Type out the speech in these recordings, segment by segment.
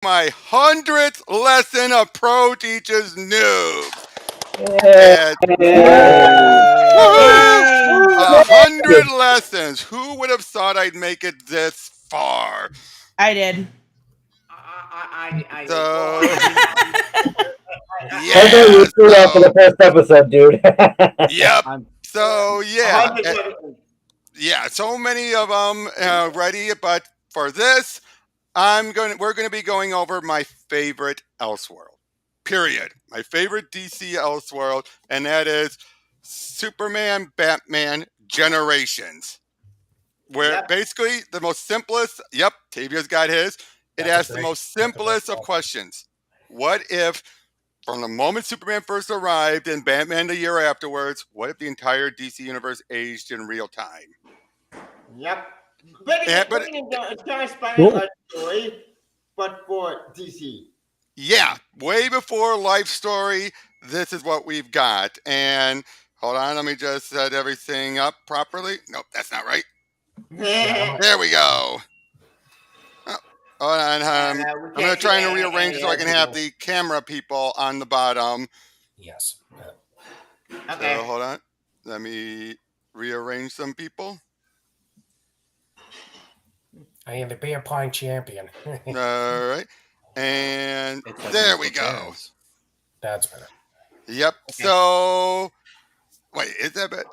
my 100th lesson of Pro Teachers Noobs. Yeah. And woohoo! 100 lessons. Who would have thought I'd make it this far? I did. I So, I yeah. thought you screwed up for the first episode, dude. Yep. I'm So, yeah. 100. Yeah, so many of them ready, but for this, we're going to be going over my favorite Elseworld. Period. My favorite DC Elseworld, and that is Superman Batman Generations. Where Yep. basically the most simplest, yep, Tavia's got his. It That's a asks the great- most that's a great simplest of one. questions. What if, from the moment Superman first arrived and Batman the year afterwards, what if the entire DC universe aged in real time? Yep. But Yeah, it's kind of inspiring a story, but for DC. Yeah, way before Life Story, this is what we've got. And hold on, let me just set everything up properly. Nope, that's not right. There we go. Oh, hold on, I'm going to try and rearrange it so I can have the camera people on the bottom. Yes. Okay. So hold on, let me rearrange some people. I am the beer pong champion. All right, and there we go. That's better. Yep. Okay. So, wait, is that better?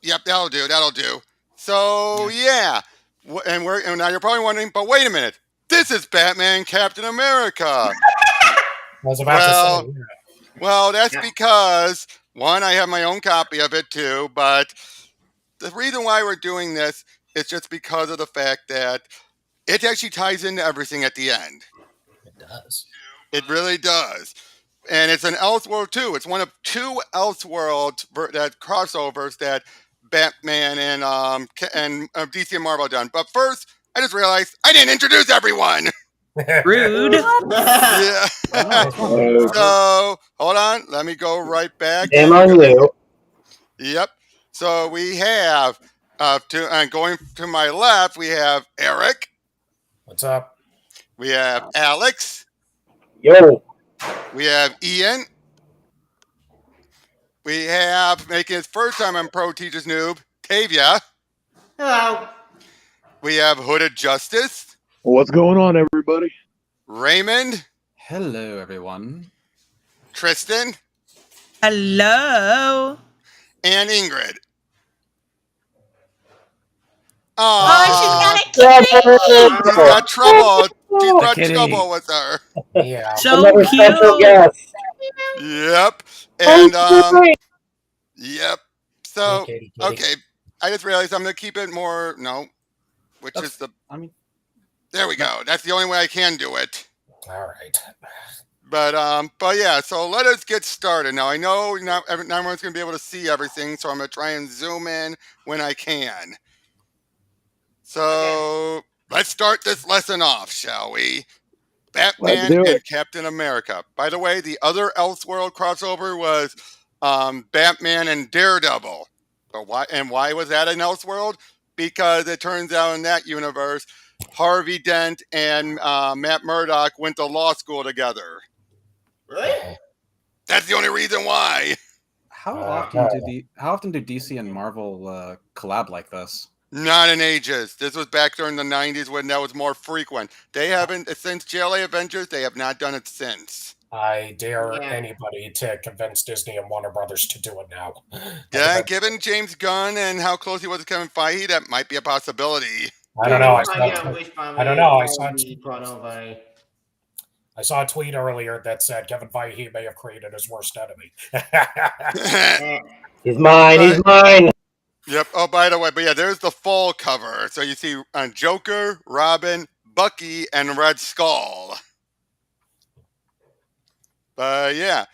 Yep, that'll do. That'll do. So, yeah. And now you're probably wondering, but wait a minute. This is Batman Captain America. I was about to say. Well, that's Yeah. because, one, I have my own copy of it too, but the reason why we're doing this is just because of the fact that it actually ties into everything at the end. It does. It really does. And it's an Elseworld too. It's one of two Elseworlds that crossovers that Batman and DC and Marvel done. But first, I just realized I didn't introduce everyone. Rude. Yeah. So hold on, let me go right back. Shame on you. Yep. So we have going to my left, we have Eric. What's up? We have Alex. Yo. We have Ian. We have, making his first time on Pro Teachers Noob, Tavia. Hello. We have Hooded Justice. What's going on, everybody? Raymond. Hello, everyone. Tristan. Hello. And Ingrid. Oh, she's got a She's got trouble. She's brought kitty. trouble with her. Yeah. So Another special cute. guest. Yep. And yep. So Kitty. okay, I just realized I'm gonna keep it more which is the I mean, there we go. That's the only way I can do it. All right. But yeah, so let us get started. Now I know not everyone's gonna be able to see everything, so I'm gonna try and zoom in when I can. So let's start this lesson off, shall we? Let's Batman do it. and Captain America. By the way, the other Elseworld crossover was Batman and Daredevil. But why was that an Elseworld? Because it turns out in that universe, Harvey Dent and Matt Murdock went to law school together. Really? That's the only reason why. how often do DC and Marvel collab like this? Not in ages. This was back during the 90s when that was more frequent. They haven't, since JLA Avengers, they have not done it since. I dare Yeah. anybody to convince Disney and Warner Brothers to do it now. Yeah, and given James Gunn and how close he was to Kevin Feige, that might be a possibility. I don't know. I don't know. saw a tweet earlier that said Kevin Feige may have created his worst enemy. He's mine. He's mine. Yep. Oh, by the way, but yeah, there's the fall cover. So you see Joker, Robin, Bucky, and Red Skull. But yeah,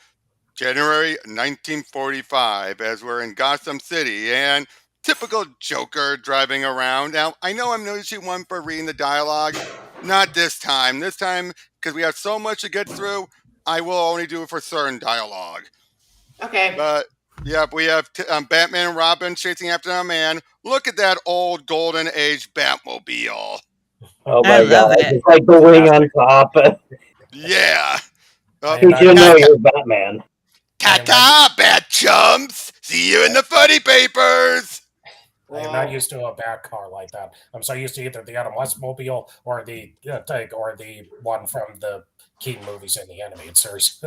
January 1945, as we're in Gotham City, and typical Joker driving around. Now, I know I'm usually one for reading the dialogue. Not this time. This time, because we have so much to get through, I will only do it for certain dialogue. Okay. But yeah, we have Batman and Robin chasing after a man. Look at that old golden age Batmobile. Oh I my love god, it. it's like the wing on top. Yeah. I Who imagine, you know you're Batman? Ta-ta, bad chumps. See you in the funny papers. I am not used to a bat car like that. I'm so used to either the Adam West Mobile or the one from the Keaton movies and the animated series.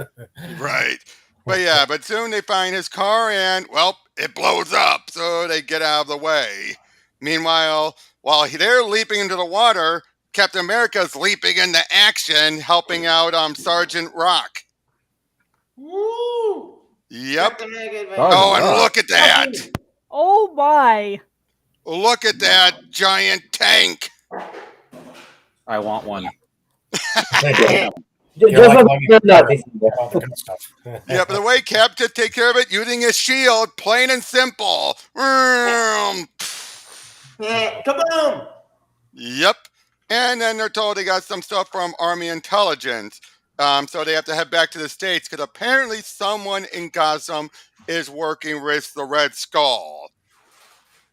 Right. But yeah, but soon they find his car and, well, it blows up, so they get out of the way. Meanwhile, while they're leaping into the water, Captain America's leaping into action, helping out Sergeant Rock. Woo! Yep. Captain America, man. Oh, and Rock. look at that. Oh my. Look at that giant tank. I want one. You're Just like like Lemmy the Snicket, Nazis. all the good stuff. Yeah, but the way Cap to take care of it, using his shield, plain and simple. Kaboom! Yep. And then they're told they got some stuff from Army intelligence. So they have to head back to the States because apparently someone in Gotham is working with the Red Skull.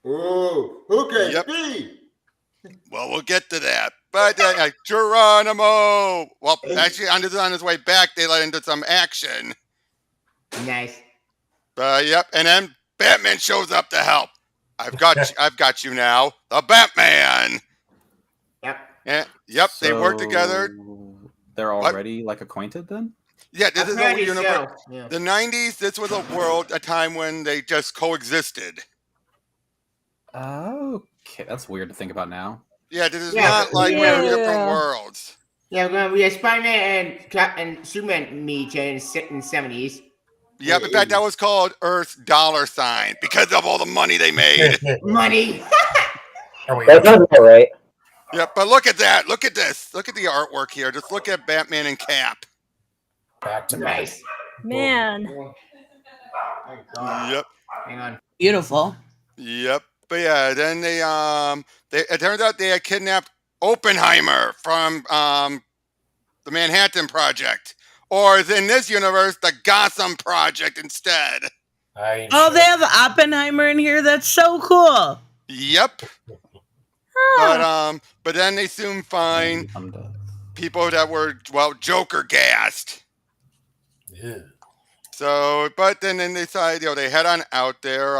Ooh, who could Yep. be? Well, we'll get to that. But Geronimo! Well, actually, on his way back, they let into some action. Nice. Yep. And then Batman shows up to help. I've got you now. The Batman! Yep. And, yep, they work together. So they're already like acquainted then? Yeah, this is a Apparently universe. so, yeah. The 90s, this was a time when they just coexisted. Okay, that's weird to think about now. Yeah, this is Yeah, not like we're yeah. different worlds. Yeah, we had Spider-Man and Superman meet in the 70s. Yep, in fact, that was called Earth's dollar sign because of all the money they made. Money. That sounds all right. Yep, but look at that. Look at this. Look at the artwork here. Just look at Batman and Cap. Back to back. Nice. Man. My God. Yep, Hang on. Beautiful. yep. But yeah, then they it turns out they had kidnapped Oppenheimer from the Manhattan Project. Or in this universe, the Gotham Project instead. Oh, they have Oppenheimer in here. That's so cool. Yep. Huh. But then they soon find people that were, well, Joker gassed. Yeah. So, but then they decide, they head on out there.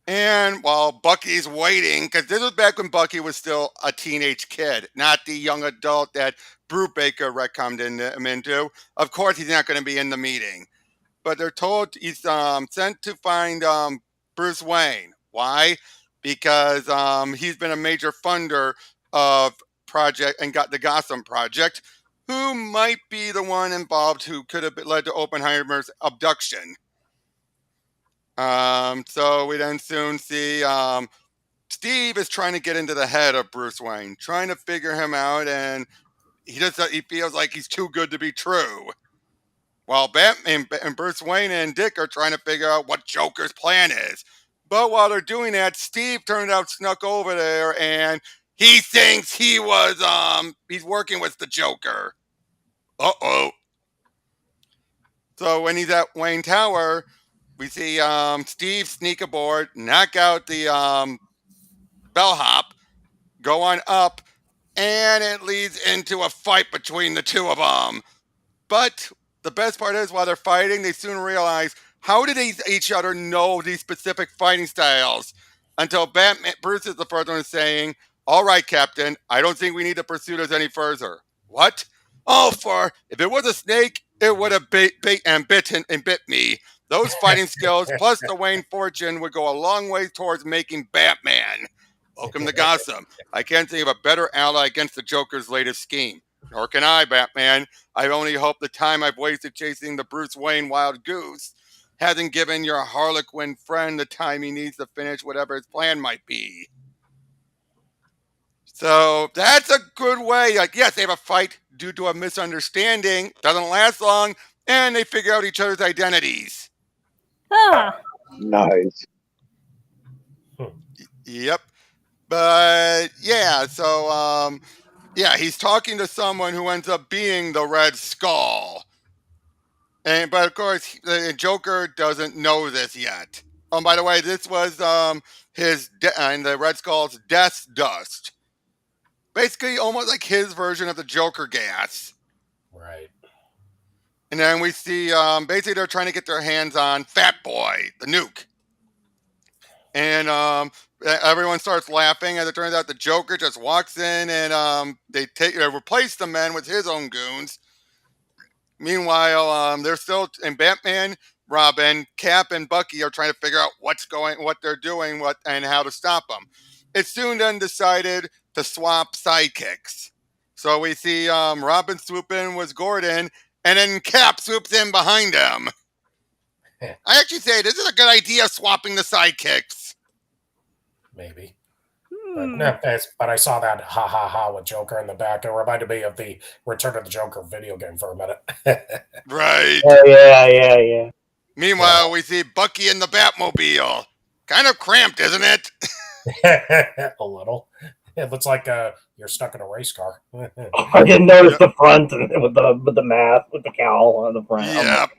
And while Bucky's waiting, because this was back when Bucky was still a teenage kid, not the young adult that Brubaker retconned him into. Of course, he's not going to be in the meeting. But they're told he's sent to find Bruce Wayne. Why? Because he's been a major funder of project and got the Gotham Project, who might be the one involved who could have led to Oppenheimer's abduction. So we then soon see Steve is trying to get into the head of Bruce Wayne, trying to figure him out, and he feels like he's too good to be true. While Batman and Bruce Wayne and Dick are trying to figure out what Joker's plan is. But while they're doing that, Steve turned out snuck over there and he thinks he was he's working with the Joker. Uh-oh. So when he's at Wayne Tower, we see Steve sneak aboard, knock out the bellhop, go on up, and it leads into a fight between the two of them. But the best part is, while they're fighting, they soon realize, how did each other know these specific fighting styles? Until Bruce is the first one saying, all right, Captain, I don't think we need to pursue this any further. What? Oh, if it was a snake, it would have bit me. Those fighting skills, plus the Wayne fortune, would go a long way towards making Batman. Welcome to Gotham. I can't think of a better ally against the Joker's latest scheme. Nor can I, Batman. I only hope the time I've wasted chasing the Bruce Wayne wild goose hasn't given your Harlequin friend the time he needs to finish whatever his plan might be. So that's a good way. Like, yes, they have a fight due to a misunderstanding. Doesn't last long, and they figure out each other's identities. Huh. Nice. Yep. But yeah, so yeah, he's talking to someone who ends up being the Red Skull. But of course, the Joker doesn't know this yet. Oh, by the way, this was and the Red Skull's death dust. basically almost like his version of the Joker gas. Right. And then we see basically they're trying to get their hands on Fat Boy, the nuke. And everyone starts laughing. As it turns out, the Joker just walks in and they replace the men with his own goons. Meanwhile, they're still in Batman, Robin, Cap, and Bucky are trying to figure out what they're doing, and how to stop them. It's soon then decided to swap sidekicks. So we see Robin swoop in with Gordon, and then Cap swoops in behind him. I actually say this is a good idea, swapping the sidekicks. Maybe. But I saw that ha ha ha with Joker in the back. It reminded me of the Return of the Joker video game for a minute. Right. Oh, yeah. Meanwhile, we see Bucky in the Batmobile. Kind of cramped, isn't it? A little. It looks like you're stuck in a race car. I didn't notice the front with the mask, with the cowl on the front. Yep.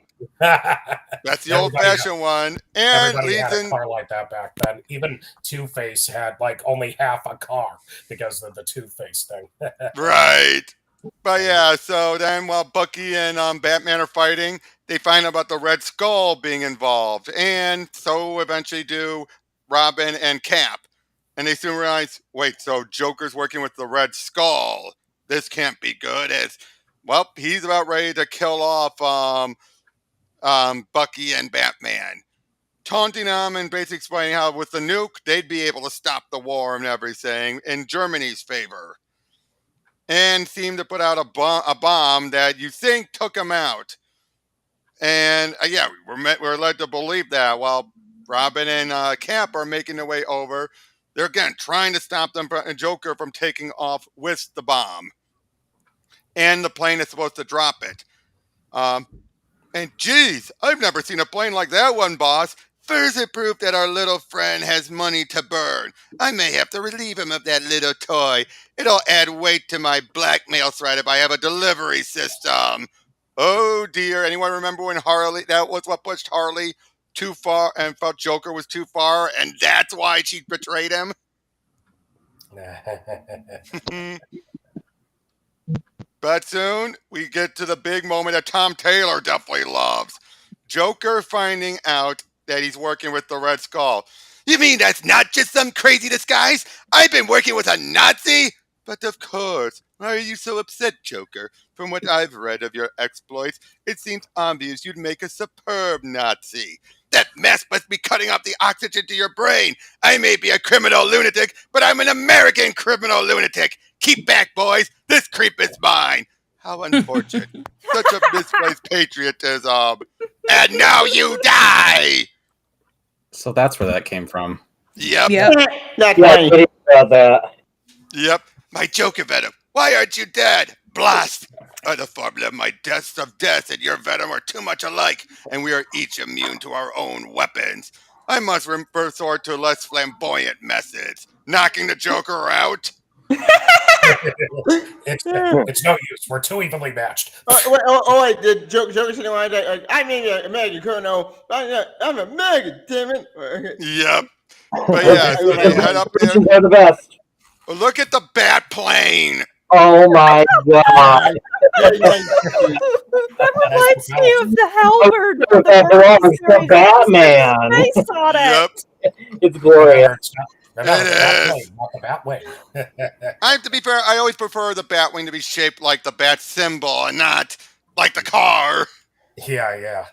That's the old-fashioned one. And everybody had a car like that back then. Even Two-Face had like only half a car because of the Two-Face thing. Right. But yeah, so then while Bucky and Batman are fighting, they find out about the Red Skull being involved. And so eventually do Robin and Cap. And they soon realize, wait, so Joker's working with the Red Skull. This can't be good. Well, he's about ready to kill off Bucky and Batman, taunting them and basically explaining how with the nuke, they'd be able to stop the war and everything in Germany's favor. And seemed to put out a bomb that you think took him out. And yeah, we're led to believe that while Robin and Cap are making their way over, they're again trying to stop them, Joker from taking off with the bomb. And the plane is supposed to drop it. And geez, I've never seen a plane like that one, boss. Further proof that our little friend has money to burn. I may have to relieve him of that little toy. It'll add weight to my blackmail threat if I have a delivery system. Oh dear, anyone remember when that was what pushed Harley too far and felt Joker was too far, and that's why she betrayed him? But soon, we get to the big moment that Tom Taylor definitely loves. Joker finding out that he's working with the Red Skull. You mean that's not just some crazy disguise? I've been working with a Nazi? But of course. Why are you so upset, Joker? From what I've read of your exploits, it seems obvious you'd make a superb Nazi. That mess must be cutting off the oxygen to your brain. I may be a criminal lunatic, but I'm an American criminal lunatic. Keep back, boys. This creep is mine. How unfortunate. Such a misplaced patriotism. And now you die. So that's where that came from. Yep. Not Yeah, funny. I didn't know about that. Yep. My Joker venom. Why aren't you dead? Blast. The formula of my deaths of death and your venom are too much alike, and we are each immune to our own weapons. I must resort to less flamboyant methods. Knocking the Joker out? It's no use. We're too evenly matched. Wait, the Joker sitting around like, I mean, American colonel. I'm American, damn it. Yep. But yeah, so they head up there. Russians are the best. Look at the bat plane. Oh my god. That reminds me of the Halberd. It's the Batman. Face on it. Yep. It's glorious. Not the Batwing. I have to be fair, I always prefer the Batwing to be shaped like the bat symbol and not like the car. Yeah.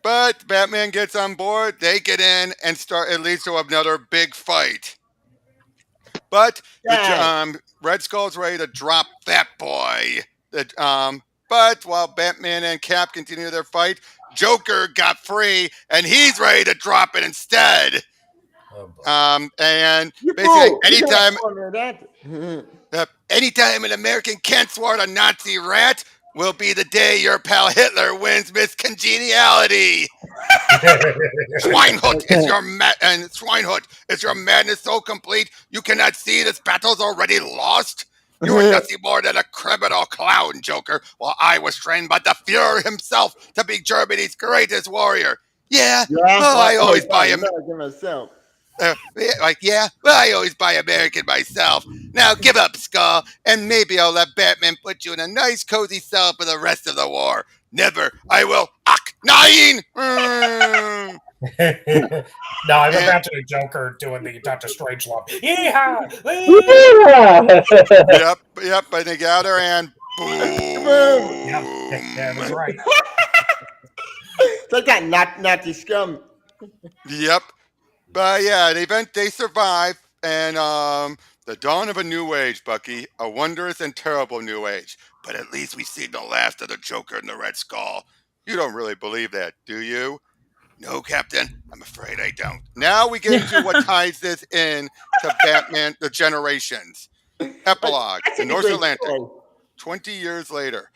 But Batman gets on board, they get in and it leads to another big fight. But Red Skull's ready to drop Fat Boy. But while Batman and Cap continue their fight, Joker got free and he's ready to drop it instead. And basically, anytime an American can't thwart a Nazi rat will be the day your pal Hitler wins Miss Congeniality. Schweinhut, is your madness so complete you cannot see this battle's already lost? You are nothing more than a criminal clown, Joker, while I was trained by the Fuhrer himself to be Germany's greatest warrior. I always buy him. Myself. Yeah, well, I always buy American myself. Now give up, Skull, and maybe I'll let Batman put you in a nice, cozy cell for the rest of the war. Never. I will. Nine. No, I'm about to the Joker doing the Doctor Strange love. Yeehaw! Yep. And they gather and boom. Yeah, that's right. It's like that Nazi scum. Yep. But yeah, they survive, and the dawn of a new age, Bucky, a wondrous and terrible new age. But at least we've seen the last of the Joker and the Red Skull. You don't really believe that, do you? No, Captain. I'm afraid I don't. Now we get into what ties this in to Batman: The Generations. Epilogue: The North Atlantic. 20 years later.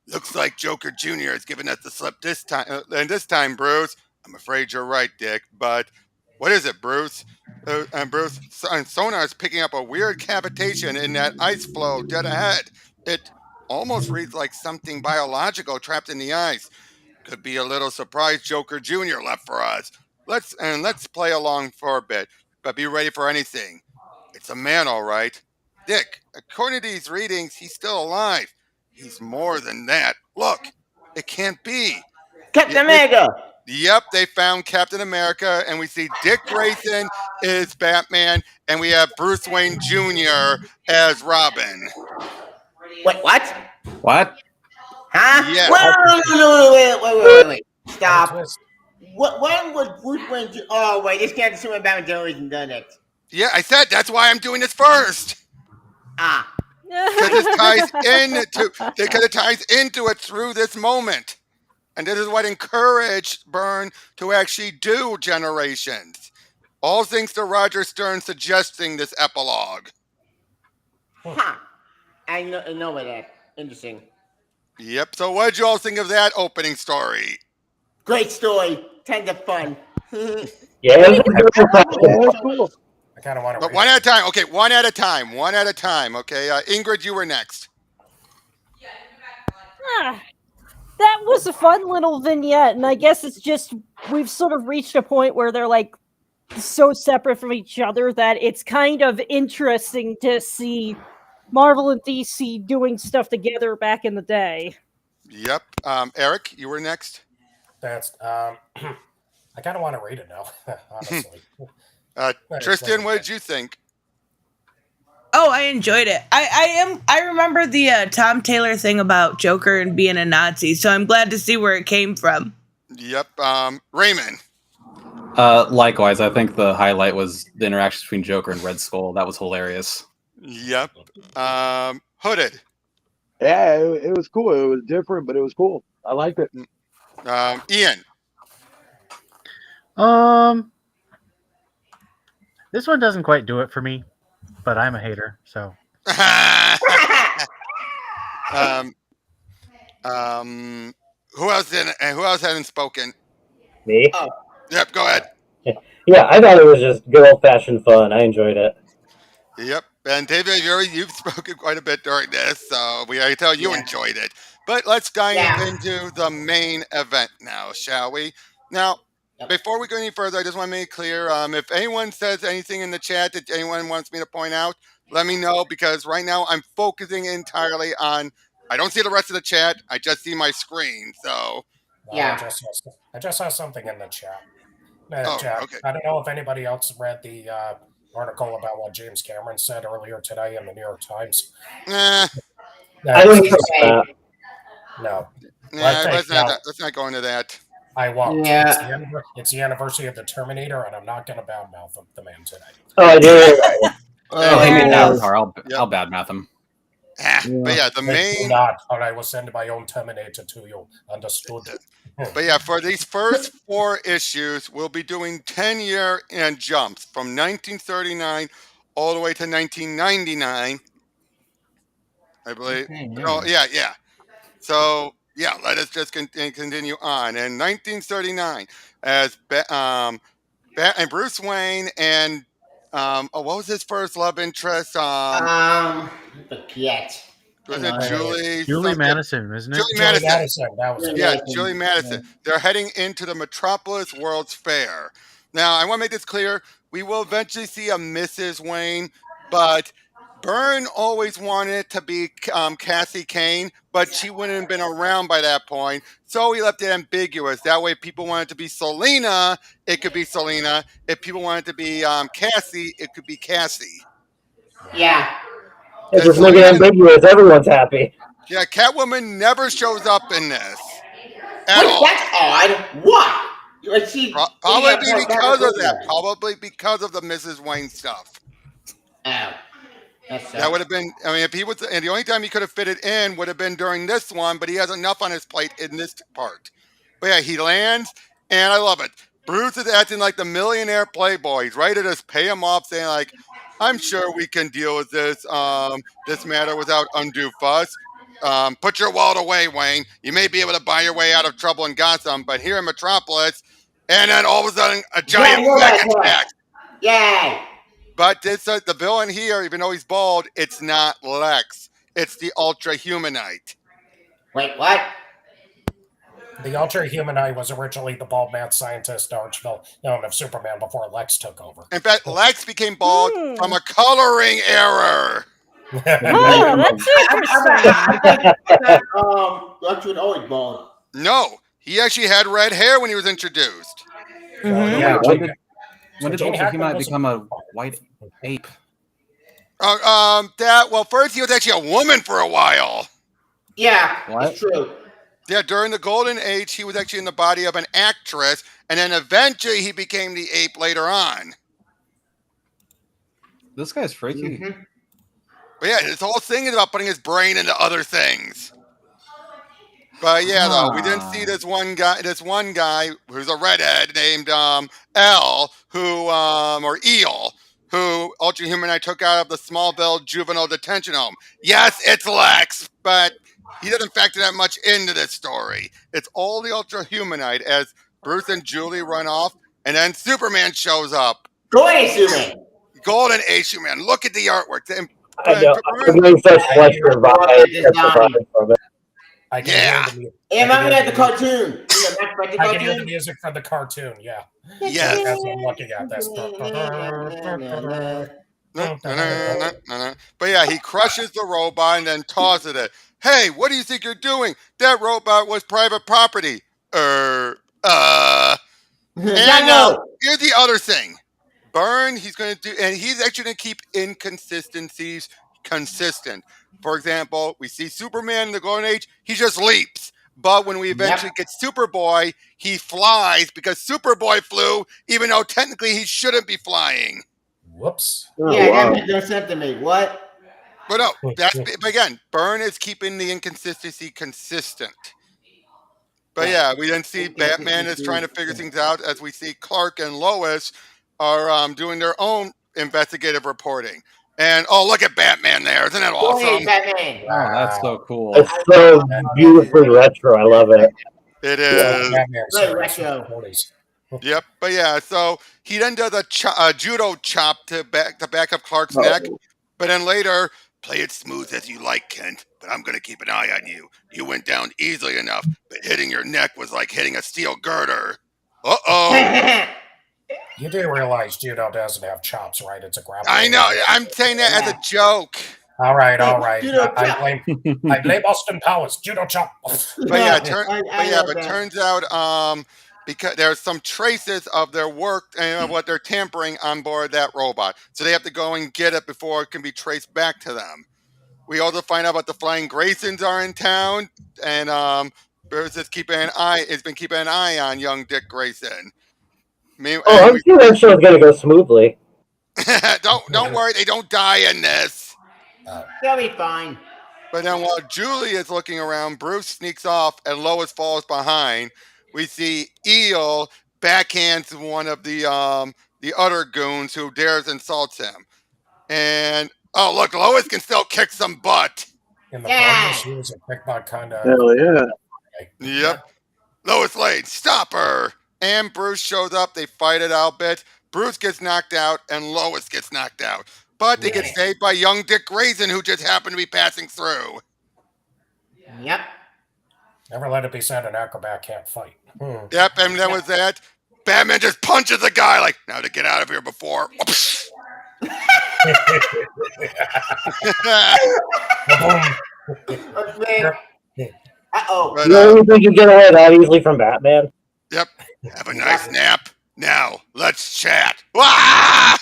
Looks like Joker Jr. has given us the slip this time. And this time, Bruce, I'm afraid you're right, Dick. But what is it, Bruce? Bruce, sonar is picking up a weird cavitation in that ice flow dead ahead. It almost reads like something biological trapped in the ice. Could be a little surprise Joker Jr. left for us. Let's play along for a bit, but be ready for anything. It's a man, all right. Dick, according to these readings, he's still alive. He's more than that. Look, it can't be. Captain America. Yep, they found Captain America, and we see Dick Grayson is Batman, and we have Bruce Wayne Jr. as Robin. Wait, what? What? Huh? Yeah. Wait. Stop. When was Bruce Wayne? Oh, wait, this can't assume about Joey's done it. Yeah, I said that's why I'm doing this first. Because it ties into it through this moment. And this is what encouraged Byrne to actually do Generations. All thanks to Roger Stern suggesting this epilogue. Huh. I know about that. Interesting. Yep. So what did you all think of that opening story? Great story. Tons of fun. Yeah, it was cool. I kind of want to. But one at a time. Okay, one at a time. Okay, Ingrid, you were next. That was a fun little vignette, and I guess it's just we've sort of reached a point where they're like so separate from each other that it's kind of interesting to see Marvel and DC doing stuff together back in the day. Yep. Eric, you were next. That's I kind of want to read it now, honestly. Tristan, what did you think? Oh, I enjoyed it. I remember the Tom Taylor thing about Joker and being a Nazi, so I'm glad to see where it came from. Yep. Raymond. Likewise, I think the highlight was the interaction between Joker and Red Skull. That was hilarious. Yep. Hooded. Yeah, it was cool. It was different, but it was cool. I liked it. Ian. This one doesn't quite do it for me, but I'm a hater, so. Who else hadn't spoken? Me? Yep, go ahead. Yeah, I thought it was just good old-fashioned fun. I enjoyed it. Yep. And David, you've spoken quite a bit during this, so I can tell you enjoyed it. But let's dive into the main event now, shall we? Now, before we go any further, I just want to make it clear, if anyone says anything in the chat that anyone wants me to point out, let me know, because right now I'm focusing entirely on, I don't see the rest of the chat, I just see my screen, so. I just saw something in the chat. Okay. I don't know if anybody else read the article about what James Cameron said earlier today in the New York Times. I didn't hear that. No. Let's not go into that. I won't. Yeah. It's the anniversary of the Terminator, and I'm not going to badmouth the man today. Oh, I did. I'll badmouth him. But yeah, the main. Or I will send my own Terminator to you. Understood. But yeah, for these first 4 issues, we'll be doing 10-year jumps from 1939 all the way to 1999. I believe. Oh, yeah. So, yeah, let us just continue on. In 1939, as and Bruce Wayne and what was his first love interest? Forget. Was it Julie Madison, isn't it? Julie Madison. That was it. Yeah, Julie Madison. They're heading into the Metropolis World's Fair. Now, I want to make this clear. We will eventually see a Mrs. Wayne, but Byrne always wanted it to be Cassie Kane, but she wouldn't have been around by that point. So he left it ambiguous. That way, if people wanted to be Selena, it could be Selena. If people wanted to be Cassie, it could be Cassie. Yeah. It's just Selena- making it ambiguous. Everyone's happy. Yeah, Catwoman never shows up in this at all. That's odd. Why? Like she Probably because of that. Probably because of the Mrs. Wayne stuff. Oh. That would have been. I mean, if he was, and the only time he could have fit it in would have been during this one, but he has enough on his plate in this part. But yeah, he lands, and I love it. Bruce is acting like the millionaire playboy. He's ready to just pay him off, saying like, "I'm sure we can deal with this this matter without undue fuss. Put your wallet away, Wayne. You may be able to buy your way out of trouble in Gotham, but here in Metropolis." And then all of a sudden, a giant mech attack. Yay! But this the villain here, even though he's bald, it's not Lex. It's the Ultra Humanite. Wait, what? The Ultra Humanite was originally the bald mad scientist archvillain of Superman before Lex took over. In fact, Lex became bald from a coloring error. Oh, that's interesting. Lex was always bald. No, he actually had red hair when he was introduced. Yeah, when did Gene Ultra Hackman Humanite was- become a white ape? First he was actually a woman for a while. Yeah, What? it's true. Yeah, during the Golden Age, he was actually in the body of an actress, and then eventually he became the ape later on. This guy's freaky. Mm-hmm. But yeah, his whole thing is about putting his brain into other things. But yeah, though, we didn't see this one guy who's a redhead named L, who or Eel, who Ultra Humanite took out of the Smallville juvenile detention home. Yes, it's Lex, but he doesn't factor that much into this story. It's all the Ultra Humanite as Bruce and Julie run off, and then Superman shows up. Go ahead, Superman. Golden Age Superman. Look at the artwork. I know. I'm getting such pleasure from it. I can Yeah. hear the music. And I'm at the cartoon. I can hear the music from the cartoon, yeah. Yes. That's what I'm looking at. That's But yeah, he crushes the robot and then tosses it. Hey, what do you think you're doing? That robot was private property. And now, here's the other thing. Byrne, he's going to do, and he's actually going to keep inconsistencies consistent. For example, we see Superman in the Golden Age, he just leaps. But when we eventually get Superboy, he flies because Superboy flew, even though technically he shouldn't be flying. Whoops. That makes no sense to me. What? But no, but again, Byrne is keeping the inconsistency consistent. But yeah, we then see Batman is trying to figure things out as we see Clark and Lois are doing their own investigative reporting. And oh, look at Batman there. Isn't that Go ahead, awesome? Batman. Oh, that's so cool. It's so beautifully retro. I love it. It is. Very retro. Yep. But yeah, so he then does a judo chop to back up Clark's neck. But then later, play it smooth as you like, Kent. But I'm going to keep an eye on you. You went down easily enough, but hitting your neck was like hitting a steel girder. Uh-oh. You do realize judo doesn't have chops, right? It's a grappling. I know. I'm saying that as a joke. All right. Judo I blame Austin Powers. Judo chop. But yeah, turns out because there's some traces of their work and what they're tampering on board that robot, so they have to go and get it before it can be traced back to them. We also find out about the Flying Graysons are in town, and Bruce has been keeping an eye on young Dick Grayson. I'm sure that show's gonna go smoothly. Don't worry, they don't die in this. They'll be fine. But then while Julie is looking around, Bruce sneaks off and Lois falls behind. We see Eel backhands one of the other goons who dares insults him. And oh look, Lois can still kick some butt. In the yeah. She was a big butt kind of. Hell yeah. Yep. Lois Lane, stop her. And Bruce shows up. They fight it out a bit. Bruce gets knocked out and Lois gets knocked out. But they get saved by young Dick Grayson, who just happened to be passing through. Yep. Never let it be said an acrobat can't fight. Yep, and that was that. Batman just punches the guy like, now to get out of here before. Uh-oh. But, You don't think you get away that easily from Batman? yep. Have a nice nap. Now, let's chat. Wah!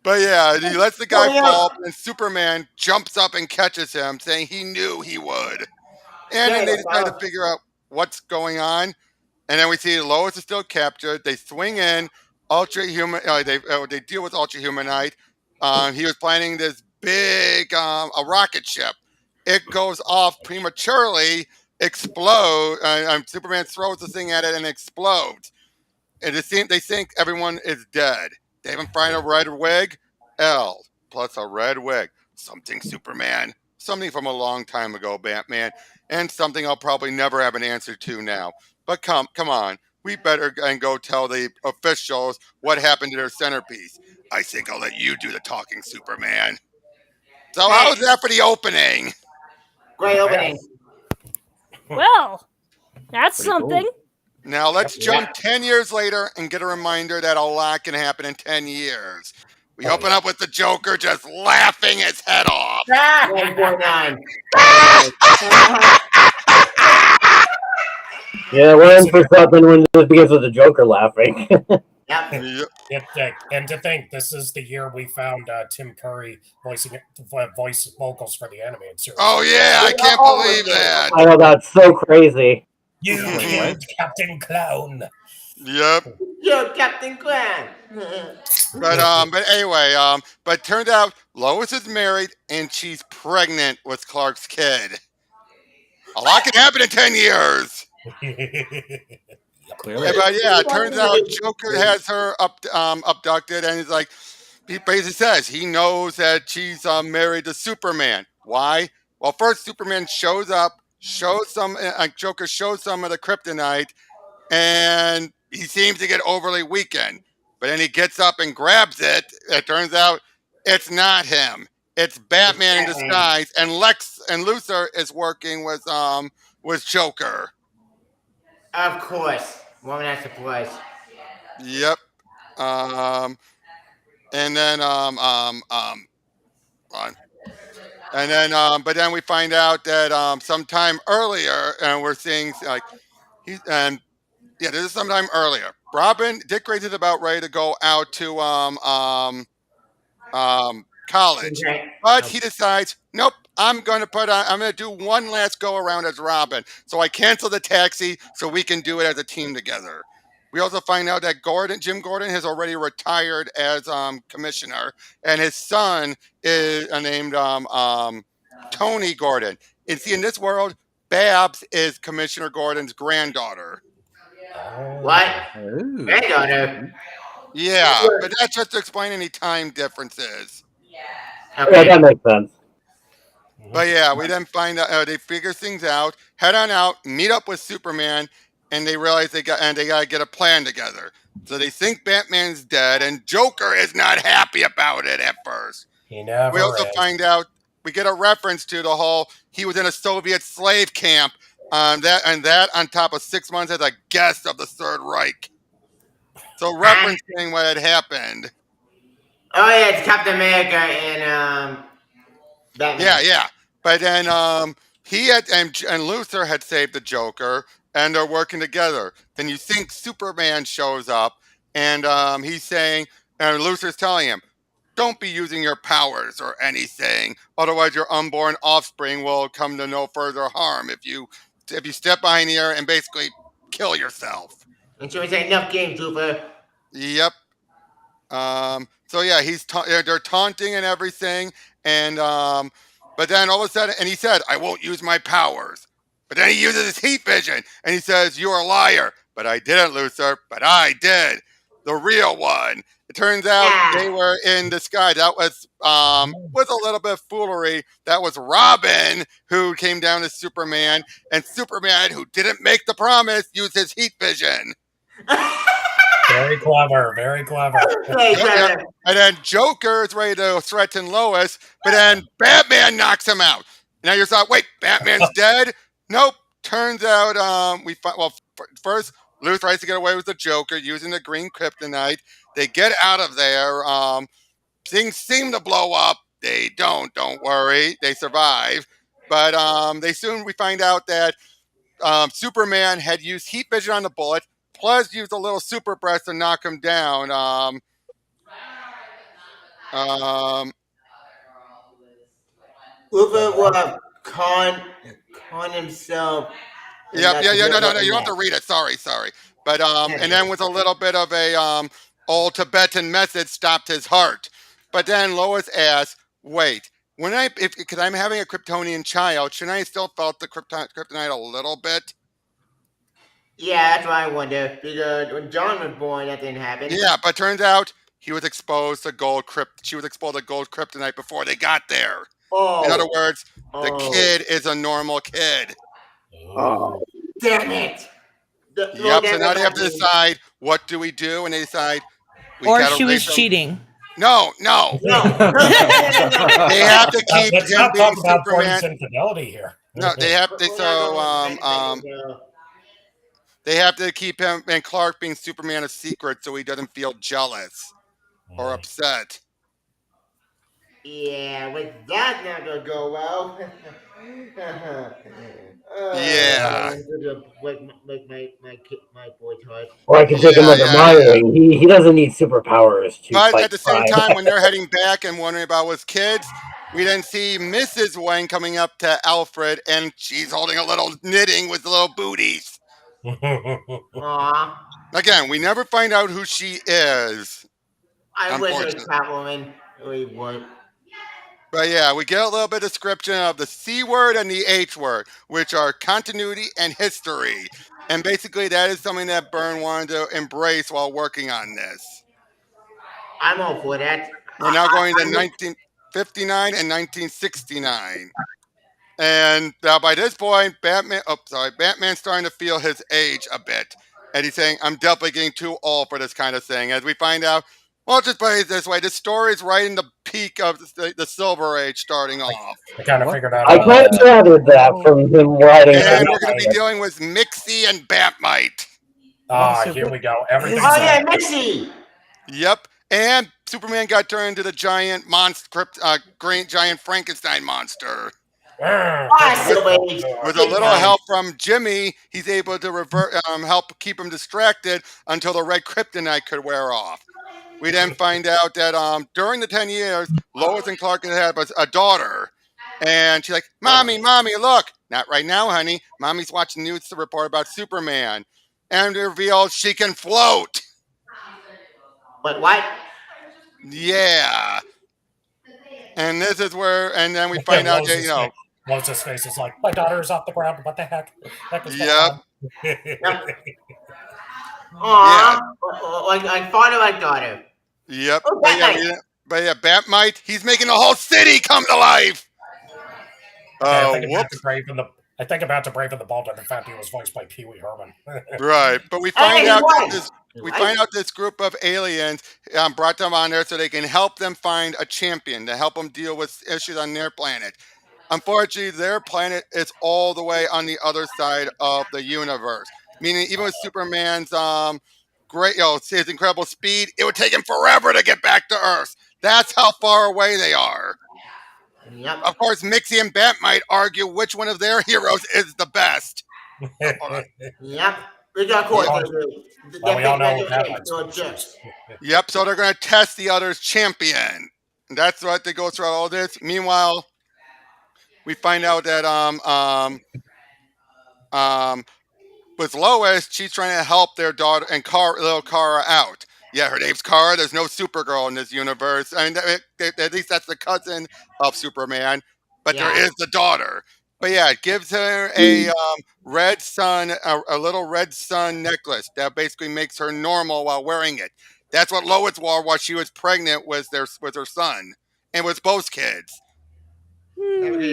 But yeah, he lets the guy fall, and Superman jumps up and catches him, saying he knew he would. And then they decide to figure out what's going on. And then we see Lois is still captured. They swing in Ultra Human. They deal with Ultra Humanite. He was planning this big a rocket ship. It goes off prematurely, explodes. Superman throws the thing at it and explodes. And they think everyone is dead. They even find a red wig. L plus a red wig. Something Superman. Something from a long time ago, Batman. And something I'll probably never have an answer to now. But come on. We better go tell the officials what happened to their centerpiece. I think I'll let you do the talking, Superman. So how's that for the opening? Great opening. Well, that's Pretty something. cool. Now let's jump 10 years later and get a reminder that a lot can happen in 10 years. We open up with the Joker just laughing his head off. 149. Yeah, we're in for something when this begins with the Joker laughing. And to think, this is the year we found Tim Curry voice vocals for the animated series. Oh yeah, I can't believe that. I know, that's so crazy. You killed Captain Clown. Yep. Yo, Captain Clown. But anyway, but turned out Lois is married and she's pregnant with Clark's kid. A lot can happen in 10 years. Clearly. But yeah, it turns out Joker has her abducted, and he's like, he basically says he knows that she's married to Superman. Why? Well, first Superman shows up, Joker shows some of the kryptonite, and he seems to get overly weakened. But then he gets up and grabs it. It turns out it's not him. It's Batman in disguise, and Luthor is working with Joker. Of course. Woman has to plus. Yep. And then but then we find out that sometime earlier, and we're seeing like this is sometime earlier. Dick Grayson is about ready to go out to college, but he decides, nope, I'm gonna do one last go around as Robin. So I cancel the taxi so we can do it as a team together. We also find out that Jim Gordon has already retired as commissioner, and his son is named Tony Gordon. And see, in this world, Babs is Commissioner Gordon's granddaughter. What? Ooh. Granddaughter? Yeah, but that's just to explain any time differences. Yeah, that makes sense. But yeah, we then find out they figure things out, head on out, meet up with Superman, and they realize they gotta get a plan together. So they think Batman's dead, and Joker is not happy about it at first. He never We also is. find out we get a reference to the whole he was in a Soviet slave camp, that on top of 6 months as a guest of the Third Reich. So referencing what had happened. Oh yeah, it's Captain America and Batman. Yeah. But then he had and Luthor had saved the Joker, and they're working together. Then you think Superman shows up, and he's saying, and Luthor's telling him, don't be using your powers or anything, otherwise your unborn offspring will come to no further harm if you step behind here and basically kill yourself. And so it's enough game, Trooper. Yep. So yeah, they're taunting and everything, and but then all of a sudden, and he said, I won't use my powers. But then he uses his heat vision, and he says, you're a liar. But I didn't, Luthor. But I did. The real one. It turns out they were in disguise. That was with a little bit of foolery. That was Robin who came down to Superman, and Superman, who didn't make the promise, used his heat vision. Very clever, very clever. And then Joker is ready to threaten Lois, but then Batman knocks him out. Now you're thought, wait, Batman's dead? Nope. Turns out first Lou tries to get away with the Joker using the green kryptonite. They get out of there. Things seem to blow up. They don't. Don't worry. They survive. But we find out that Superman had used heat vision on the bullet, plus used a little super breath to knock him down. Uber con himself. Yep, yeah. No. You don't have to read it. Sorry. But and then with a little bit of a old Tibetan method, stopped his heart. But then Lois asks, "Wait, because I'm having a Kryptonian child, shouldn't I still felt the kryptonite a little bit?" Yeah, that's what I wonder. Because when John was born, that didn't happen. Yeah, but turns out he was exposed to She was exposed to gold kryptonite before they got there. Oh. In other words, the kid is a normal kid. Oh. Damn it! Yep. So now they have to decide what do we do, and they decide. Or she was cheating. No. No. They have to keep Let's him not being talk about Superman. Byrne's infidelity here. No, they have to. They have to keep him and Clark being Superman a secret, so he doesn't feel jealous or upset. Yeah, but that's not gonna go well. Yeah. My boy's heart. Or I can take him under my wing. He doesn't need superpowers to But fight at the same crime. time, when they're heading back and wondering about his kids, we then see Mrs. Wayne coming up to Alfred, and she's holding a little knitting with little booties. Aww. Again, we never find out who she is. I wish it was Catwoman. We would. But yeah, we get a little bit of description of the C word and the H word, which are continuity and history. And basically, that is something that Byrne wanted to embrace while working on this. I'm all for that. We're now going to 1959 and 1969. And now by this point, Batman's starting to feel his age a bit. And he's saying, I'm definitely getting too old for this kind of thing. As we find out, well, just put it this way, the story is right in the peak of the Silver Age starting off. I kind of figured out. I kind of gathered that from him writing. And we're going to be dealing with Mixie and Batmite. Here we go. Everything's Mixie! Yep. And Superman got turned into the giant monster, giant Frankenstein monster. With a little help from Jimmy, he's able to help keep him distracted until the red kryptonite could wear off. We then find out that during the 10 years, Lois and Clark had a daughter. And she's like, Mommy, look. Not right now, honey. Mommy's watching the news report about Superman. And reveals she can float. But what? Yeah. And this is where, and then we find out that, Lois' face is like, my daughter is off the ground. What the heck? Yep. Aww. Like father, like daughter. Yep. Oh, but yeah, Batmite, he's making the whole city come to life. I think about to brave in the Bald and the fact he was voiced by Pee Wee Herman. Right, but we find out this group of aliens brought them on there so they can help them find a champion to help them deal with issues on their planet. Unfortunately, their planet is all the way on the other side of the universe. Meaning, even with Superman's his incredible speed, it would take him forever to get back to Earth. That's how far away they are. Yep. Of course, Mixie and Bat might argue which one of their heroes is the best. Yep. We got caught. We all know Yep, so they're going to test the other's champion. And that's what they go through all this. Meanwhile, we find out that with Lois, she's trying to help their daughter and little Kara out. Yeah, her name's Kara. There's no Supergirl in this universe. I mean, at least that's the cousin of Superman. But there is the daughter. But yeah, it gives her a red sun, a little red sun necklace that basically makes her normal while wearing it. That's what Lois wore while she was pregnant with her son and with both kids. Yeah,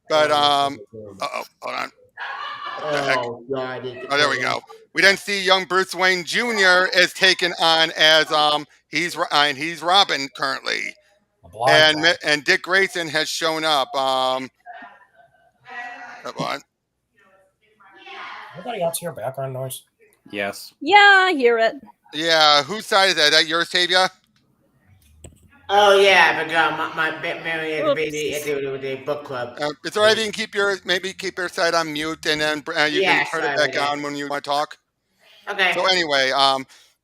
but hold on. Oh God! Oh, there we go. We then see young Bruce Wayne Jr. is taken on as he's Robin currently, and Dick Grayson has shown up. Anybody else hear background noise? Yes. Yeah, I hear it. Yeah, whose side is that? Is that yours, Tavia? Oh yeah, I forgot my Mary at Oops. the book club. It's all right if you can keep your side on mute, and then you can Yeah, turn it sorry back about on when you want to talk. that. Okay. So anyway,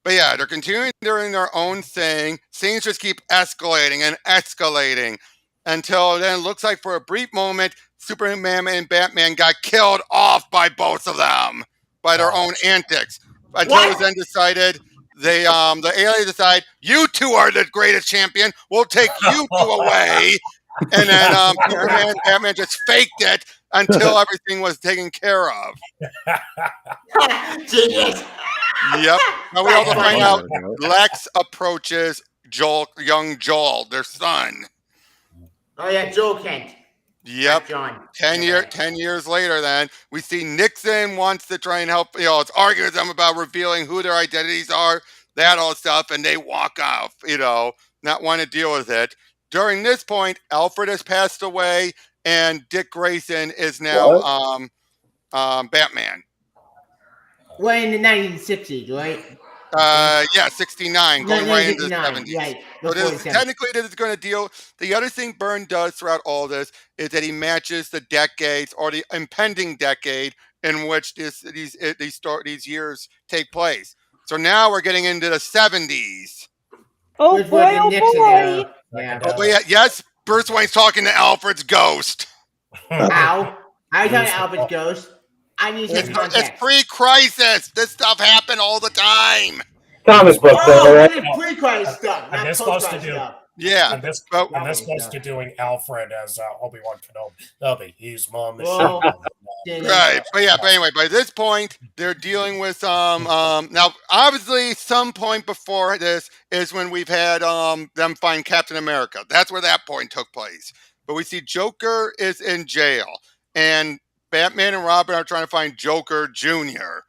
but yeah, they're continuing doing their own thing. Scenes just keep escalating and escalating until then it looks like for a brief moment, Superman and Batman got killed off by both of them by their own antics. Until it was What? then decided the aliens decide you two are the greatest champion. We'll take you two away. And then Superman and Batman just faked it until everything was taken care of. Genius. Yep. Now we also That's find funny. out Lex approaches young Joel, their son. Oh yeah, Joel Kent. Yep. Not John. 10 years later, then we see Nixon wants to try and help. It's arguing with them about revealing who their identities are, that all stuff, and they walk off. Not want to deal with it. During this point, Alfred has passed away, and Dick Grayson is now Batman. Well, in the 1960s, right? Yeah, 69, going right into the 1969, 70s. right. So Before the 70s. technically, this is going to deal. The other thing Byrne does throughout all this is that he matches the decades or the impending decade in which these years take place. So now we're getting into the 70s. Oh Which was boy, the oh Nixon boy. era. Yeah. Oh, but yes, Bruce Wayne's talking to Alfred's ghost. How? How you talking Albert's ghost? I need some It's context. pre-crisis. This stuff happened all the time. Comic book, though, Oh, right? this is pre-crisis stuff, not And this supposed to post-crisis do. stuff. Yeah, And this but supposed to doing Alfred as Obi-Wan Kenobi. He's my machine. Well, right, but anyway, by this point, they're dealing with now obviously some point before this is when we've had them find Captain America. That's where that point took place. But we see Joker is in jail, and Batman and Robin are trying to find Joker Jr.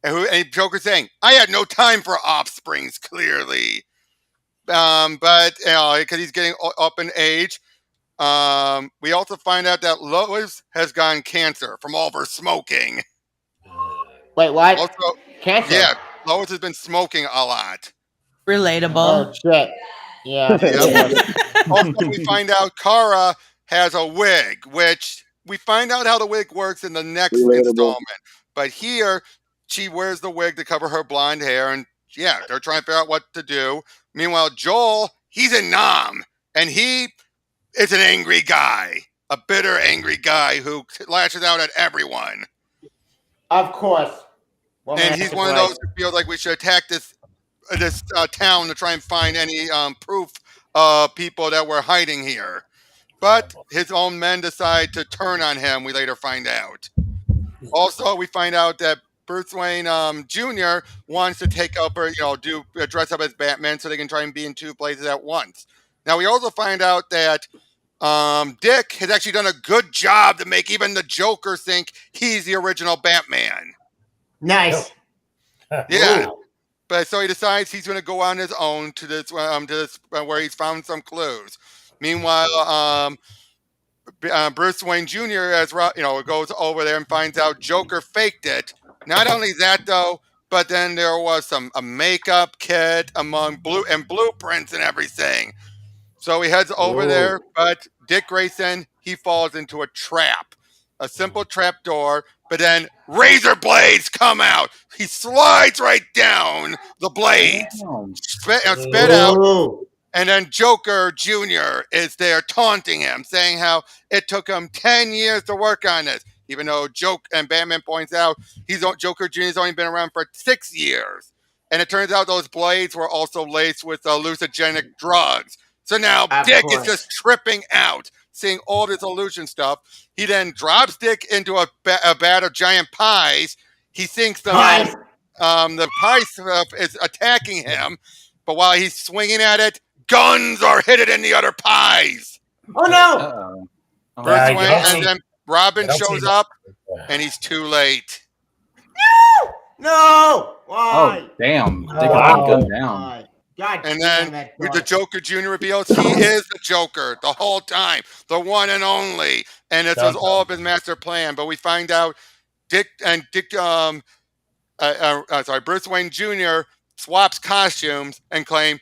And Joker's saying, "I had no time for offsprings, clearly." But because he's getting up in age. We also find out that Lois has gotten cancer from all of her smoking. Wait, what? Also, Cancer? yeah, Lois has been smoking a lot. Relatable. Oh, shit. Yeah. Yep. Also, we find out Kara has a wig, which we find out how the wig works in the next Relatable. installment. But here, she wears the wig to cover her blonde hair, and yeah, they're trying to figure out what to do. Meanwhile, Joel, he's in Nam, and he is an angry guy, a bitter, angry guy who lashes out at everyone. Of course. And he's one of those who feels like we should attack this town to try and find any proof of people that were hiding here. But his own men decide to turn on him, we later find out. Also, we find out that Bruce Wayne Jr. wants to take up or, dress up as Batman so they can try and be in two places at once. Now, we also find out that Dick has actually done a good job to make even the Joker think he's the original Batman. Nice. Yeah. But so he decides he's going to go on his own to this where he's found some clues. Meanwhile, Bruce Wayne Jr. goes over there and finds out Joker faked it. Not only that though, but then there was a makeup kit among blueprints and everything. So he heads over there, but Dick Grayson, he falls into a trap. A simple trap door, but then razor blades come out. He slides right down the blades, spit out, and then Joker Jr. is there taunting him, saying how it took him 10 years to work on this. Even though Batman points out Joker Jr. has only been around for 6 years. And it turns out those blades were also laced with hallucinogenic drugs. So now Dick is just tripping out, seeing all this illusion stuff. He then drops Dick into a vat of giant pies. He thinks the pie stuff is attacking him, but while he's swinging at it, guns are hidden in the other pies. Oh no! Bruce Wayne, and then Robin shows up, and he's too late. No! Why? Oh, damn. Dick got gunned down. God and then with the Joker Jr. reveals, he is the Joker the whole time, the one and only. And this was all of his master plan. But we find out Bruce Wayne Jr. swaps costumes and claim,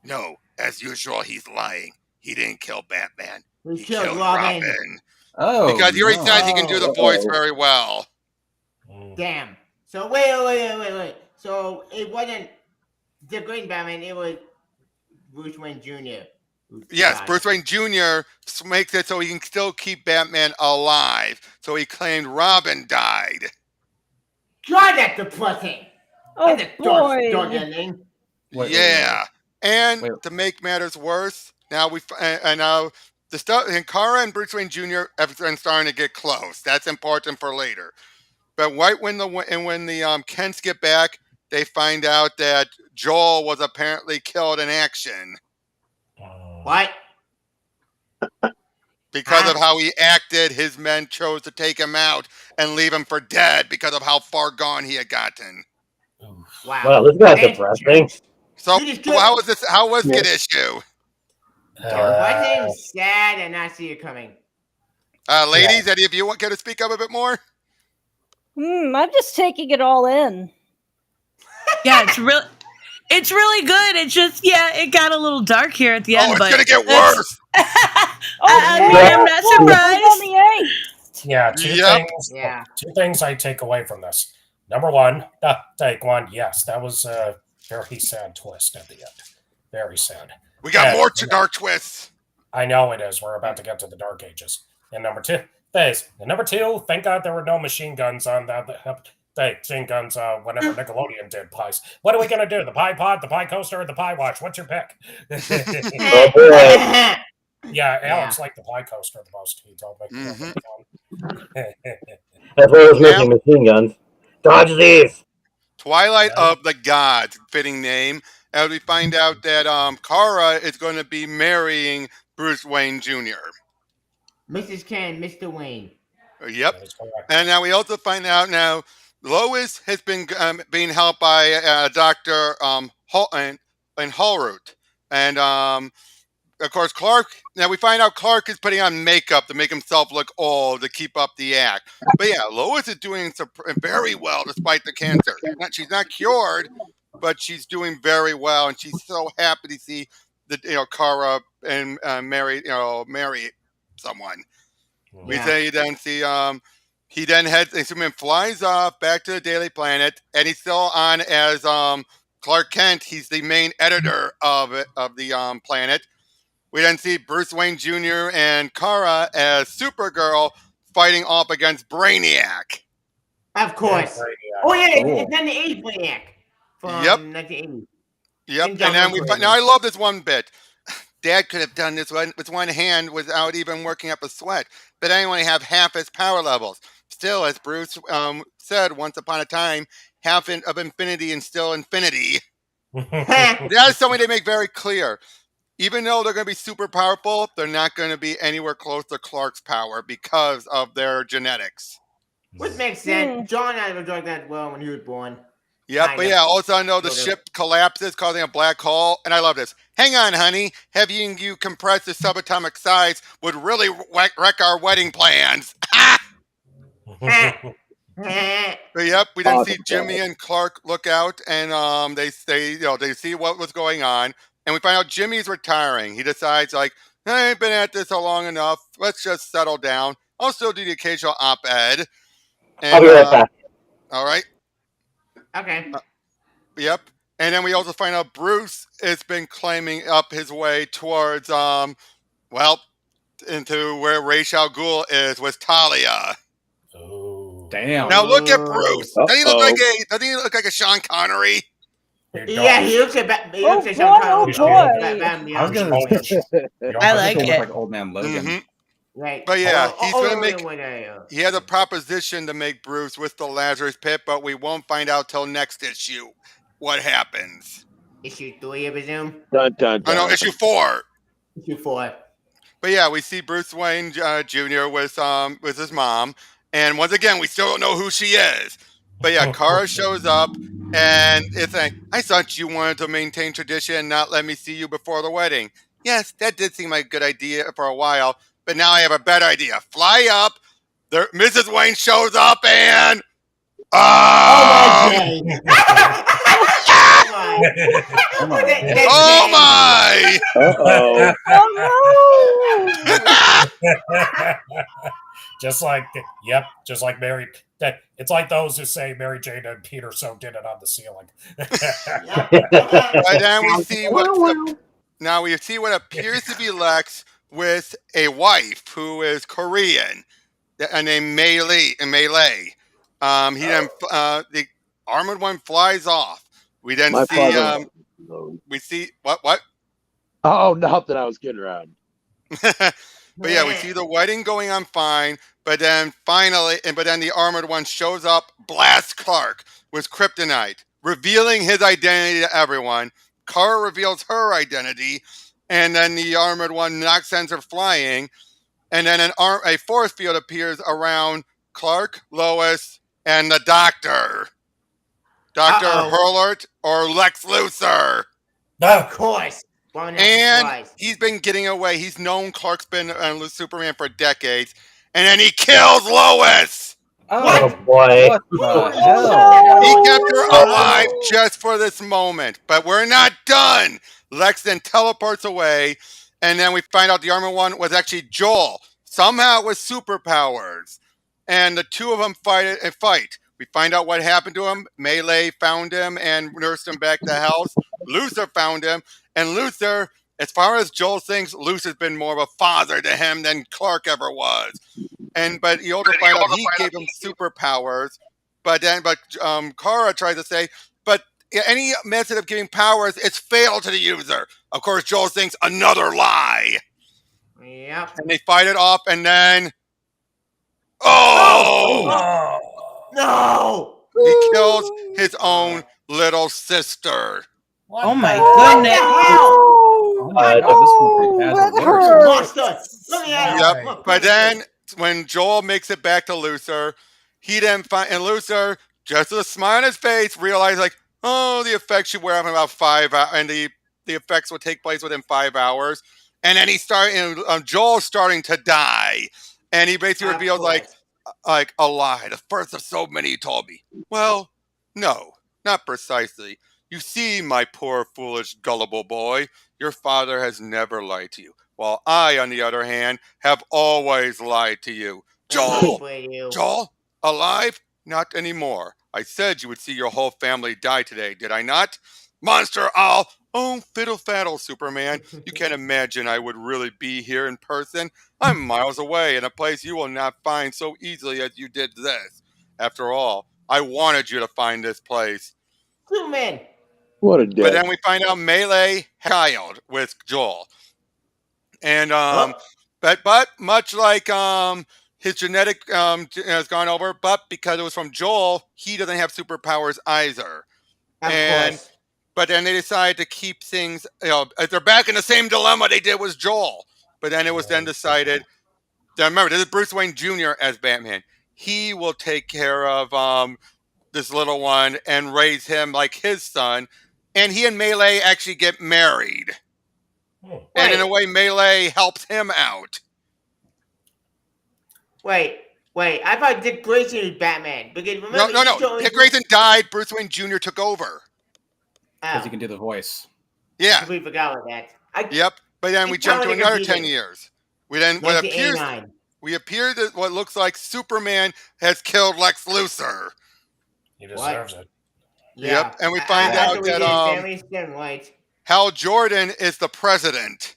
no, as usual, he's lying. He didn't kill Batman. We He killed killed Robin. Robin. Oh, Because he already no. says he can do the voice very well. Damn. So wait. So it wasn't the Green Batman. It was Bruce Wayne Jr. Yes, Bruce Wayne Jr. makes it so he can still keep Batman alive. So he claimed Robin died. God, that's depressing. Oh That's a boy! dark ending. Wait. And to make matters worse, now now the stuff and Kara and Bruce Wayne Jr. have been starting to get close. That's important for later. But right when the Kents get back, they find out that Joel was apparently killed in action. What? Because of how he acted, his men chose to take him out and leave him for dead because of how far gone he had gotten. Wow, this guy's depressing. So how was this? How was Kid Issue? Why seems sad and not see it coming? Ladies, Eddie, if you want to speak up a bit more. I'm just taking it all in. Yeah, it's really good. It's just it got a little dark here at the end. It's but gonna get worse. I'm not surprised. Yeah, two things I take away from this. Number one, take one. Yes, that was a very sad twist at the end. Very sad. We got more dark twists. I know it is. We're about to get to the Dark Ages. And number two, thank God there were no machine guns on that. Machine guns whenever Nickelodeon did pies. What are we going to do? The Pie Pod, the Pie Coaster, or the Pie Watch? What's your pick? Oh boy. Yeah, Alex liked the Pie Coaster the most. He told me. That's why I was making machine guns. Dodge these. Twilight of the Gods, fitting name. As we find out that Kara is going to be marrying Bruce Wayne Jr. Mrs. Ken, Mr. Wayne. Yep. And now we also find out now Lois has been being helped by Dr. Hallroot. And of course, Clark. Now we find out Clark is putting on makeup to make himself look old to keep up the act. But yeah, Lois is doing very well despite the cancer. She's not cured, but she's doing very well, and she's so happy to see Kara and marry someone. We then see he then heads. Superman flies off back to the Daily Planet, and he's still on as Clark Kent. He's the main editor of the planet. We then see Bruce Wayne Jr. and Kara as Supergirl fighting off against Brainiac. Of course. Oh yeah, it's not the 80s Brainiac from 1980. Yep. And then now I love this one bit. Dad could have done this with one hand without even working up a sweat, but I only have half his power levels. Still, as Bruce said once upon a time, half of infinity and still infinity. That is something they make very clear. Even though they're going to be super powerful, they're not going to be anywhere close to Clark's power because of their genetics. Which makes sense. John had a drug that well when he was born. Yep, but yeah, also I know the ship collapses, causing a black hole, and I love this. Hang on, honey. Having you compress to subatomic size would really wreck our wedding plans. But yep, we then see Jimmy and Clark look out, and they see what was going on, and we find out Jimmy's retiring. He decides, like, I ain't been at this so long enough. Let's just settle down. I'll still do the occasional op-ed. I'll be right back. All right. Okay. Yep. And then we also find out Bruce has been climbing up his way towards, into where Ra's al Ghul is with Talia. Oh, damn! Now look at Bruce. Doesn't he look like a Sean Connery? Yeah, he looks like Sean Connery. I was gonna say, I like look it. like Old Man Logan. Mm-hmm. Right. But yeah, he's gonna make. He has a proposition to make Bruce with the Lazarus Pit, but we won't find out till next issue what happens. Issue 3, I presume. Dun, dun, dun. Oh no, issue 4. Issue 4. But yeah, we see Bruce Wayne Jr. with his mom, and once again, we still don't know who she is. But yeah, Kara shows up, and it's like, I thought you wanted to maintain tradition and not let me see you before the wedding. Yes, that did seem like a good idea for a while, but now I have a better idea. Fly up Mrs. Wayne shows up and Oh my day! Oh my. oh my! Uh-oh. Oh Just like Mary. It's like those who say Mary Jane and Peter so did it on the ceiling. But then we see what appears to be Lex with a wife who is Korean, named Melee. The armored one flies off. We then My see father. we see what? Oh, nothing. I was kidding around. But yeah, we see the wedding going on fine, but then the armored one shows up, blasts Clark with kryptonite, revealing his identity to everyone. Kara reveals her identity, and then the armored one sends her flying, and then a force field appears around Clark, Lois, and the Doctor. Dr. Hurlert or Lex Luthor. Of course. And he's been getting away. He's known Clark's been Superman for decades. And then he kills Lois. Oh boy. What the hell? He kept her alive just for this moment. But we're not done. Lex then teleports away. And then we find out the armored one was actually Joel. Somehow with superpowers. And the two of them fight. We find out what happened to him. Melee found him and nursed him back to health. Luthor found him. And Luthor, as far as Joel thinks, Luthor's been more of a father to him than Clark ever was. But you also find out he gave him superpowers. But Kara tries to say, but any method of giving powers, it's fatal to the user. Of course, Joel thinks another lie. Yep. And they fight it off, and then oh! No! He kills his own little sister. Oh my What the goodness. hell? Oh my god, this one's bad. that The hurts. Monster! Look at Yep. that! Look, But then when Joel makes it back to Luthor, he then and Luthor, just with a smile on his face, realized the effects should wear off in about 5 hours, and the effects would take place within 5 hours. And then Joel's starting to die, and he basically reveals a lie. The first of so many he told me. Well, no, not precisely. You see, my poor, foolish, gullible boy, your father has never lied to you, while I, on the other hand, have always lied to you. Joel, alive? Not anymore. I said you would see your whole family die today, did I not? Monster owl! Oh, fiddle faddle, Superman. You can't imagine I would really be here in person. I'm miles away in a place you will not find so easily as you did this. After all, I wanted you to find this place. Superman! What a day. But then we find out Melee had a child with Joel. And but much like his genetic has gone over, but because it was from Joel, he doesn't have superpowers either. Of course. But then they decided to keep things, they're back in the same dilemma they did with Joel. But then it was then decided, remember, this is Bruce Wayne Jr. as Batman. He will take care of this little one and raise him like his son. And he and Melee actually get married. And in a way, Melee helps him out. Wait. I thought Dick Grayson was Batman. Because remember, No. Dick Grayson died. Bruce Wayne Jr. took over. Because he can do the voice. Yeah. We forgot about that. Yep. But then we jump to another 10 years. We then what appears that what looks like Superman has killed Lex Luthor. He deserves it. Yeah. Yep. And we find out that Hal Jordan is the president.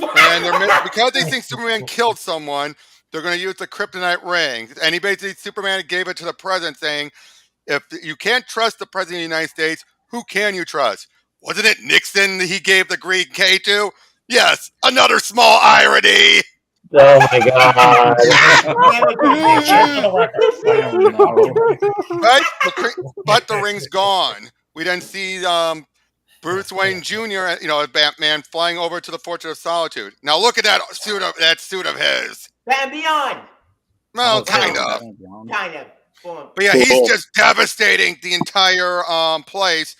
And because they think Superman killed someone, they're going to use the kryptonite ring. And Superman gave it to the president, saying, if you can't trust the president of the United States, who can you trust? Wasn't it Nixon that he gave the green K to? Yes, another small irony. Oh my god. But the ring's gone. We then see Bruce Wayne Jr., Batman, flying over to the Fortress of Solitude. Now look at that suit of his. Batman Beyond. Well, kind of. Kind of. But yeah, he's just devastating the entire place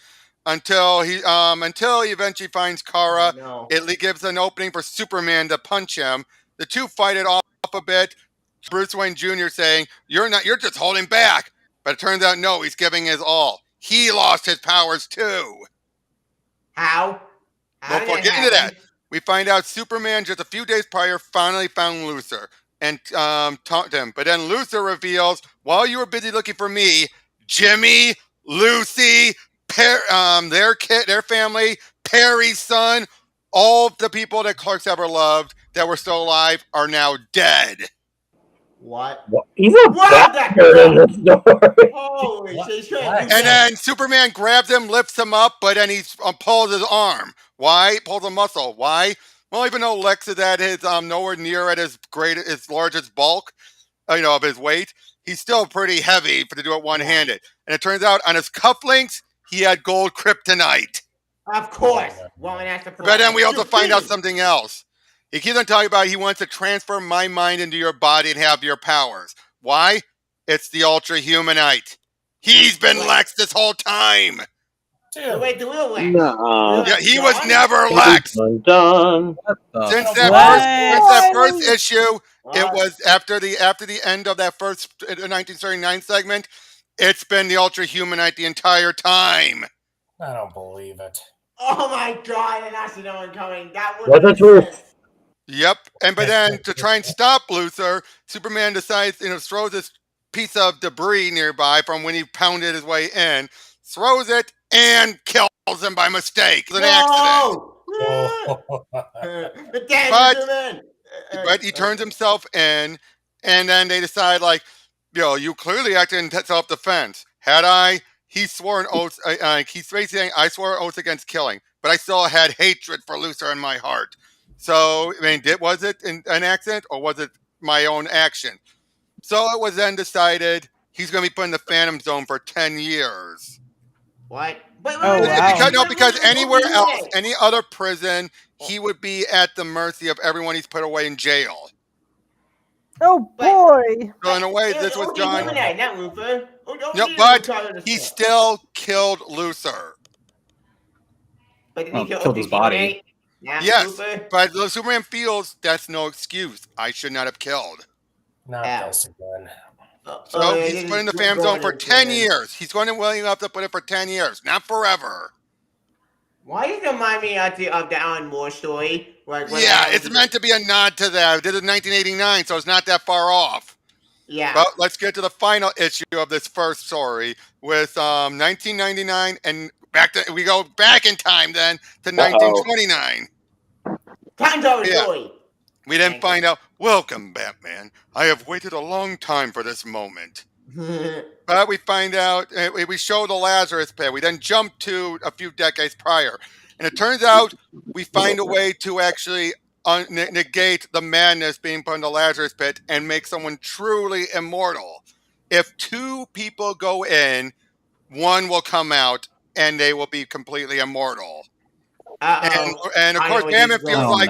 until he eventually finds Kara. No. It gives an opening for Superman to punch him. The two fight it off a bit. Bruce Wayne Jr. saying, you're just holding back. But it turns out, no, he's giving his all. He lost his powers too. How? How Before did getting that to happen? that, we find out Superman just a few days prior finally found Luthor and talked to him. But then Luthor reveals, while you were busy looking for me, Jimmy, Lucy, their kid, their family, Perry's son, all the people that Clark's ever loved that were still alive are now dead. What? He's a What the bastard in this story. Holy What? shit! He's trying What? to do And that. then Superman grabs him, lifts him up, but then he pulls his arm. Why? Pulls a muscle. Why? Well, even though Lex is at his nowhere near at his largest bulk, of his weight, he's still pretty heavy to do it one-handed. And it turns out on his cufflinks, he had gold kryptonite. Of course. Woman has to. But then we also find out something else. He keeps on talking about he wants to transfer my mind into your body and have your powers. Why? It's the Ultra Humanite. He's been Lex this whole time. Dude, Wait, the real Lex. Nuh-uh. Yeah, he was never Lex. Done. Since What? that first issue, What? it was after the end of that first 1939 segment. It's been the Ultra Humanite the entire time. I don't believe it. Oh my god! And I see no one coming. That would. What's the truth? Yep. But then to try and stop Luthor, Superman decides, throws this piece of debris nearby from when he pounded his way in, throws it, and kills him by mistake. It's an accident. But he turns himself in, and then they decide, you clearly acted in self-defense. Had I? He swore an oath. He's basically saying, I swore an oath against killing, but I still had hatred for Luthor in my heart. So, was it an accident, or was it my own action? So it was then decided he's going to be put in the Phantom Zone for 10 years. What? Oh, wow. Because anywhere else, any other prison, he would be at the mercy of everyone he's put away in jail. Oh boy! So in a way, this was done. Not Luthor. No, but he still killed Luthor. But did Well, he kill killed his body. Yes, Luthor? but Superman feels that's no excuse. I should not have killed. Not this again. So he's put in the Phantom Zone for 10 years. He's going to willing enough to put it for 10 years, not forever. Why does it remind me of the Alan Moore story? It's meant to be a nod to that. This is 1989, so it's not that far off. Yeah. But let's get to the final issue of this first story with 1999, and we go back in time then to 1929. Time travel story. We then find out, welcome, Batman. I have waited a long time for this moment. But we find out, we show the Lazarus Pit. We then jump to a few decades prior. And it turns out we find a way to actually negate the madness being put in the Lazarus Pit and make someone truly immortal. If two people go in, one will come out and they will be completely immortal. And of course, Batman feels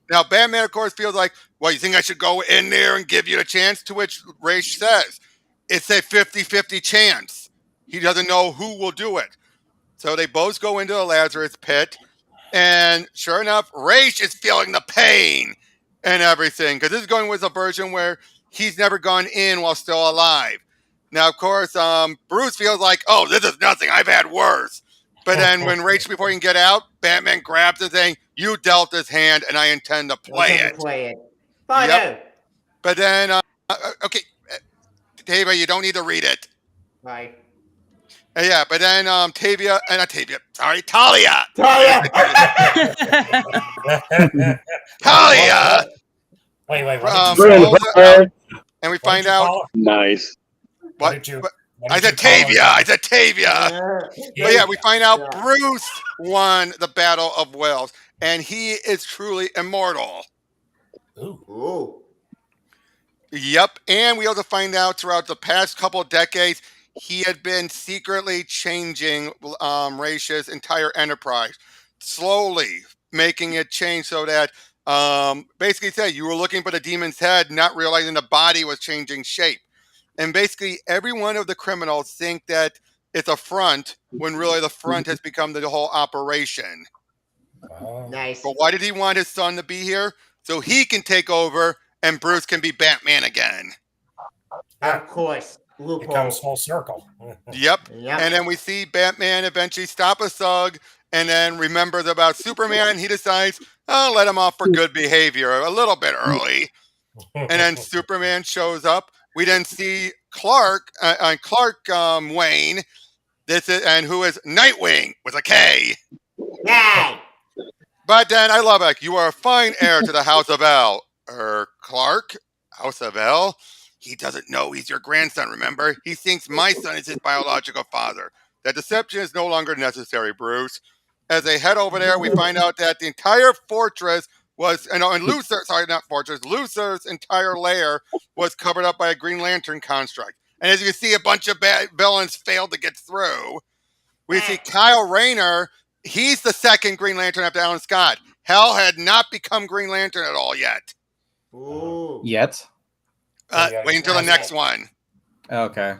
now Batman, of course, feels like, well, you think I should go in there and give you the chance? To which Raish says, it's a 50-50 chance. He doesn't know who will do it. So they both go into the Lazarus Pit, and sure enough, Raish is feeling the pain and everything, because this is going with a version where he's never gone in while still alive. Now, of course, Bruce feels like, oh, this is nothing. I've had worse. But then when Raish, before he can get out, Batman grabs the thing. You dealt his hand, and I intend to play it. Yep. But then, okay, Tavia, you don't need to read it. Right. Yeah, but then Talia. Talia! Wait. And we find out. Nice. What? I said Tavia. But yeah, we find out Bruce won the Battle of Wales, and he is truly immortal. Ooh. Yep, and we also find out throughout the past couple of decades, he had been secretly changing Raish's entire enterprise, slowly making it change so that basically said you were looking for the demon's head, not realizing the body was changing shape. And basically every one of the criminals think that it's a front when really the front has become the whole operation. Nice. But why did he want his son to be here? So he can take over and Bruce can be Batman again. Of course. It Loophole. comes full circle. Yep. Yep. And then we see Batman eventually stop a thug and then remembers about Superman. He decides, I'll let him off for good behavior a little bit early. And then Superman shows up. We then see Clark Wayne. And who is Nightwing with a K. Yay! But then I love it. You are a fine heir to the House of L. Clark, House of L. He doesn't know he's your grandson, remember? He thinks my son is his biological father. That deception is no longer necessary, Bruce. As they head over there, we find out that the entire fortress was, and Luthor's entire lair was covered up by a Green Lantern construct. And as you can see, a bunch of bad villains failed to get through. We see Kyle Rayner. He's the second Green Lantern after Alan Scott. Hal had not become Green Lantern at all yet. Ooh. Yet? Wait until the next one. Okay.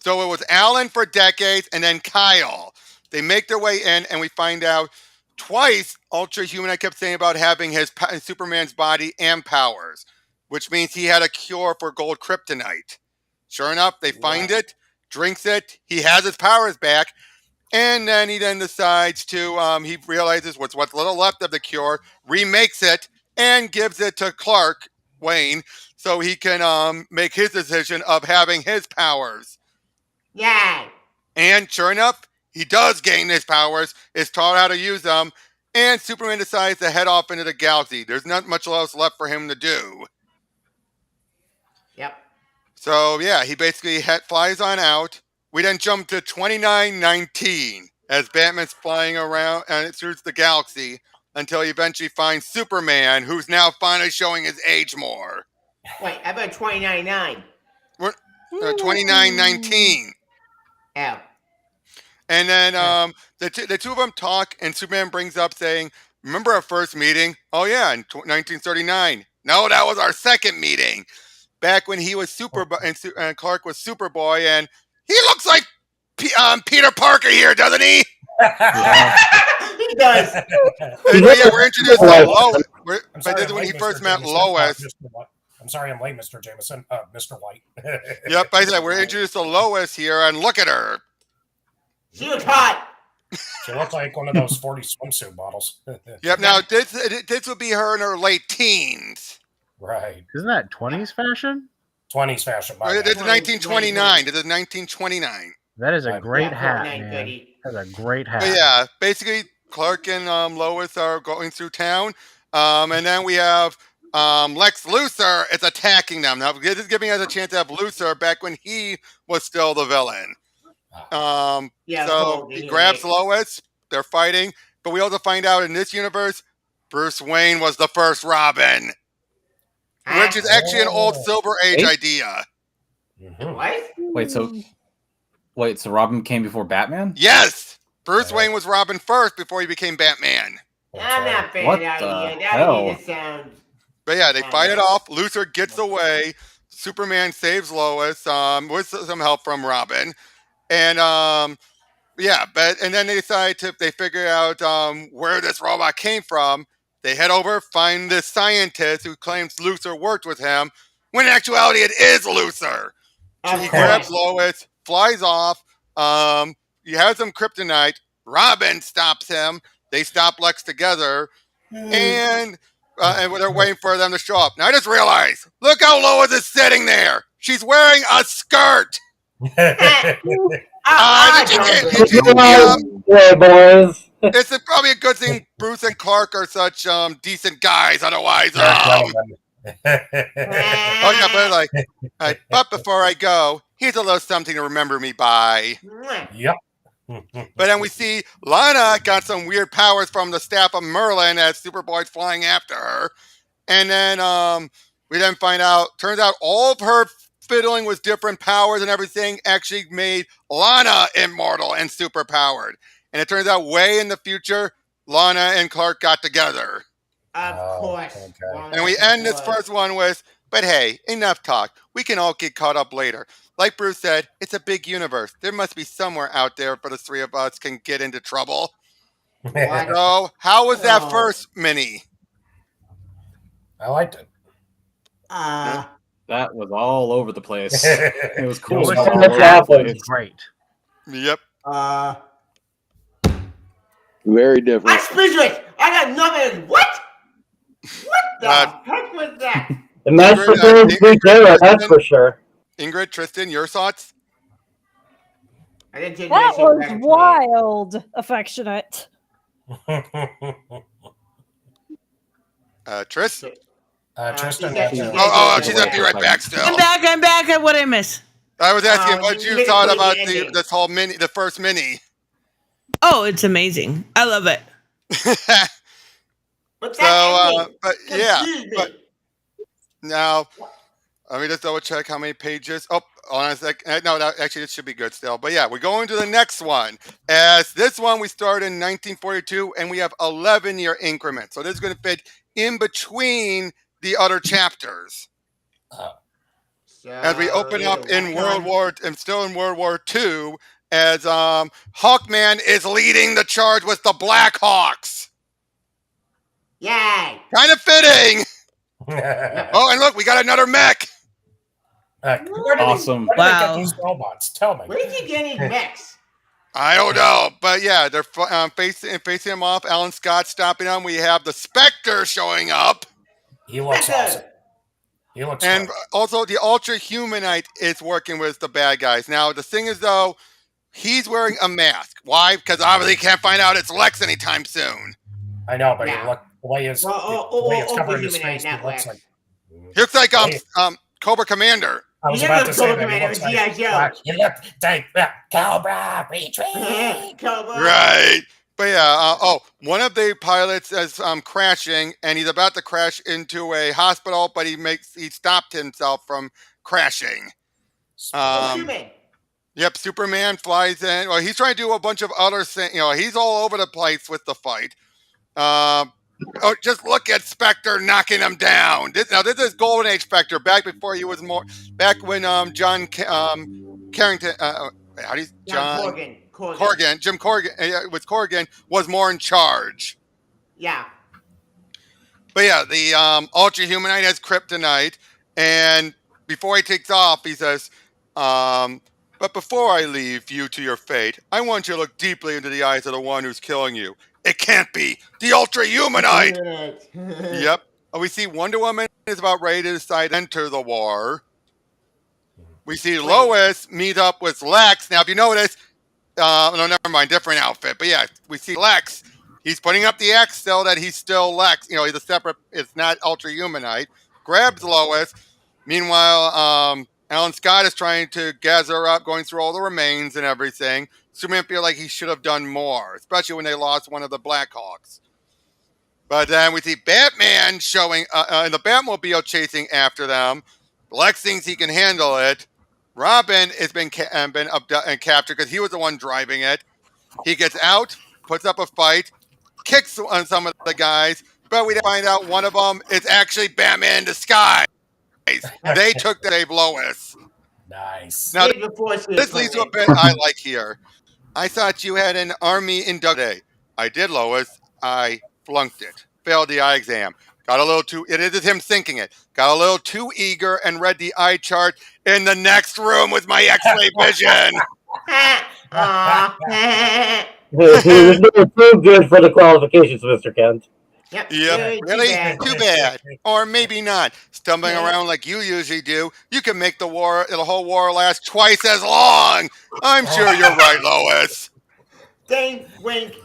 So it was Alan for decades and then Kyle. They make their way in and we find out twice Ultra Human I kept saying about having his Superman's body and powers, which means he had a cure for gold kryptonite. Sure enough, they find it, drinks it, he has his powers back, and then he decides to, he realizes what's little left of the cure, remakes it, and gives it to Clark Wayne so he can make his decision of having his powers. Yay! And sure enough, he does gain his powers, is taught how to use them, and Superman decides to head off into the galaxy. There's not much else left for him to do. Yep. So, yeah, he basically flies on out. We then jump to 2919 as Batman's flying around and through the galaxy until he eventually finds Superman, who's now finally showing his age more. Wait, how about 29.9? 2919. Oh. And then the two of them talk, and Superman brings up saying, remember our first meeting? Oh, yeah, in 1939. No, that was our second meeting. Back when he was and Clark was Superboy, and he looks like Peter Parker here, doesn't he? Yeah. He does. Yeah, we're introduced to Lois. But this is when he first met Lois. I'm sorry I'm late, Mr. Jameson. Mr. White. Yep, I said we're introduced to Lois here, and look at her. She looks hot. She looks like one of those 40 swimsuit models. Yep, now this would be her in her late teens. Right. Isn't that 20s fashion? 20s fashion. This is 1929. This is 1929. That is a Right. great Yeah, hat, 49, man. 30. That's a great hat. But yeah, basically Clark and Lois are going through town, and then we have Lex Luthor is attacking them. Now this is giving us a chance to have Luthor back when he was still the villain. Yeah, So cool, he yeah. grabs Lois. They're fighting, but we also find out in this universe, Bruce Wayne was the first Robin, which is actually an old Silver Age idea. Mhm. What? Wait, so Robin came before Batman? Yes, Bruce Wayne was Robin first before he became Batman. I'm not bad What idea. the That hell? idea sounds. But yeah, they fight it off. Luthor gets away. Superman saves Lois with some help from Robin. And yeah, and then they figure out where this robot came from. They head over, find this scientist who claims Luthor worked with him, when in actuality it is Luthor. So he grabs Lois, flies off. He has some kryptonite. Robin stops him. They stop Lex together, and they're waiting for them to show up. Now I just realized, look how Lois is sitting there. She's wearing a skirt. Boys. It's probably a good thing Bruce and Clark are such decent guys. Otherwise, Gentlemen. oh yeah, but before I go, here's a little something to remember me by. Yep. But then we see Lana got some weird powers from the staff of Merlin as Superboy's flying after her. And then we then find out, turns out all of her fiddling with different powers and everything actually made Lana immortal and superpowered. And it turns out way in the future, Lana and Clark got together. Of course. Okay. And we end this first one with, but hey, enough talk. We can all get caught up later. Like Bruce said, it's a big universe. There must be somewhere out there for the three of us can get into trouble. So, how was that first mini? I liked it. That was all over the place. It was cool. Lewis but and all That's over the happened. place. Great. Yep. Very different. I'm speechless. I got nothing. What? What the heck was that? The match Ingrid, for the sweet era, that's Tristan? for sure. Ingrid, Tristan, your thoughts? I didn't take That anything was back to me. wild, affectionate. Tris? Tristan. She's gonna be right back still. I'm back. What did I miss? I was asking what you you made a thought crazy about ending. this whole the first mini. Oh, it's amazing. I love it. But that ending but yeah, confused me. but now let me just double check how many pages. Oh, on a sec. No, actually, it should be good still. But yeah, we're going to the next one. As this one we started in 1942, and we have 11-year increments. So this is going to fit in between the other chapters. So As we open up in World World War II, as Hawkman is leading the charge with the Blackhawks. Yay! Kind of fitting. Oh, and look, we got another mech. Awesome. Where did they get Wow. these robots? Tell me. Where did you get any mechs? I don't know, but yeah, they're facing him off. Alan Scott stopping him. We have the Spectre showing up, He looks Spectre! awesome. He looks and great. also the Ultra Humanite is working with the bad guys. Now the thing is, though, he's wearing a mask. Why? Because obviously he can't find out it's Lex anytime soon. I know, but Yeah. he look the way his covering his face, he not looks Lex. like. He looks like Cobra Commander. I was He about looks to say Cobra that he Commander looks with like. G.I. Joe. He looked Cobra retreat. Cobra. Right. But yeah, one of the pilots is crashing, and he's about to crash into a hospital, but he stopped himself from crashing. Superman. Yep, Superman flies in. Well, he's trying to do a bunch of other things. He's all over the place with the fight. Just look at Spectre knocking him down. This is Golden Age Spectre, back before he was more. Back when John Carrington. How do you John Corgan? Jim Corgan with Corgan was more in charge. Yeah. But yeah, the Ultra Humanite has kryptonite, and before he takes off, he says, "But before I leave you to your fate, I want you to look deeply into the eyes of the one who's killing you. It can't be the Ultra Humanite." Yep. We see Wonder Woman is about ready to decide to enter the war. We see Lois meet up with Lex. Now, if you notice, no, never mind, different outfit. But yeah, we see Lex. He's putting up the X still that he's still Lex. He's a separate, it's not Ultra Humanite. Grabs Lois. Meanwhile, Alan Scott is trying to gather her up, going through all the remains and everything. Superman feel like he should have done more, especially when they lost one of the Blackhawks. But then we see Batman showing in the Batmobile chasing after them. Lex thinks he can handle it. Robin has been captured because he was the one driving it. He gets out, puts up a fight, kicks on some of the guys, but we find out one of them is actually Batman in disguise. They took the Dave Lois. Nice. Now, this leads to a bit I like here. I thought you had an army induction. I did, Lois. I flunked it. Failed the eye exam. Got a little too. It is him thinking it. Got a little too eager and read the eye chart in the next room with my X-ray vision. He was doing too good for the qualifications, Mr. Kent. Yep. Really? Too bad. Or maybe not. Stumbling around like you usually do, you can make the whole war last twice as long. I'm sure you're right, Lois. Dang, wink.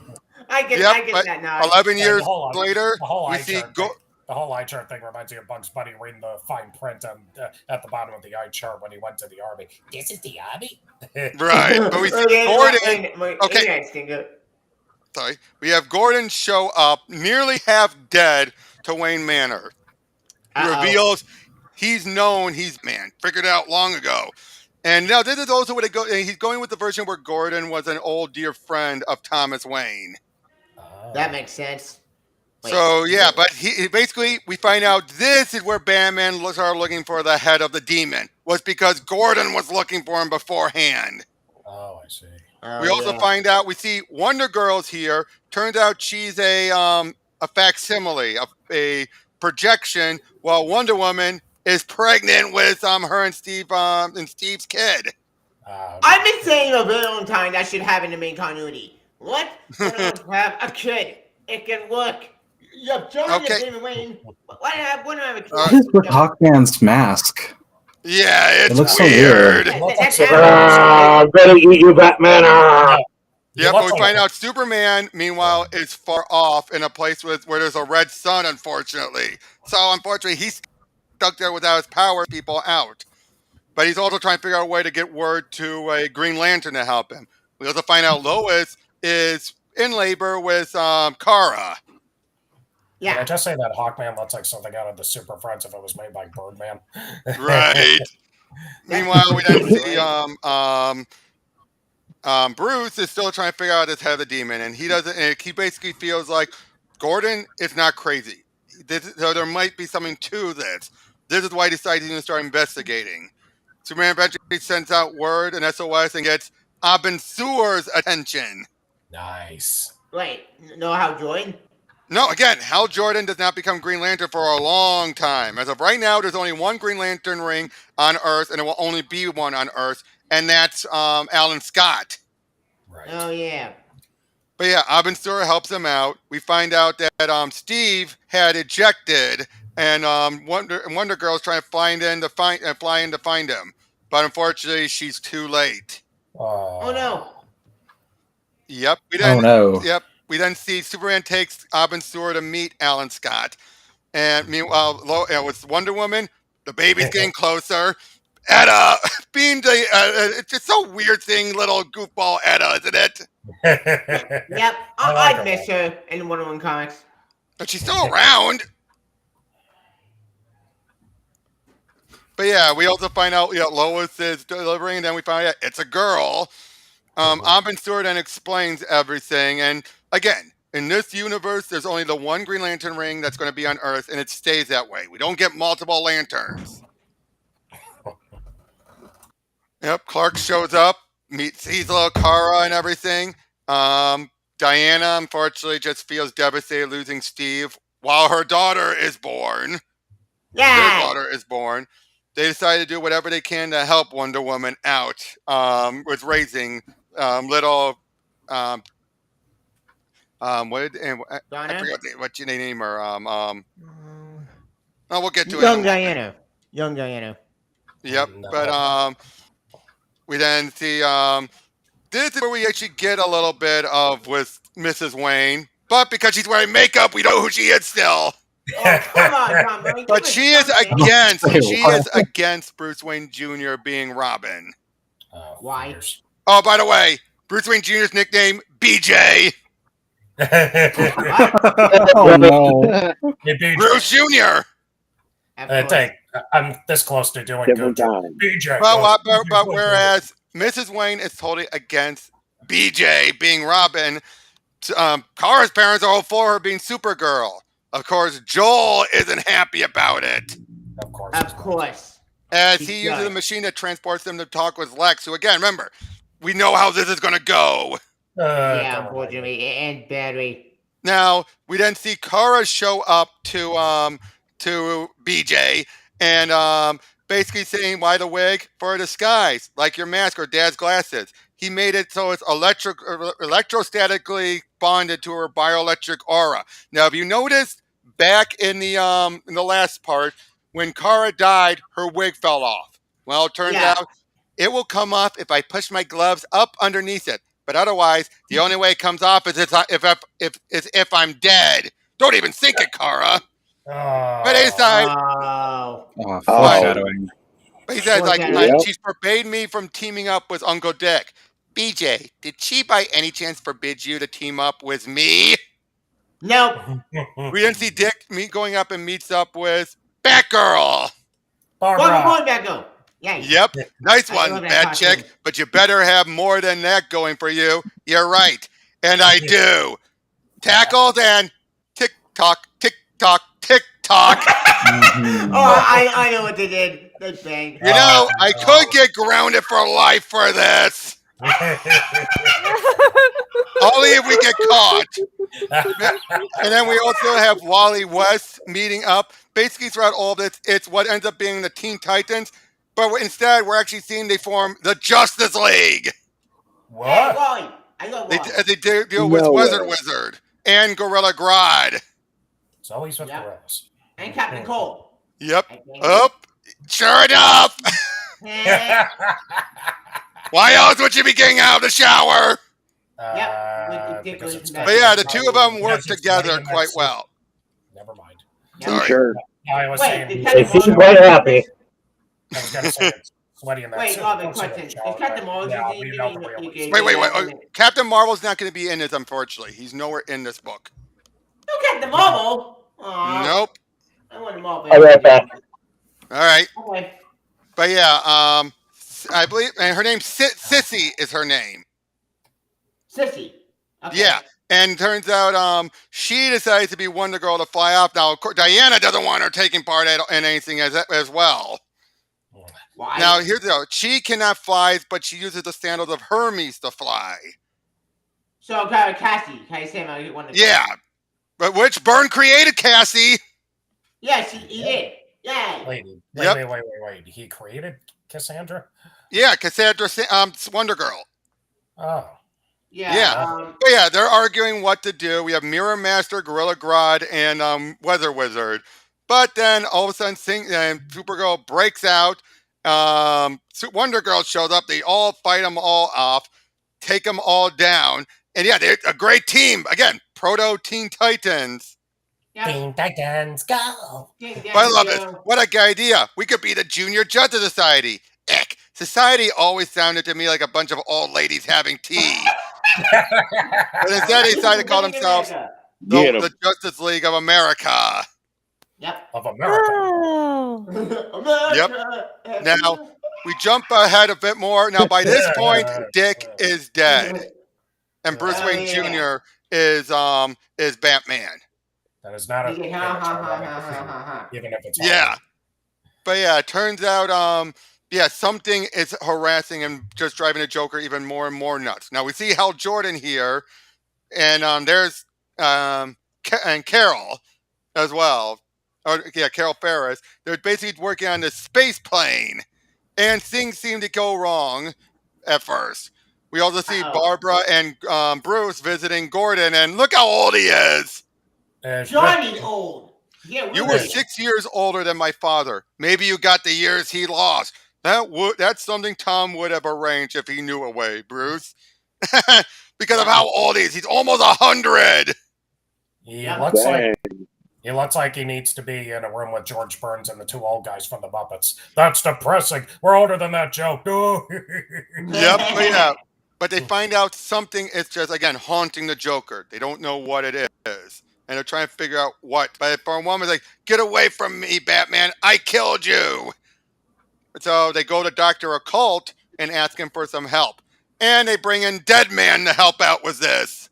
I get that now. 11 years later, we see the whole eye chart thing reminds me of Bugs Bunny reading the fine print at the bottom of the eye chart when he went to the army. This is the army? Right. But we see Gordon. Okay. Sorry. We have Gordon show up, nearly half dead, to Wayne Manor. He reveals he's figured it out long ago. And now this is also what he's going with the version where Gordon was an old dear friend of Thomas Wayne. That makes sense. So yeah, but he basically we find out this is where Batman started looking for the head of the demon, was because Gordon was looking for him beforehand. Oh, I see. We also find out we see Wonder Girl's here. Turns out she's a facsimile, a projection, while Wonder Woman is pregnant with her and Steve and Steve's kid. I've been saying a very long time that should happen in main continuity. Let one of them have a kid. It can work. You have John Okay. and David Wayne. Why have one of them have a kid? What is with Hawkman's mask? Yeah, it's looks so weird. weird. That's happening. Gonna eat you, Batman. Yeah, but we find out Superman, meanwhile, is far off in a place where there's a red sun, unfortunately. So, unfortunately, he's stuck there without his power, people out. But he's also trying to figure out a way to get word to a Green Lantern to help him. We also find out Lois is in labor with Kara. Can I just say that Hawkman looks like something out of the Super Friends if it was made by Birdman? Right. Meanwhile, we then see Bruce is still trying to figure out his head of the demon, and he doesn't. And he basically feels like Gordon is not crazy. So there might be something to this. This is why he decides he's going to start investigating. Superman eventually sends out word and SOS and gets Abin Sur's attention. Nice. Wait, no, Hal Jordan? No, again, Hal Jordan does not become Green Lantern for a long time. As of right now, there's only one Green Lantern ring on Earth, and it will only be one on Earth, and that's Alan Scott. Right. Oh, yeah. But yeah, Abin Sur helps him out. We find out that Steve had ejected, and Wonder Girl's trying to fly in to find him. But unfortunately, she's too late. Oh no. Yep. Yep. We then see Superman takes Abin Sur to meet Alan Scott. And meanwhile, with Wonder Woman, the baby's getting closer. Etta, being it's just so weird seeing little goofball Etta, isn't it? Yep, I'd miss her in Wonder Woman comics. But she's still around. But yeah, we also find out Lois is delivering, and then we find out it's a girl. Abin Sur then explains everything, and again, in this universe, there's only the one Green Lantern ring that's going to be on Earth, and it stays that way. We don't get multiple lanterns. Yep, Clark shows up, sees little Kara and everything. Diana, unfortunately, just feels devastated losing Steve while her daughter is born. Yeah. Their daughter is born. They decide to do whatever they can to help Wonder Woman out with raising little I forgot what you name her. We'll get to it. Young Diana. Yep, but we then see this is where we actually get a little bit of with Mrs. Wayne, but because she's wearing makeup, we know who she is still. Oh, come on, Tom. But she is against Bruce Wayne Jr. being Robin. Why? Oh, by the way, Bruce Wayne Jr.'s nickname BJ. Oh no, Bruce Jr. I'm this close to doing Different good. time. BJ. But whereas Mrs. Wayne is totally against BJ being Robin, Kara's parents are all for her being Supergirl. Of course, Joel isn't happy about it. Of course. As he uses a machine that transports them to talk with Lex, who again, remember, we know how this is going to go. Yeah, unfortunately, and badly. Now, we then see Kara show up to BJ and basically saying, why the wig? For a disguise, like your mask or dad's glasses. He made it so it's electrostatically bonded to her bioelectric aura. Now, if you noticed, back in the last part, when Kara died, her wig fell off. Well, it turns out it will come off if I push my gloves up underneath it. But otherwise, the only way it comes off is if I'm dead. Don't even think it, Kara. But he said, foreshadowing. But he says, she's forbade me from teaming up with Uncle Dick. BJ, did she by any chance forbid you to team up with me? Nope. We didn't see Dick going up and meets up with Batgirl. Batgirl. Yeah. Yep. Nice one, Bat Chick. But you better have more than that going for you. You're right. And I do. Tackles and tick-tock, tick-tock, tick-tock. I know what they did. They banged. You know, I could get grounded for life for this. Only if we get caught. And then we also have Wally West meeting up. Basically, throughout all this, it's what ends up being the Teen Titans. But instead, we're actually seeing they form the Justice League. Hey, What? Wally. I love Wally. They deal with No Wizard way. Wizard and Gorilla Grodd. It's always with Yep. gorillas. And Captain Cole. Yep. I think. Oh, sure enough. Eh, Why else would you be getting out of the shower? Because it's But yeah, the two of them work Yes, it's together sweaty in that quite suit. well. Never mind. yep. Sorry. Sure. I was Wait, saying. did They Captain seem Marvel- quite happy. I was gonna say it's sweaty in that Wait, suit. Robin, Don't say question. it, Is Charles, Captain but Marvel yeah, doing- we know the doing- real doing- Wait. doing- Captain Marvel's not going to be in this, unfortunately. He's nowhere in this book. No Captain Marvel. Aw, Nope. I want Marvel. I'll be right back. All right. Okay. But yeah, I believe, and her name's Sissy is her name. Sissy. Okay. Yeah. And turns out she decides to be Wonder Girl to fly off. Now, of course, Diana doesn't want her taking part in anything as well. Why? Now, here's the deal. She cannot fly, but she uses the sandals of Hermes to fly. So, Cassie, can I say my Wonder Girl? Yeah. But which Byrne created Cassie. Yes, he did. Yeah. Wait. Yep. Wait. He created Cassandra? Yeah, Cassandra, Wonder Girl. Oh. Yeah. Yeah. But yeah, they're arguing what to do. We have Mirror Master, Gorilla Grodd, and Weather Wizard. But then all of a sudden, Supergirl breaks out. Wonder Girl shows up. They all fight them all off, take them all down. And yeah, they're a great team. Again, Proto Teen Titans. Yeah. Teen Titans, go! But I love this. What a good idea. We could be the Junior Justice Society. Eck. Society always sounded to me like a bunch of old ladies having tea. But instead, they decided to call themselves Get 'em. the Justice League of America. Yep. Of America. Oh. America. Now, we jump ahead a bit more. Now, by this point, Dick is dead. And Bruce Oh, Wayne yeah. Jr. is Batman. That is not a Ha, ha, ha, ha, ha, ha. even if it's Yeah. hard. But yeah, it turns out something is harassing and just driving the Joker even more and more nuts. Now we see Hal Jordan here, and there's and Carol as well. Carol Ferris. They're basically working on this space plane, and things seem to go wrong at first. We also see Barbara and Bruce visiting Gordon, and look how old he is. Johnny's old. Yeah, You were 6 years older than my father. Maybe you got the years he lost. That's something Tom would have arranged if he knew a way, Bruce. Because of how old he is. He's almost 100. He Yeah. looks like Dang. he looks like he needs to be in a room with George Burns and the two old guys from the Muppets. That's depressing. We're older than that joke. Yep, but yeah. But they find out something is just, again, haunting the Joker. They don't know what it is. And they're trying to figure out what. But for one, it's like, get away from me, Batman. I killed you. So they go to Dr. Occult and ask him for some help. And they bring in Deadman to help out with this.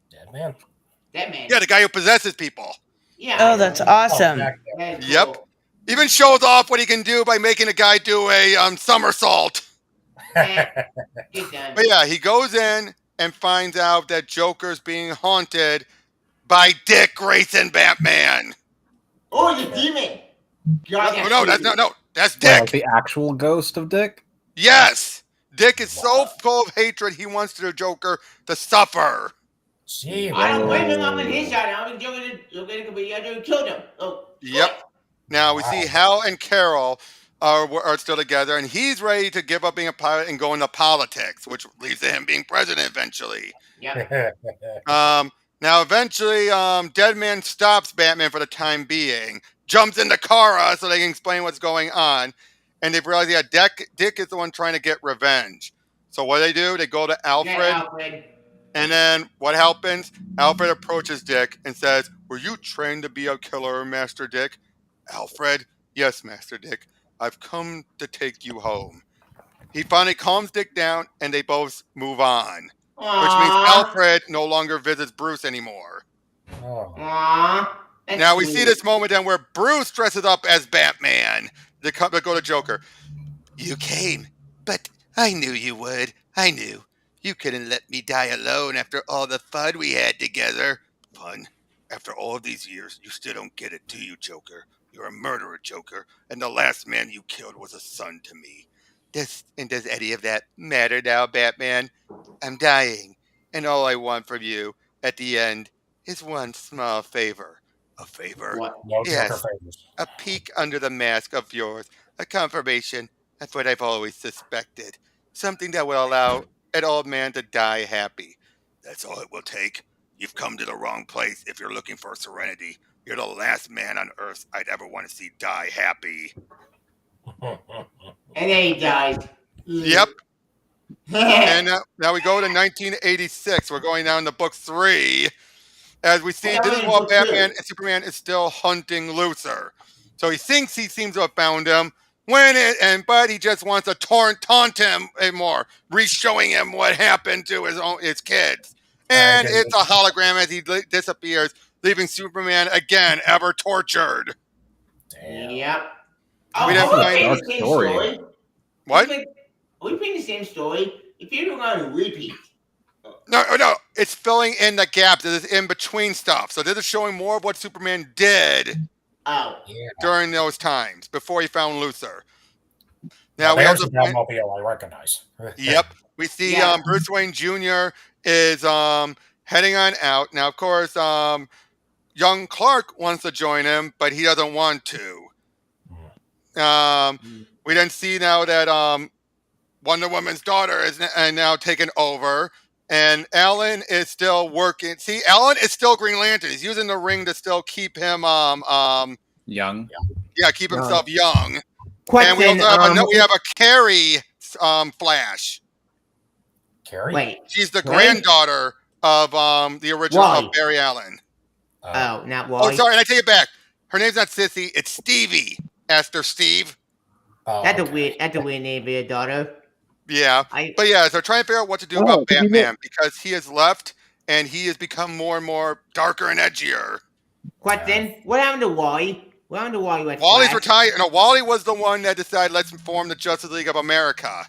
Dead man. That man. Yeah, the guy who possesses people. Yeah. Oh, that's awesome. That's Yep. cool. Even shows off what he can do by making a guy do a somersault. Get done. But yeah, he goes in and finds out that Joker's being haunted by Dick Grayson Batman. Oh, the demon. God, No, that's Like Dick. the actual ghost of Dick? Yes, Dick is so full of hatred he wants the Joker to suffer. Gee, I don't blame him. I'm on his side. I'm going to kill him. Oh. Yep. Now we see Hal and Carol are still together, and he's ready to give up being a pilot and go into politics, which leads to him being president eventually. Yep. Now eventually, Deadman stops Batman for the time being, jumps into Kara so they can explain what's going on, and they realize, yeah, Dick is the one trying to get revenge. So what do? They go to Alfred, Yeah, Alfred. and then what happens? Alfred approaches Dick and says, "Were you trained to be a killer, Master Dick?" Alfred, "Yes, Master Dick. I've come to take you home." He finally calms Dick down, and they both move on. Which means Alfred no longer visits Bruce anymore. Oh. Aww. That's Now we sweet. see this moment then where Bruce dresses up as Batman to go to Joker. "You came, but I knew you would. I knew. You couldn't let me die alone after all the fun we had together. Fun? After all of these years, you still don't get it, do you, Joker? You're a murderer, Joker, and the last man you killed was a son to me. Does any of that matter now, Batman? I'm dying, and all I want from you at the end is one small favor. A favor? What? No Joker Yes, favors. a peek under the mask of yours, a confirmation of what I've always suspected. Something that will allow an old man to die happy. That's all it will take. You've come to the wrong place if you're looking for serenity. You're the last man on Earth I'd ever want to see die happy. And then he dies. Yep. And now we go to 1986. We're going down to book 3. As we see, this is while Batman and Superman is still hunting Luthor. So he thinks he seems to have found him, but he just wants to taunt him more, re-showing him what happened to his kids. And it's a hologram as he disappears, leaving Superman again ever tortured. Damn. Yep. We didn't find dark story. What? Are we playing the same story? If you're going to repeat. No, it's filling in the gaps. This is in between stuff. So this is showing more of what Superman did during those times before he found Luthor. Now we have the Batmobile I recognize. Yep. We see Bruce Wayne Jr. is heading on out. Now, of course, young Clark wants to join him, but he doesn't want to. We then see now that Wonder Woman's daughter is now taken over. And Alan is still working. See, Alan is still Green Lantern. He's using the ring to still keep him young. Yeah, keep himself young. Question, and we also have a Carrie Flash. Carrie? Wait. She's the granddaughter of the original of Barry Allen. Oh, not Wally. Oh, sorry, and I take it back. Her name's not Sissy, it's Stevie. Asked her Steve. That's a weird name for your daughter. Yeah, but yeah, so trying to figure out what to do about Batman because he has left and he has become more and more darker and edgier. Question: what happened to Wally? What happened to Wally? Wally's retired. No, Wally was the one that decided let's form the Justice League of America.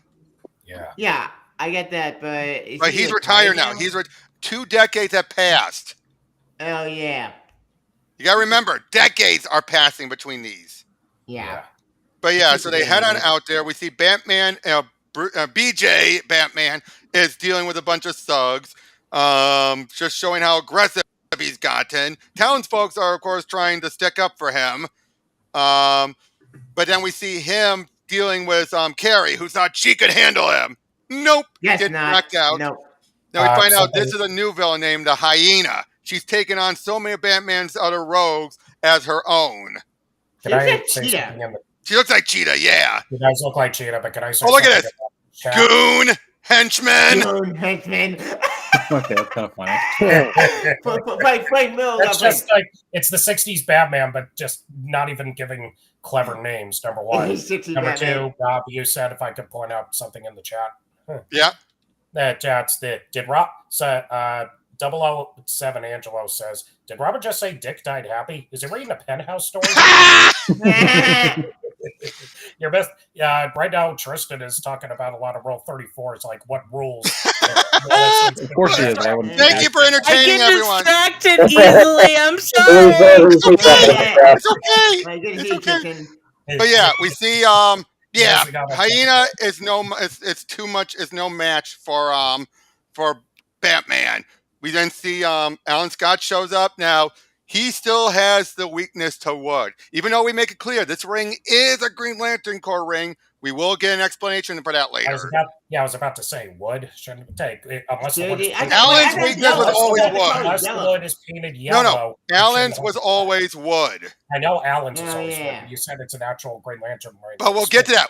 Yeah. Yeah, I get that, but he's retired now. 2 decades have passed. Oh yeah. You gotta remember, decades are passing between these. Yeah. But yeah, so they head on out there. We see Batman. BJ Batman is dealing with a bunch of thugs, just showing how aggressive he's gotten. Townsfolk are, of course, trying to stick up for him. But then we see him dealing with Carrie, who thought she could handle him. Nope. Gets knocked out. Nope. Now we find out this is a new villain named the Hyena. She's taken on so many of Batman's other rogues as her own. Can I say something in the She looks like Cheetah, yeah. She does look like Cheetah, but can I say look at this. Goon, henchman. Goon, henchman. Okay, that's kind of funny. That's just like, it's the 60s Batman, but just not even giving clever names, number one. Number two, Rob, you said if I could point out something in the chat. Yeah. Did Rob, 007 Angelo says, did Robert just say Dick died happy? Is he reading a Penthouse story? Your best, right now Tristan is talking about a lot of Rule 34. It's like what rules. Of course he is. Thank you for entertaining everyone. I get distracted easily. I'm sorry. It's okay. But yeah, we see Hyena is it's too much, is no match for Batman. We then see Alan Scott shows up. Now, he still has the weakness to wood. Even though we make it clear this ring is a Green Lantern Corps ring, we will get an explanation for that later. I was about to say wood shouldn't take unless the wood is Alan's weakness was always wood. Unless the wood is painted yellow. No. Alan's was always wood. I know Alan's is always wood. You said it's an actual Green Lantern ring. But we'll get to that.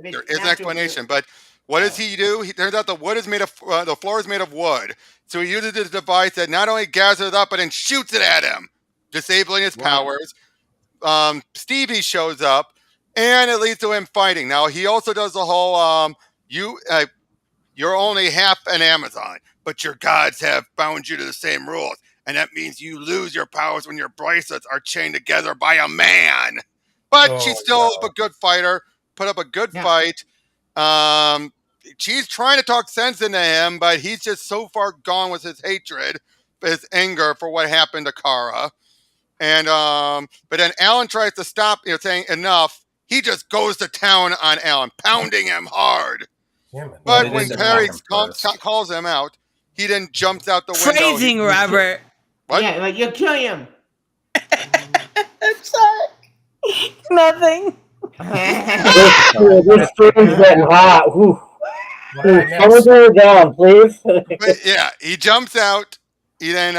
There is an explanation. But what does he do? He turns out the wood is made of the floor is made of wood. So he uses this device that not only gathers it up but then shoots it at him, disabling his powers. Stevie shows up, and it leads to him fighting. Now he also does the whole you're only half an Amazon, but your gods have bound you to the same rules, and that means you lose your powers when your bracelets are chained together by a man. But she's still a good fighter. Put up a good fight. she's trying to talk sense into him, but he's just so far gone with his hatred, his anger for what happened to Kara. And but then Alan tries to stop, saying enough. He just goes to town on Alan, pounding him hard. But when Perry calls him out, he then jumps out the window. Phrasing, Robert. What? Yeah, like you're killing him. I'm sorry. Nothing. This stream's getting hot. Whew. Someone turn it down, please. But yeah, he jumps out. He then,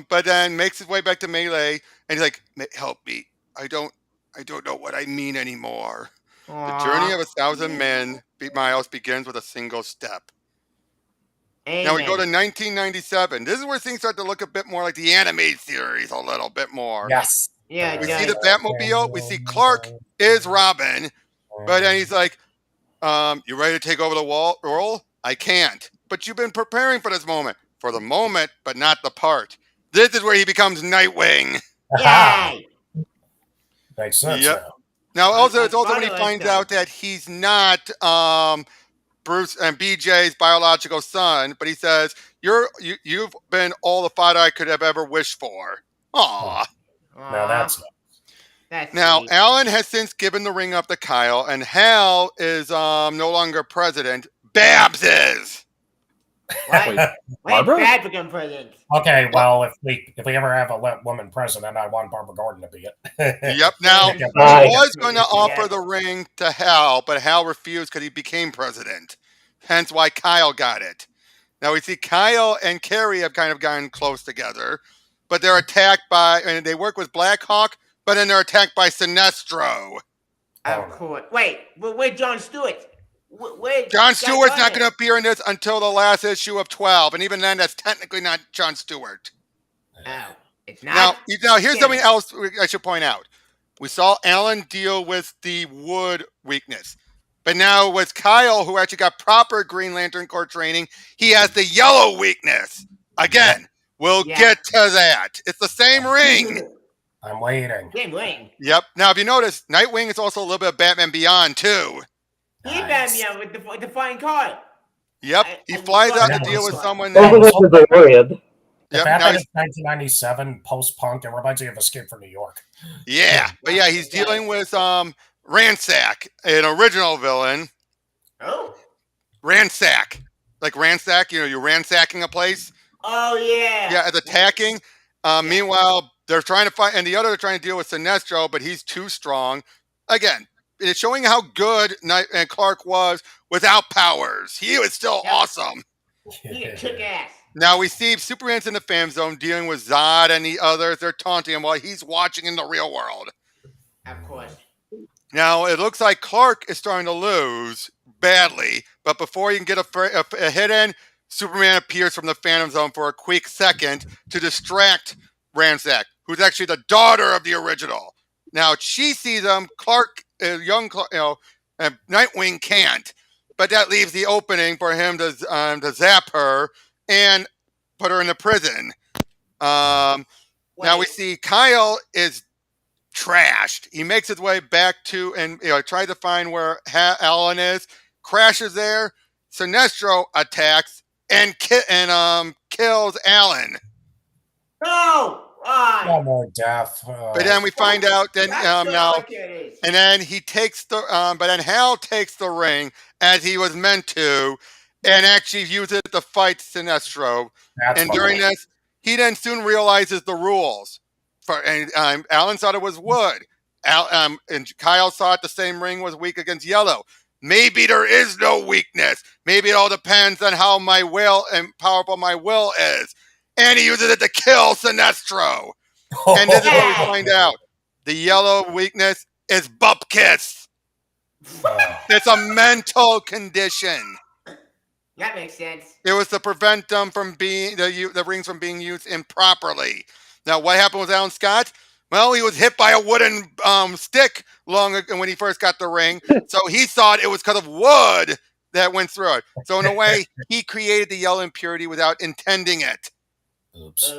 but then makes his way back to Melee, and he's like, "Help me! I don't know what I mean anymore." The journey of 1,000 miles begins with a single step. Amen. Now we go to 1997. This is where things start to look a bit more like the anime series, a little bit more. Yes. Yeah, we see the Batmobile. We see Clark is Robin, but then he's like, "You ready to take over the role? I can't. But you've been preparing for this moment. For the moment, but not the part. This is where he becomes Nightwing." Yay! Makes sense. Yep. Now, also, it's also when he finds out that he's not Bruce and BJ's biological son, but he says, "You've been all the father I could have ever wished for." Aww. Now that's now sweet. Alan has since given the ring up to Kyle, and Hal is no longer president. Babs is. When Barbara? Bad become president? okay. Well, if we ever have a woman president, I want Barbara Gordon to be it. Yep. Now he was going to offer the ring to Hal, but Hal refused because he became president. Hence why Kyle got it. Now we see Kyle and Carrie have kind of gotten close together, but they're attacked by, and they work with Black Hawk, but then they're attacked by Sinestro. Of course. Wait, where's Jon Stewart? Jon Stewart's not going to appear in this until the last issue of 12, and even then, that's technically not Jon Stewart. Oh, it's not? Now here's something else I should point out. We saw Alan deal with the wood weakness. But now with Kyle, who actually got proper Green Lantern Corps training, he has the yellow weakness. Again, we'll get to that. It's the same ring. I'm waiting. Same ring. Yep. Now, if you notice, Nightwing is also a little bit of Batman Beyond, too. He Batman with the flying car. Yep. He flies out to deal with someone. The period. If Batman is 1997 post-punk, it reminds me of Escape from New York. Yeah. But yeah, he's dealing with Ransack, an original villain. Oh. Ransack. Like ransack, you're ransacking a place. Oh, yeah. Yeah, it's attacking. Meanwhile, they're trying to fight, and the other are trying to deal with Sinestro, but he's too strong. Again, it's showing how good and Clark was without powers. He was still awesome. He kick ass. Now we see Superman's in the fan zone dealing with Zod and the others. They're taunting him while he's watching in the real world. Of course. Now it looks like Clark is starting to lose badly, but before you can get a hit in, Superman appears from the Phantom Zone for a quick second to distract Ransack, who's actually the daughter of the original. Now she sees him. Clark, young Clark, and Nightwing can't, but that leaves the opening for him to zap her and put her in the prison. Now we see Kyle is trashed. He makes his way back to and tries to find where Alan is. Crashes there. Sinestro attacks and kills Alan. No! No more death. But then we find out and then he takes but then Hal takes the ring as he was meant to, and actually uses it to fight Sinestro. And during this, he then soon realizes the rules. Alan thought it was wood. And Kyle thought the same ring was weak against yellow. Maybe there is no weakness. Maybe it all depends on how my will and powerful my will is. And he uses it to kill Sinestro. And this is what we find out. The yellow weakness is Bupkis. It's a mental condition. That makes sense. It was to prevent them from being the rings from being used improperly. Now, what happened with Alan Scott? Well, he was hit by a wooden stick long ago when he first got the ring. So he thought it was because of wood that went through it. So in a way, he created the yellow impurity without intending it. Oops.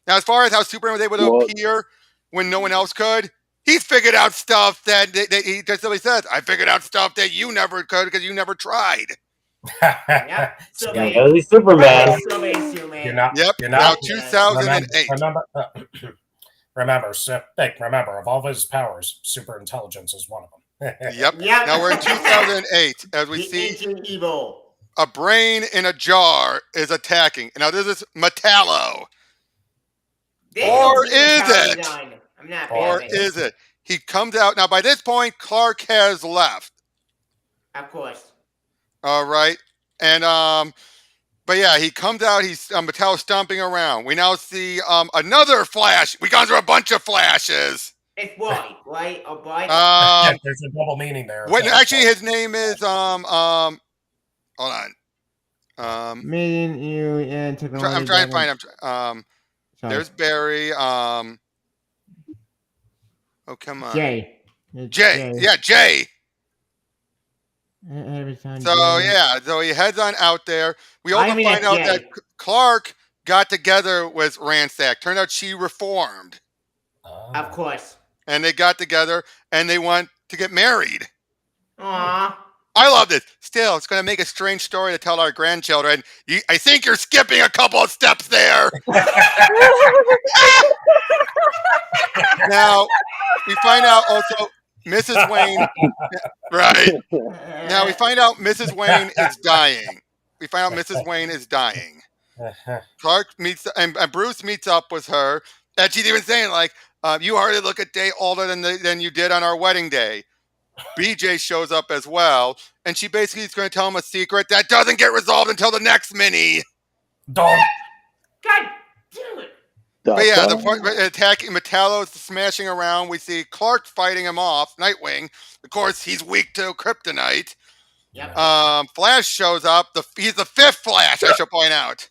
Now, as far as how Superman was able to appear when no one else could, he's figured out stuff that he just says, I figured out stuff that you never could because you never tried. Yep. So Yeah, he's Superman. Right, Superman. You're not. Yep. You're Now not. 2008. Remember, of all of his powers, super intelligence is one of them. Yep. Yep. Now we're in 2008 as we The see ancient evil. a brain in a jar is attacking. Now this is Metallo. Or is it? I'm not. Or is it? He comes out now. By this point, Clark has left. Of course. All right, and but yeah, he comes out. He's Metallo stomping around. We now see another flash. We gone through a bunch of flashes. It's White, right? Or White. There's a double meaning there. Wait, actually, his name is hold on. Million you and technology. I'm trying to find him. There's Barry. Oh, come on. Jay. Jay. Yeah, Jay. Every time. So yeah, so he heads on out there. We also mean, find out Jay. that Clark got together with Ransack. Turned out she reformed, Of course. and they got together and they want to get married. Aww. I love this. Still, it's going to make a strange story to tell our grandchildren. I think you're skipping a couple of steps there. Now, we find out also Mrs. Wayne. Right. Now, we find out Mrs. Wayne is dying. Clark meets, and Bruce meets up with her. And she's even saying, like, you hardly look a day older than you did on our wedding day. BJ shows up as well, and she basically is going to tell him a secret that doesn't get resolved until the next mini. Don't. God damn it. But yeah, the point attacking Metallo's smashing around. We see Clark fighting him off. Nightwing, of course, he's weak to kryptonite. Yep. Flash shows up. He's the fifth Flash, I should point out.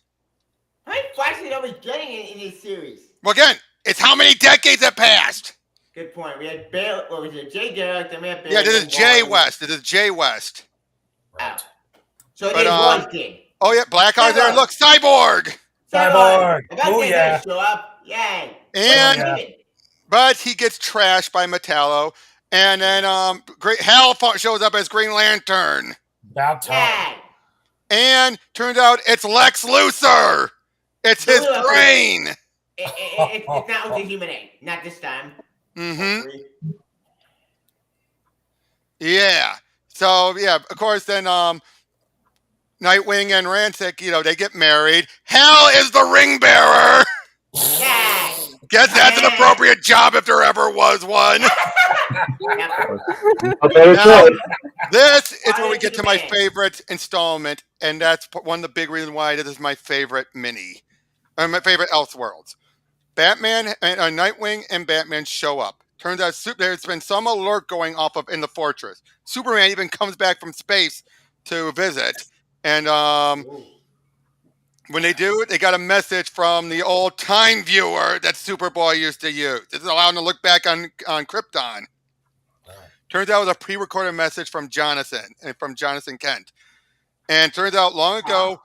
How many Flashes are we getting in this series? Well, again, it's how many decades have passed. Good point. We had Bill. What was it? Jay Garrick. Then we had Bill. Yeah, this is Jay West. Out. So But, there's one kid. Oh yeah, Blackheart's there. Look, Cyborg. Cyborg. Oh yeah. Show up. Yay. And but he gets trashed by Metallo, and then Great Hal shows up as Green Lantern. About time. And turns out it's Lex Luthor. It's his brain. It's not with the Human Egg. Not this time. Mm-hmm. Yeah. So yeah, of course then Nightwing and Ransack, they get married. Hal is the ring bearer. Yeah. Guess that's an appropriate job if there ever was one. Now, this is where we get to my favorite installment, and that's one of the big reasons why this is my favorite mini, or my favorite Elseworlds. Batman and Nightwing and Batman show up. Turns out there's been some alert going off of in the fortress. Superman even comes back from space to visit, and when they do, they got a message from the old time viewer that Superboy used to use. This is allowing them to look back on Krypton. Turns out it was a pre-recorded message from Jonathan Kent, and turns out long ago,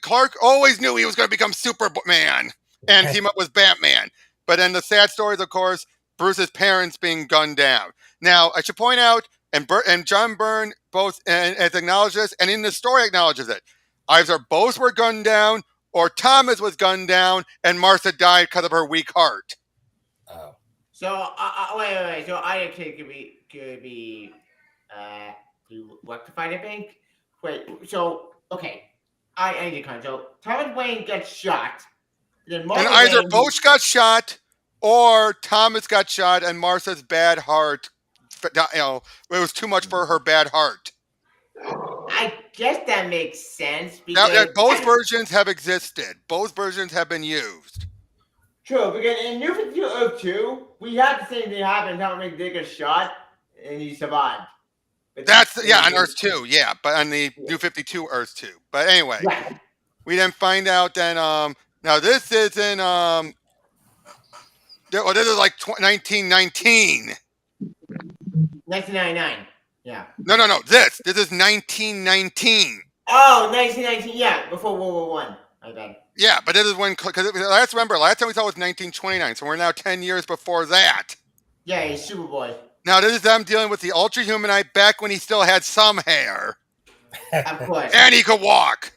Clark always knew he was going to become Superman and team up with Batman. But then the sad stories, of course, Bruce's parents being gunned down. Now, I should point out, and John Byrne both has acknowledged this, and in the story acknowledges it. Either both were gunned down, or Thomas was gunned down, and Martha died because of her weak heart. Oh. So wait. So either kid could be rectified, I think. Wait. So okay, I need to comment. So Thomas Wayne gets shot. Then Martha And either Wayne, both got shot, or Thomas got shot, and Martha's bad heart, it was too much for her bad heart. I guess that makes sense because Now, both versions have existed. Both versions have been used. True, because in New 52 Earth 2, we had the same thing happen. Thomas Wayne did get shot, and he survived. But On Earth 2, yeah, but on the New 52 Earth 2. But anyway, we then find out that now this is in this is like 1919. 1999. Yeah. No. This is 1919. Oh, 1919. Yeah, before World War I. My bad. Yeah, but this is when last time we saw it was 1929, so we're now 10 years before that. Yeah, he's Superboy. Now this is them dealing with the Ultra Humanite back when he still had some hair Of course. and he could walk.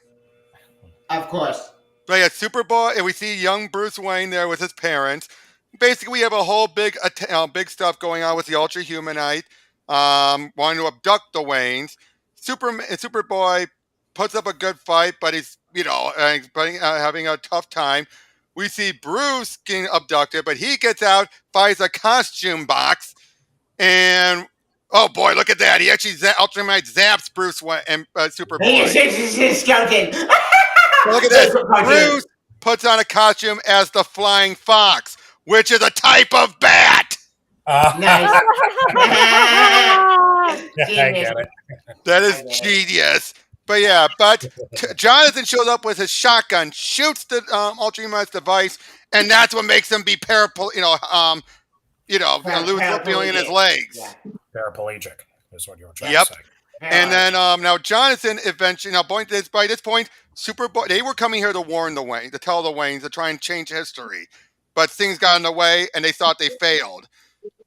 Of course. So yeah, Superboy, and we see young Bruce Wayne there with his parents. Basically, we have a whole big stuff going on with the Ultra Humanite, wanting to abduct the Waynes. Superboy puts up a good fight, but he's having a tough time. We see Bruce getting abducted, but he gets out, finds a costume box, and oh boy, look at that! He actually Ultra Humanite zaps Bruce Wayne and Superboy. Skeleton. Look at this. Bruce puts on a costume as the Flying Fox, which is a type of bat. Nice. I get it. That is genius. But yeah, Jonathan shows up with his shotgun, shoots the Ultra Humanite's device, and that's what makes him be lose feeling in his legs. Yeah. Paraplegic is what you were trying to say. And then now Jonathan eventually by this point, Superboy, they were coming here to warn the Waynes, to tell the Waynes, to try and change history. But things got in the way and they thought they failed.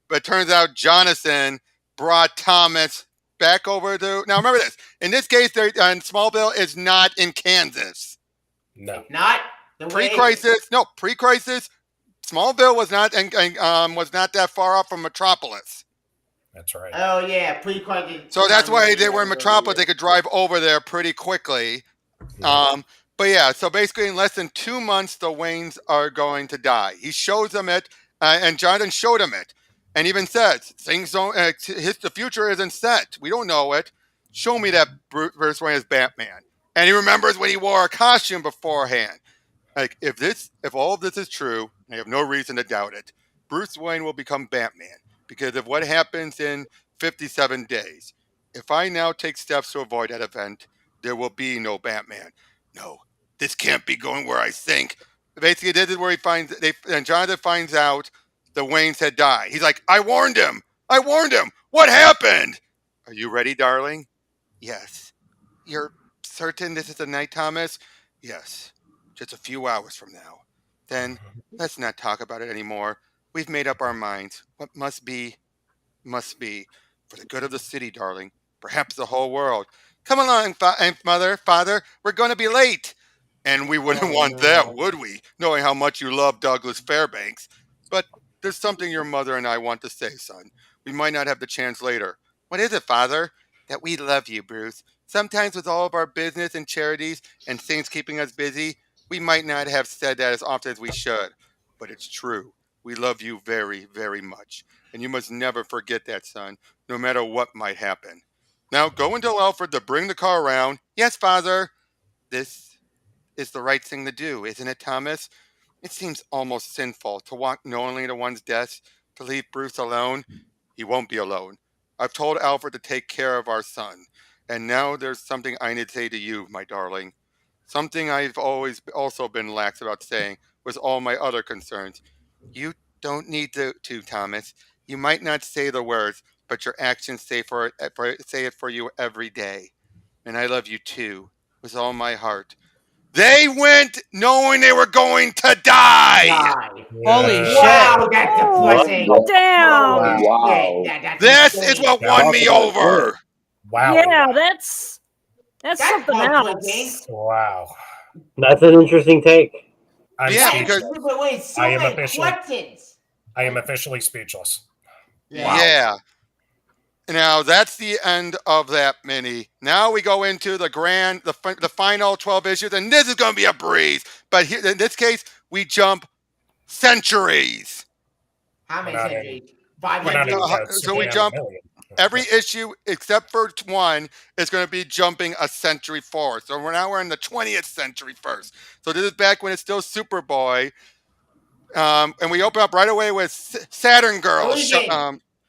But it turns out Jonathan brought Thomas back over to. Now remember this. In this case, Smallville is not in Kansas. No. Not pre-crisis. No, pre-crisis. Smallville was not that far off from Metropolis. That's right. Oh yeah, pre-crisis. So that's why they were in Metropolis. They could drive over there pretty quickly. But yeah, so basically in less than 2 months, the Waynes are going to die. He shows them it, and Jonathan showed him it, and even says things don't. The future isn't set. We don't know it. Show me that Bruce Wayne is Batman, and he remembers when he wore a costume beforehand. Like if all of this is true, I have no reason to doubt it. Bruce Wayne will become Batman because of what happens in 57 days. If I now take steps to avoid that event, there will be no Batman. No, this can't be going where I think. Basically, this is where and Jonathan finds out the Waynes had died. He's like, I warned him. What happened? Are you ready, darling? Yes. You're certain this is the night, Thomas? Yes. Just a few hours from now. Then let's not talk about it anymore. We've made up our minds. What must be, must be. For the good of the city, darling. Perhaps the whole world. Come along, Father. We're going to be late. And we wouldn't want that, would we? Knowing how much you love Douglas Fairbanks. But there's something your mother and I want to say, son. We might not have the chance later. What is it, Father? That we love you, Bruce. Sometimes with all of our business and charities and things keeping us busy, we might not have said that as often as we should. But it's true. We love you very, very much. And you must never forget that, son, no matter what might happen. Now, go and tell Alfred to bring the car around. Yes, Father. This is the right thing to do, isn't it, Thomas? It seems almost sinful to walk knowingly to one's death, to leave Bruce alone. He won't be alone. I've told Alfred to take care of our son. And now there's something I need to say to you, my darling. Something I've always also been lax about saying with all my other concerns. You don't need to, Thomas. You might not say the words, but your actions say it for you every day. And I love you too, with all my heart. They went knowing they were going to die. Holy shit. Wow, that's depressing. Damn. Wow. This is what won me over. Wow. Yeah, that's something heartbreaking. else. Wow. That's an interesting take. I'm Yeah, speechless. because I am officially speechless. Yeah. Now that's the end of that mini. Now we go into the final 12 issues, and this is going to be a breeze. But here, in this case, we jump centuries. How many We're not centuries? We're not even 500. So we jump every issue except for one is going to be jumping a century forward. So we're in the 20th century first. So this is back when it's still Superboy. And we open up right away with Saturn Girl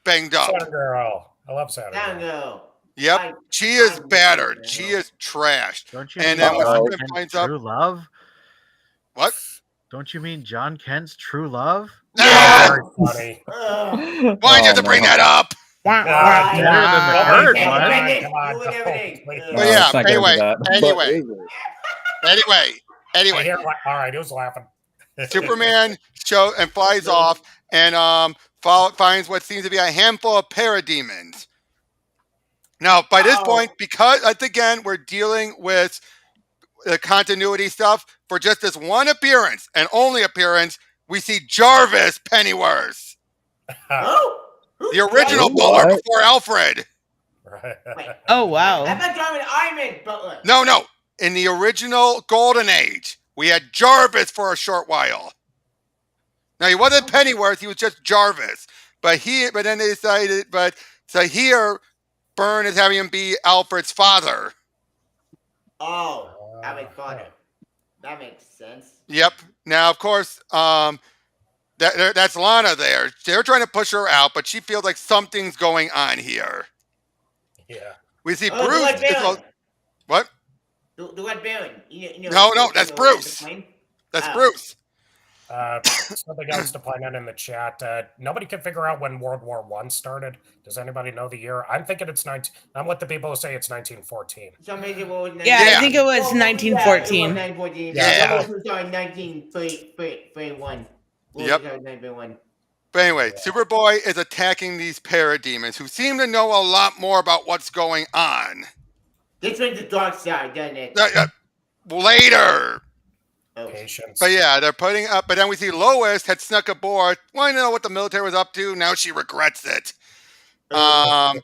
banged up. Saturn Girl. I love Saturn Girl. Yep. She is battered. She is trashed. Don't you And mean then when John Superman Kent's finds up. True Love? What? Don't you mean John Kent's True Love? Ah! Very funny. Why'd you have to bring that up? Come But yeah, anyway. All right, who's laughing? Superman flies off and finds what seems to be a handful of parademons. Now, by this point, because again we're dealing with the continuity stuff, for just this one appearance and only appearance, we see Jarvis Pennyworth, the original butler before Alfred. Right. Oh wow. I thought Jarvis Iron Man butler. No. In the original Golden Age, we had Jarvis for a short while. Now he wasn't Pennyworth; he was just Jarvis. But then they decided. So here, Byrne is having him be Alfred's father. Oh, Alfred's father. That makes sense. Yep. Now, of course, that's Lana there. They're trying to push her out, but she feels like something's going on here. Yeah. We see Bruce. What? The Red Baron. No, that's Bruce. That's Bruce. Something else to point out in the chat. Nobody can figure out when World War I started. Does anybody know the year? I'm thinking it's 19. I'm with the people who say it's 1914. Yeah, I think it was 1914. Yeah, it was 1914. Yeah. It was 1931. Yep. But anyway, Superboy is attacking these parademons who seem to know a lot more about what's going on. This was the dark side, doesn't it? Later. Patience. But yeah, they're putting up. But then we see Lois had snuck aboard. Wanted to know what the military was up to. Now she regrets it. But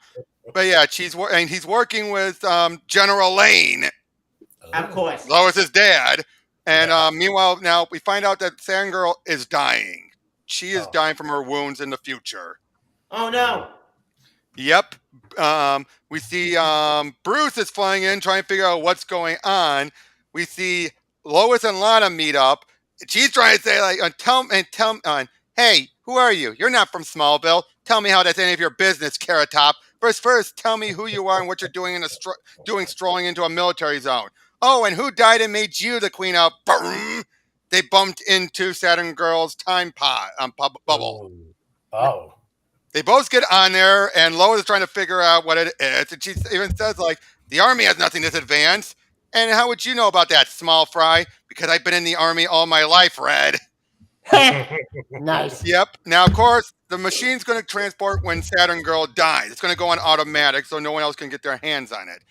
yeah, he's working with General Lane. Of course. Lois's dad. And meanwhile, now we find out that Sandgirl is dying. She is dying from her wounds in the future. Oh no. Yep. We see Bruce is flying in, trying to figure out what's going on. We see Lois and Lana meet up. She's trying to say, like, hey, who are you? You're not from Smallville. Tell me how that's any of your business, Carrot Top. First, tell me who you are and what you're doing strolling into a military zone. Oh, and who died and made you the queen of... Boom! They bumped into Saturn Girl's time bubble. Oh. They both get on there, and Lois is trying to figure out what it is. And she even says, like, the Army has nothing this advanced. And how would you know about that, small fry? Because I've been in the Army all my life, Red. Nice. Yep. Now, of course, the machine's going to transport when Saturn Girl dies. It's going to go on automatic, so no one else can get their hands on it.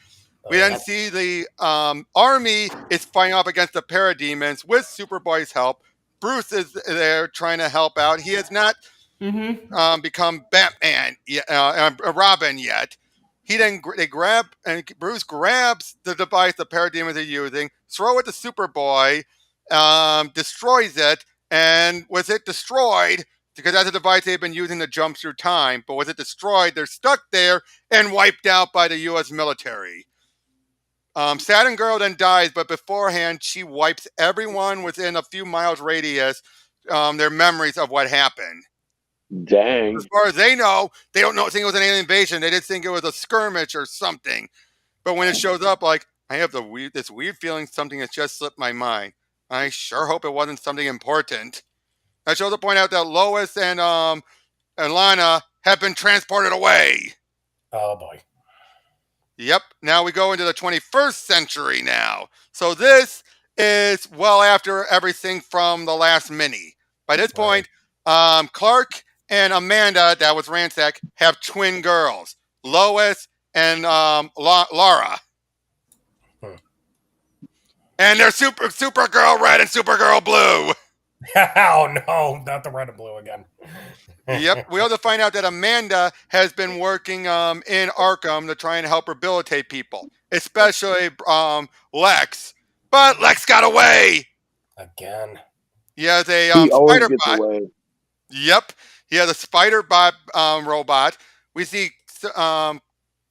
We then see the Army is fighting off against the parademons with Superboy's help. Bruce is there trying to help out. He has not become Batman, Robin yet. Bruce grabs the device the parademons are using, throw it to Superboy, destroys it, and was it destroyed? Because that's a device they've been using to jump through time. But was it destroyed? They're stuck there and wiped out by the U.S. military. Saturn Girl then dies, but beforehand, she wipes everyone within a few miles radius, their memories of what happened. Dang. As far as they know, they don't think it was an alien invasion. They just think it was a skirmish or something. But when it shows up, like, I have this weird feeling something has just slipped my mind. I sure hope it wasn't something important. I shows to point out that Lois and Lana have been transported away. Oh boy. Yep. Now we go into the 21st century now. So this is well after everything from the last mini. By this point, Clark and Amanda, that was Ransack, have twin girls, Lois and Laura. And they're Supergirl Red and Supergirl Blue. Oh no, not the red and blue again. Yep. We also find out that Amanda has been working in Arkham to try and help rehabilitate people, especially Lex. But Lex got away. Again. He has a He always spider gets bot. away. Yep. He has a spider bot robot. We see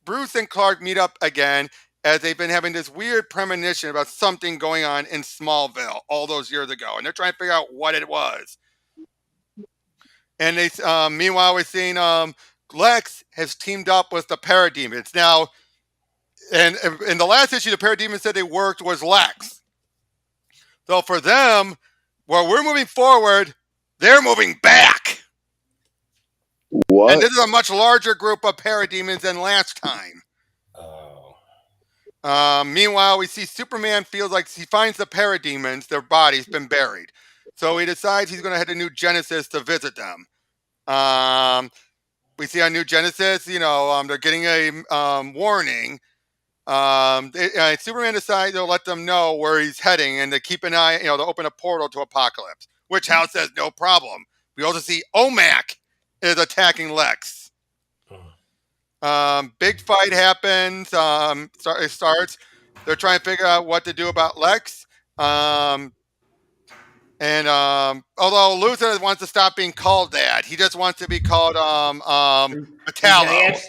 Bruce and Clark meet up again as they've been having this weird premonition about something going on in Smallville all those years ago. And they're trying to figure out what it was. And they, meanwhile, we're seeing Lex has teamed up with the Parademons. Now, and in the last issue, the Parademons said they worked was Lex. So for them, while we're moving forward, they're moving back. What? And this is a much larger group of Parademons than last time. Meanwhile, we see Superman feels like he finds the Parademons, their body's been buried. So he decides he's going to head to New Genesis to visit them. We see on New Genesis, they're getting a warning. Superman decides to let them know where he's heading and to keep an eye, to open a portal to Apocalypse, which Hal says no problem. We also see OMAC is attacking Lex. Big fight happens. It starts. They're trying to figure out what to do about Lex. Although Luthor wants to stop being called that, he just wants to be called Metallo.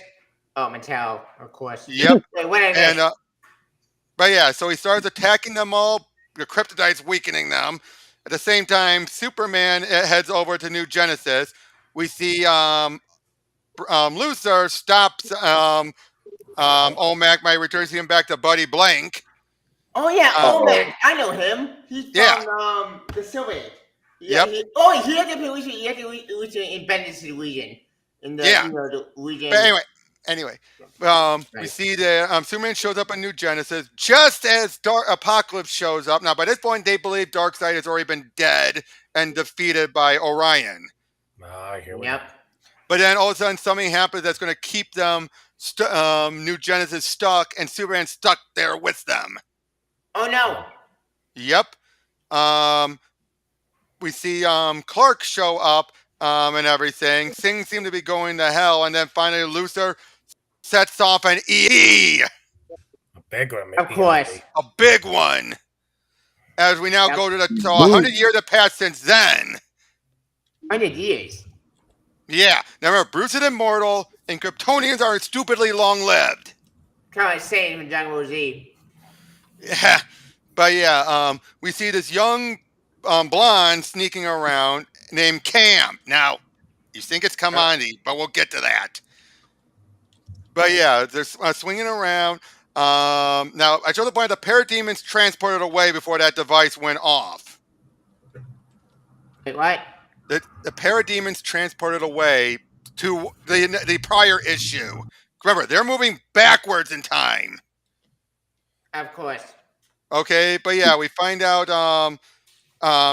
Oh, Metallo, of course. Yep. Wait, what I missed? But yeah, so he starts attacking them all. The kryptonite's weakening them. At the same time, Superman heads over to New Genesis. We see Luthor stops OMAC by returning him back to Buddy Blank. Oh yeah, OMAC. I know him. He's from the Silver Age. Yeah, yep. He had to in Bendis region. In the the region. But anyway, we see that Superman shows up in New Genesis just as Apocalypse shows up. Now, by this point, they believe Darkseid has already been dead and defeated by Orion. Here we go. But then all of a sudden, something happens that's going to keep them, New Genesis, stuck, and Superman stuck there with them. Oh no! Yep. We see Clark show up and everything. Things seem to be going to hell, and then finally Luthor sets off an EE. A big one, of course. A big one. As we now go to 100 years have passed since then. 100 years. Yeah. Now remember, Bruce is immortal, and Kryptonians are stupidly long-lived. Kind of saying from Dragon Ball Z. Yeah. But yeah, we see this young blonde sneaking around named Cam. Now, you think it's Kamandi, but we'll get to that. But yeah, they're swinging around. Now, I showed the point the parademons transported away before that device went off. Wait, what? The parademons transported away to the prior issue. Remember, they're moving backwards in time. Of course. Okay, but yeah, we find out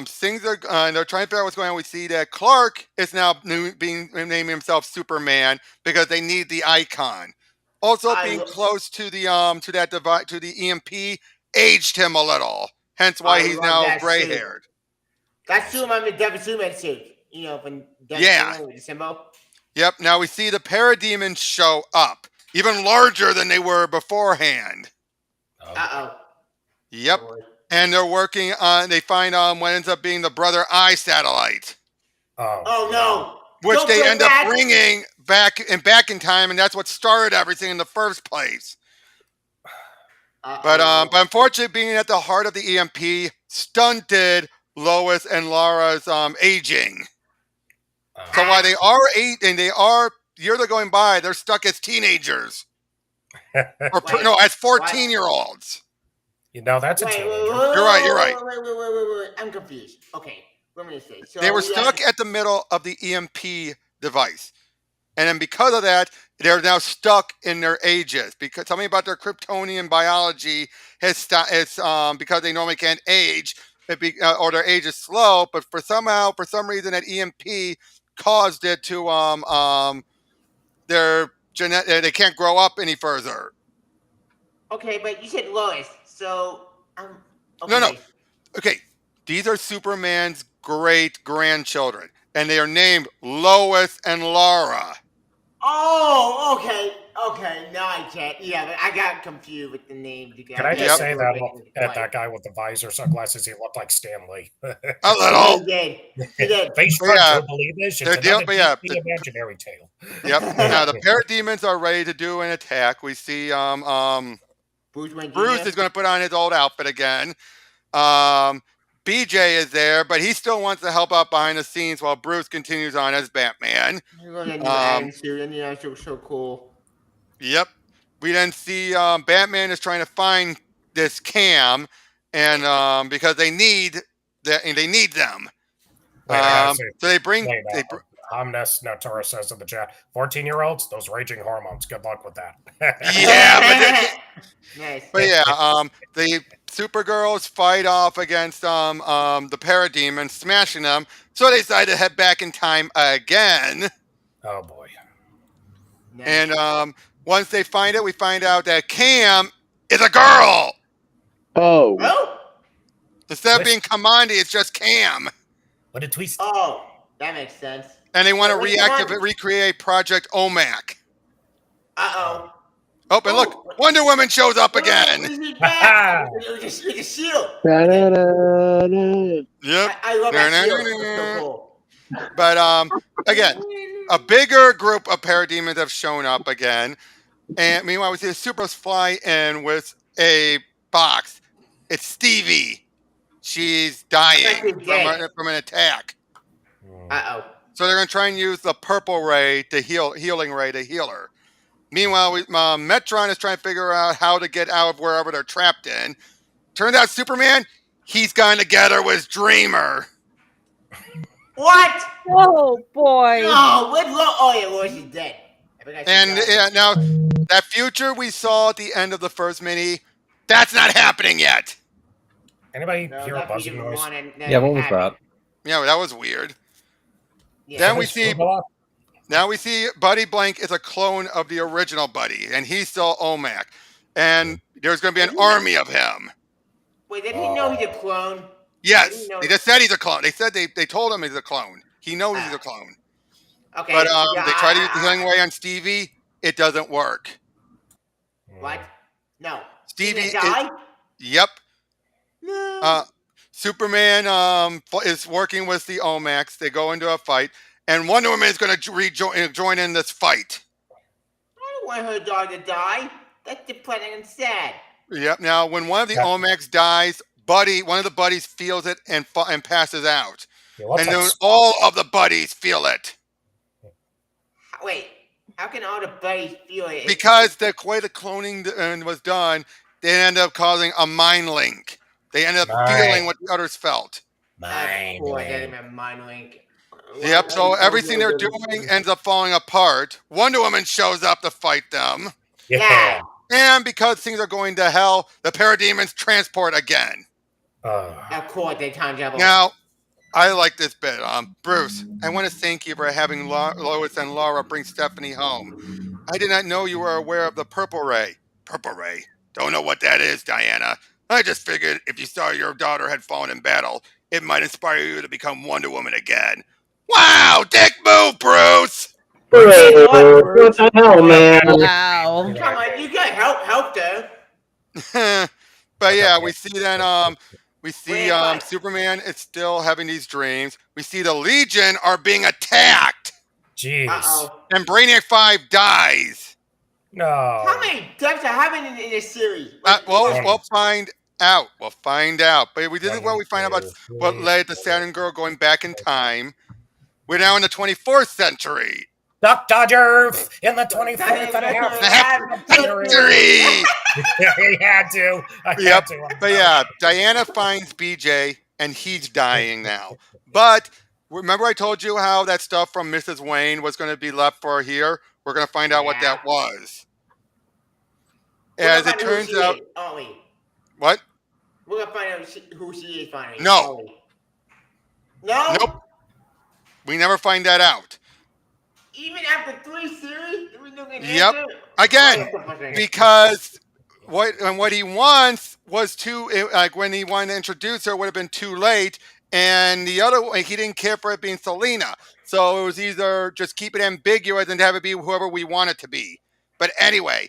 things are they're trying to figure out what's going on. We see that Clark is now naming himself Superman because they need the icon. Also, being close to the that device, to the EMP, aged him a little. Hence why he's now gray-haired. That's Superman with Devil Superman suit. From Superman with the symbol. Yep. Now we see the parademons show up, even larger than they were beforehand. Yep. And they're working on. They find what ends up being the Brother Eye satellite. Oh no! Which they end up bringing back in time, and that's what started everything in the first place. But unfortunately, being at the heart of the EMP stunted Lois and Lara's aging. So while they are 8 and they are years are going by, they're stuck as teenagers. As 14-year-olds. That's a teenager. You're right. Wait. I'm confused. Okay, let me see. So they were stuck at the middle of the EMP device. And then because of that, they're now stuck in their ages. Because something about their Kryptonian biology is because they normally can't age, or their age is slow. But for some reason, that EMP caused it to they can't grow up any further. Okay, but you said Lois, so okay. No. Okay, these are Superman's great grandchildren, and they are named Lois and Lara. Oh, okay. Now I get. Yeah, but I got confused with the name. Can I just say that guy with the visor sunglasses, he looked like Stan Lee. A little. He did. Face front, don't believe this. It's the imaginary tale. Yep. Now the parademons are ready to do an attack. We see Bruce is going to put on his old outfit again. BJ is there, but he still wants to help out behind the scenes while Bruce continues on as Batman. So cool. Yep. We then see Batman is trying to find this Cam, and because they need them. So they bring. Omnis Notora says in the chat, 14-year-olds, those raging hormones. Good luck with that. Yeah, but nice. But yeah, Supergirls fight off against the Parademons, smashing them. So they decide to head back in time again. Oh boy. Nice. And once they find it, we find out that Cam is a girl. Oh, Oh, Instead of Twist. being Kamandi, it's just Cam. What a twist. oh, that makes sense. And they want to Wait, come on. recreate Project OMAC. Uh-oh. Oh, and look, Wonder Woman shows up again. He's back. With a shield. da-da-da-da. Yep. I love that shield. It's so cool. But again, a bigger group of parademons have shown up again. And meanwhile, we see the Superheroes fly in with a box. It's Stevie. She's dying from an attack. Uh-oh. So they're going to try and use the purple ray to healing ray to heal her. Meanwhile, Metron is trying to figure out how to get out of wherever they're trapped in. Turns out Superman, he's going to get her with Dreamer. What? Oh boy. No, oh yeah, Lois is dead. And yeah, now that future we saw at the end of the first mini, that's not happening yet. Anybody hear a buzzing noise? Yeah, what was that? Yeah, that was weird. Yeah. Then we see Buddy Blank is a clone of the original Buddy, and he's still OMAC. And there's going to be an army of him. Wait, did he know he's a clone? Yes, they just said he's a clone. They said they told him he's a clone. He knows he's a clone. Okay. But they try to use the healing ray on Stevie. It doesn't work. What? No. Stevie die? Yep. No. Superman is working with the OMACs. They go into a fight, and Wonder Woman is going to join in this fight. I don't want her dog to die. That's depressing and sad. Yep. Now, when one of the OMACs dies, one of the buddies feels it and passes out, and then all of the buddies feel it. Wait, how can all the buddies feel it? Because the way the cloning was done, they end up causing a mind link. They end up feeling what the others felt. Mind link. Yep, so everything they're doing ends up falling apart. Wonder Woman shows up to fight them. Yeah. And because things are going to hell, the parademons transport again. Of course, they time travel. Now, I like this bit. Bruce, I want to thank you for having Lois and Laura bring Stephanie home. I did not know you were aware of the purple ray. Purple ray? Don't know what that is, Diana. I just figured if you saw your daughter had fallen in battle, it might inspire you to become Wonder Woman again. Wow, dick move, Bruce! What the hell, man? Wow. Come on, you got help though. But yeah, we see then we see Wait. Superman is still having these dreams. We see the Legion are being attacked. Jeez. Uh-oh. And Brainiac 5 dies. No. How many deaths are happening in this series? We'll find out. We'll find out. But this is what we find out about what led to Saturn Girl going back in time. We're now in the 24th century. Duck Dodger in the 24th and a half century. He had to. Yep. But yeah, Diana finds BJ and he's dying now. But remember I told you how that stuff from Mrs. Wayne was going to be left for here? We're going to find out what that was. As it turns out... What? We're going to find out who she is finally. No. No? Nope. We never find that out. Even after 3 series? Yep. Again, because what he wants was when he wanted to introduce her, it would have been too late. And the other way, he didn't care for it being Selena. So it was either just keep it ambiguous and have it be whoever we want it to be. But anyway,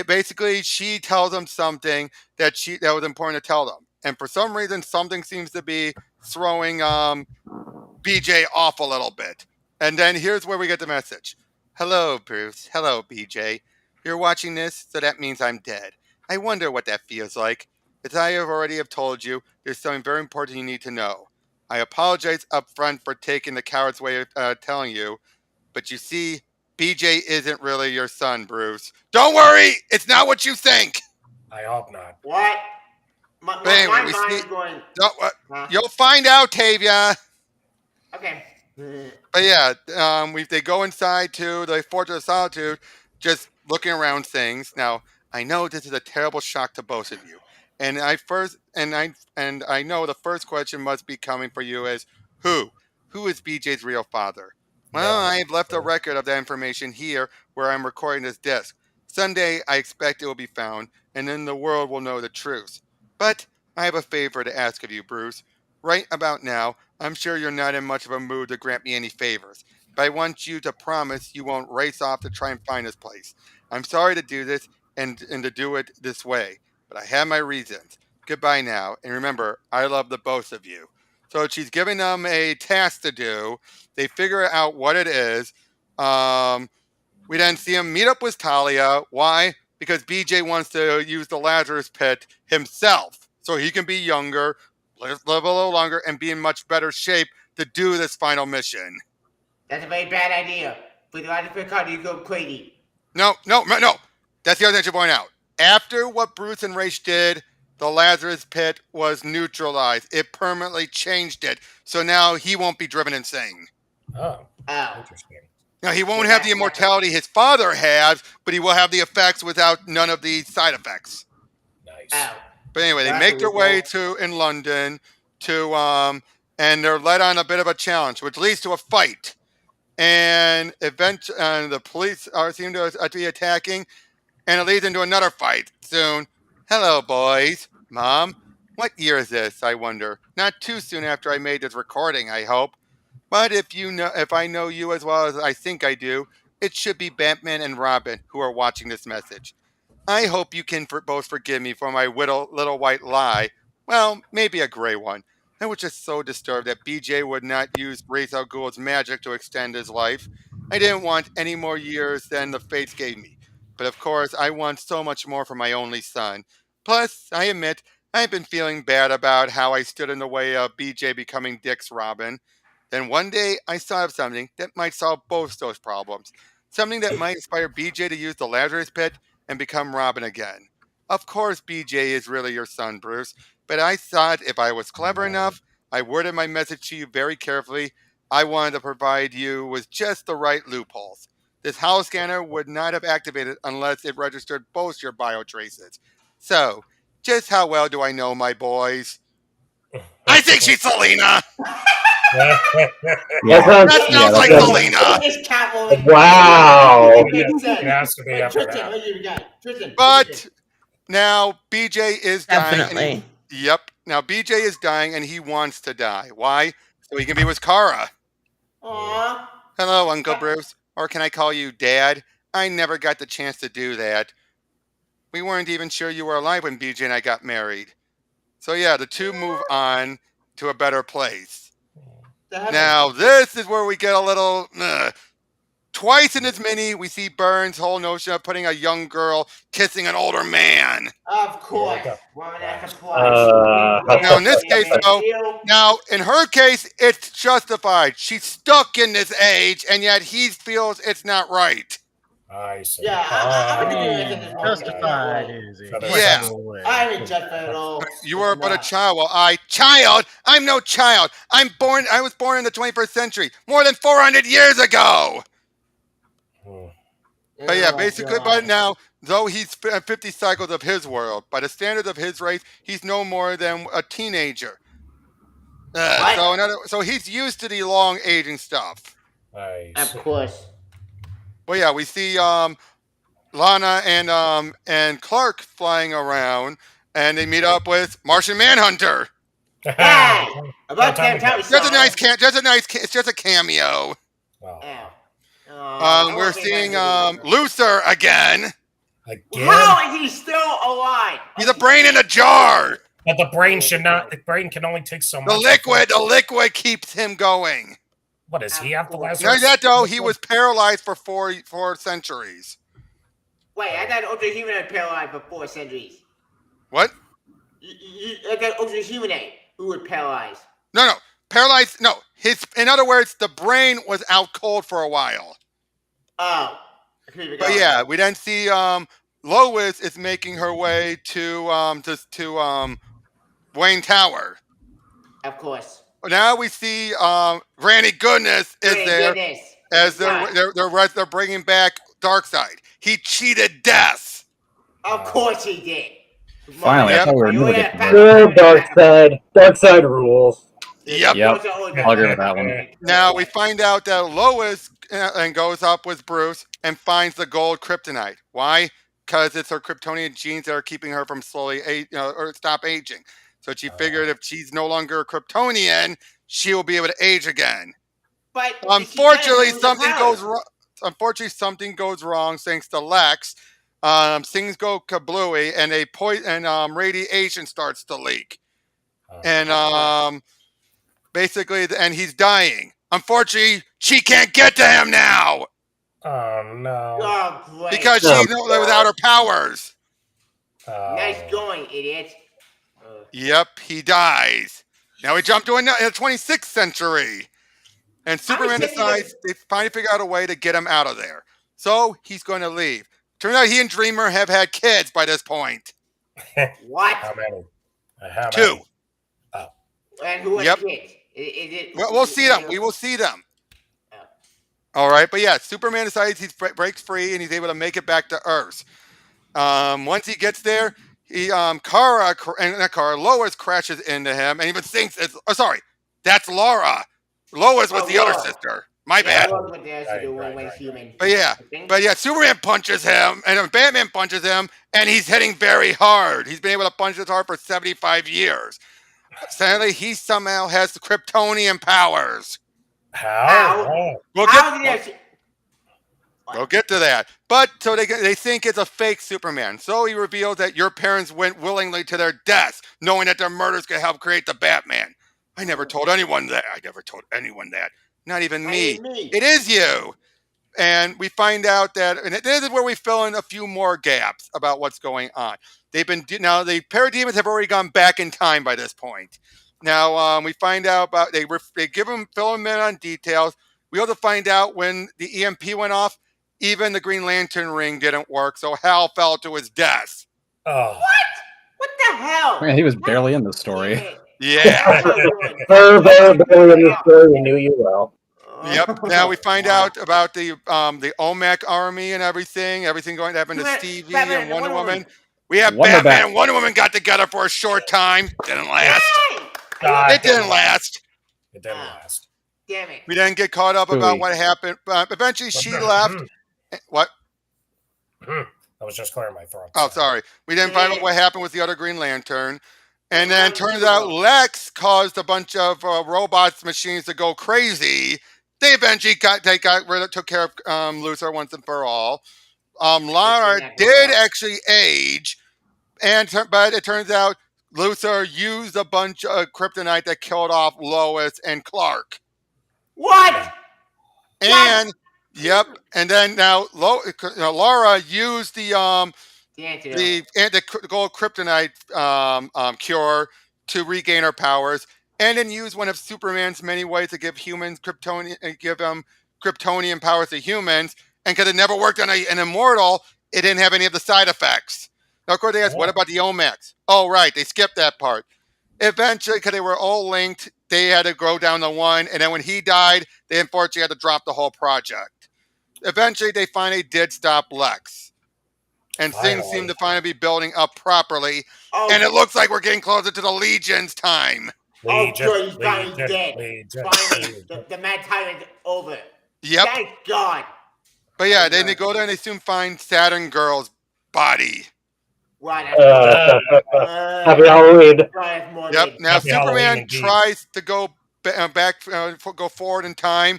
basically, she tells him something that was important to tell them. And for some reason, something seems to be throwing BJ off a little bit. And then here's where we get the message. Hello, Bruce. Hello, BJ. You're watching this, so that means I'm dead. I wonder what that feels like. As I already have told you, there's something very important you need to know. I apologize up front for taking the coward's way of telling you, but you see, BJ isn't really your son, Bruce. Don't worry, it's not what you think. I hope not. What? My mind is going... You'll find out, Tavia. Okay. But yeah, they go inside to the Fortress of Solitude, just looking around things. Now, I know this is a terrible shock to both of you. And I know the first question must be coming for you is who? Who is BJ's real father? Well, I have left a record of that information here where I'm recording this disc. Someday I expect it will be found, and then the world will know the truth. But I have a favor to ask of you, Bruce. Right about now, I'm sure you're not in much of a mood to grant me any favors, but I want you to promise you won't race off to try and find this place. I'm sorry to do this and to do it this way, but I have my reasons. Goodbye now, and remember, I love the both of you. So she's giving them a task to do. They figure out what it is. We then see him meet up with Talia. Why? Because BJ wants to use the Lazarus pit himself so he can be younger, live a little longer, and be in much better shape to do this final mission. That's a very bad idea. For the Lazarus card, you go crazy. No. That's the other thing I should point out. After what Bruce and Rach did, the Lazarus pit was neutralized. It permanently changed it. So now he won't be driven insane. Oh, Oh. interesting. Now, he won't have the immortality his father has, but he will have the effects without none of the side effects. Nice. Oh. But anyway, they That's make their really way cool. in London and they're led on a bit of a challenge, which leads to a fight. And the police seem to be attacking, and it leads into another fight soon. Hello, boys. Mom, what year is this, I wonder? Not too soon after I made this recording, I hope. But if I know you as well as I think I do, it should be Batman and Robin who are watching this message. I hope you can both forgive me for my little white lie. Well, maybe a gray one. I was just so disturbed that BJ would not use Ra's al Ghul's magic to extend his life. I didn't want any more years than the fates gave me. But of course, I want so much more for my only son. Plus, I admit, I've been feeling bad about how I stood in the way of BJ becoming Dick's Robin. Then one day, I thought of something that might solve both those problems. Something that might inspire BJ to use the Lazarus Pit and become Robin again. Of course, BJ is really your son, Bruce, but I thought if I was clever enough, I worded my message to you very carefully. I wanted to provide you with just the right loopholes. This house scanner would not have activated unless it registered both your biotraces. So, just how well do I know my boys? I think she's Selena! That sounds like Selena! It's Catwoman. Wow. It has to be after Tristan, that. what do you got? Tristan. But now BJ is dying. Definitely. Yep. Now BJ is dying and he wants to die. Why? So he can be with Kara. Aww. Hello, Uncle Bruce. Or can I call you Dad? I never got the chance to do that. We weren't even sure you were alive when BJ and I got married. So yeah, the two move on to a better place. Now this is where we get a little... Twice in this mini, we see Byrne's whole notion of putting a young girl kissing an older man. Of course. Woman after Now, in this case, though, now, in her case, it's justified. She's stuck in this age, and yet he feels it's not right. I see. Yeah, I Justified, is it? Yeah. I haven't justified at all. You are but a child. Well, I'm no child. I was born in the 21st century, more than 400 years ago. But yeah, basically, but now, though he's 50 cycles of his world, by the standards of his race, he's no more than a teenager. So he's used to the long aging stuff. Of course. Well, yeah, we see Lana and Clark flying around, and they meet up with Martian Manhunter. Hey! About damn time. It's just a cameo. We're seeing Luther again. How is he still alive? He's a brain in a jar. But the brain should not. The brain can only take so much. The liquid keeps him going. What is he have the last? Not that though. He was paralyzed for four centuries. Wait, I thought Ultra Human had paralyzed for 4 centuries. What? I thought Ultra Human who was paralyzed. No. Paralyzed. No. In other words, the brain was out cold for a while. Oh. But yeah, we then see Lois is making her way to Wayne Tower. Of course. Now we see Granny Goodness is there as they're bringing back Darkseid. He cheated death. Of course he did. Finally, I thought we were never Yeah, getting back there. up. Good dark side. Dark side rules. Yep. Yep. Those are always I'll agree with that one. back. Now we find out that Lois and goes up with Bruce and finds the gold kryptonite. Why? Because it's her Kryptonian genes that are keeping her from slowly or stop aging. So she figured if she's no longer a Kryptonian, she will be able to age again. But Unfortunately, something goes wrong. Unfortunately, something goes wrong thanks to Lex. Things go kablooey, and radiation starts to leak, and basically, and he's dying. Unfortunately, she can't get to him now Oh no. Oh, great. because she's without her powers. Nice going, idiot. Yep, he dies. Now we jump to the 26th century, and Superman decides they finally figure out a way to get him out of there. So he's going to leave. Turns out he and Dreamer have had kids by this point. What? How many? How 2. many? And who are Yep. the kids? Is it? We'll see them. We will see them. All right, but yeah, Superman decides he breaks free and he's able to make it back to Earth. Once he gets there, Lois crashes into him and even thinks it's. Oh, sorry, that's Laura. Lois was the other sister. My bad. Human. But yeah, Superman punches him, and Batman punches him, and he's hitting very hard. He's been able to punch this hard for 75 years. Sadly, he somehow has the Kryptonian powers. How? We'll get to that. But so they think it's a fake Superman. So he reveals that your parents went willingly to their deaths, knowing that their murders could help create the Batman. I never told anyone that. Not even me. It is you. And we find out that, and this is where we fill in a few more gaps about what's going on. The parademons have already gone back in time by this point. Now we find out about they fill them in on details. We also find out when the EMP went off, even the Green Lantern ring didn't work, so Hal fell to his death. Oh. What the hell? Man, he was barely in the story. Yeah. Very barely in the story. We knew you well. Yep. Now we find out about the OMAC army and everything going to happen to Stevie and Wonder Woman. We have Batman and Wonder Woman got together for a short time. Didn't last. It didn't last. It didn't last. Damn it. We didn't get caught up about what happened. Eventually, she left. What? I was just clearing my throat. Oh, sorry. We didn't find out what happened with the other Green Lantern. And then turns out Lex caused a bunch of robots, machines to go crazy. They eventually took care of Luthor once and for all. Lara did actually age, but it turns out Luthor used a bunch of kryptonite that killed off Lois and Clark. What? And yep, and then now Lara used the gold kryptonite cure to regain her powers, and then use one of Superman's many ways to give humans Kryptonian powers to humans. And because it never worked on an immortal, it didn't have any of the side effects. Now, of course, they asked, what about the Omax? Oh, right, they skipped that part. Eventually, because they were all linked, they had to go down to one. And then when he died, they unfortunately had to drop the whole project. Eventually, they finally did stop Lex. And things seem to finally be building up properly. And it looks like we're getting closer to the Legion's time. Good, he's finally dead. Finally, the Mad Tyrant's over. Yep. Thank God. But yeah, then they go there and they soon find Saturn Girl's body. Happy Halloween. Yep. Now Superman tries to go go forward in time,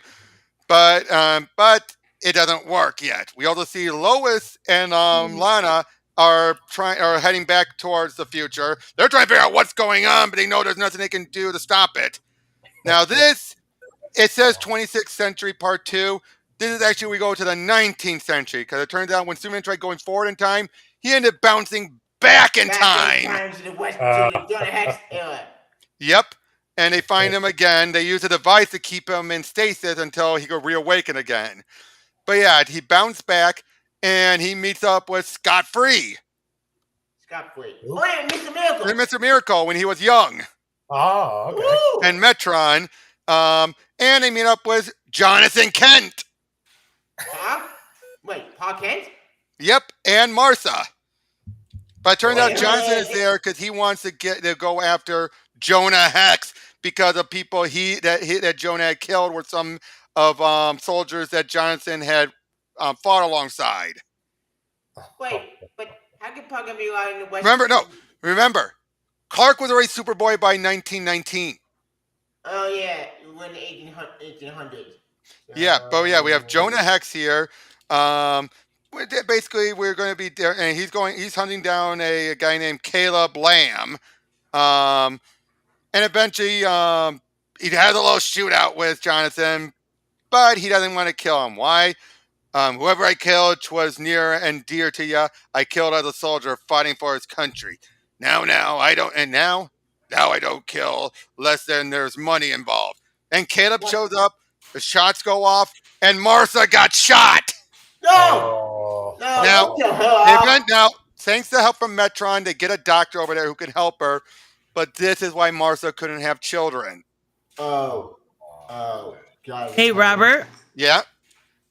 but it doesn't work yet. We also see Lois and Lana are heading back towards the future. They're trying to figure out what's going on, but they know there's nothing they can do to stop it. Now it says 26th century part 2. This is actually, we go to the 19th century, because it turns out when Superman tried going forward in time, he ended up bouncing back in time. Yep. And they find him again. They use a device to keep him in stasis until he could reawaken again. But yeah, he bounced back, and he meets up with Scott Free. Scot-free. Oh, yeah, Mr. Miracle. Mr. Miracle when he was young. Oh, okay. Woo! And Metron. And they meet up with Jonathan Kent. Huh? Wait, Pa Kent? Yep, and Martha. But it turns out Wait, Johnson is wait. there because he wants to go after Jonah Hex because of people that Jonah had killed were some of soldiers that Johnson had fought alongside. Wait, but how can Pug be out in the West? Remember, Clark was already Superboy by 1919. Oh yeah, when the 1800s. Yeah, but yeah, we have Jonah Hex here. Basically, we're going to be there, and he's hunting down a guy named Caleb Lamb. And eventually, he has a little shootout with Jonathan, but he doesn't want to kill him. Why? Whoever I killed was near and dear to you. I killed as a soldier fighting for his country. Now I don't, and now I don't kill less than there's money involved. And Caleb shows up. The shots go off, and Martha got shot. No! Now, thanks to help from Metron, they get a doctor over there who can help her. But this is why Martha couldn't have children. Oh, God. Hey, Robert. Yeah.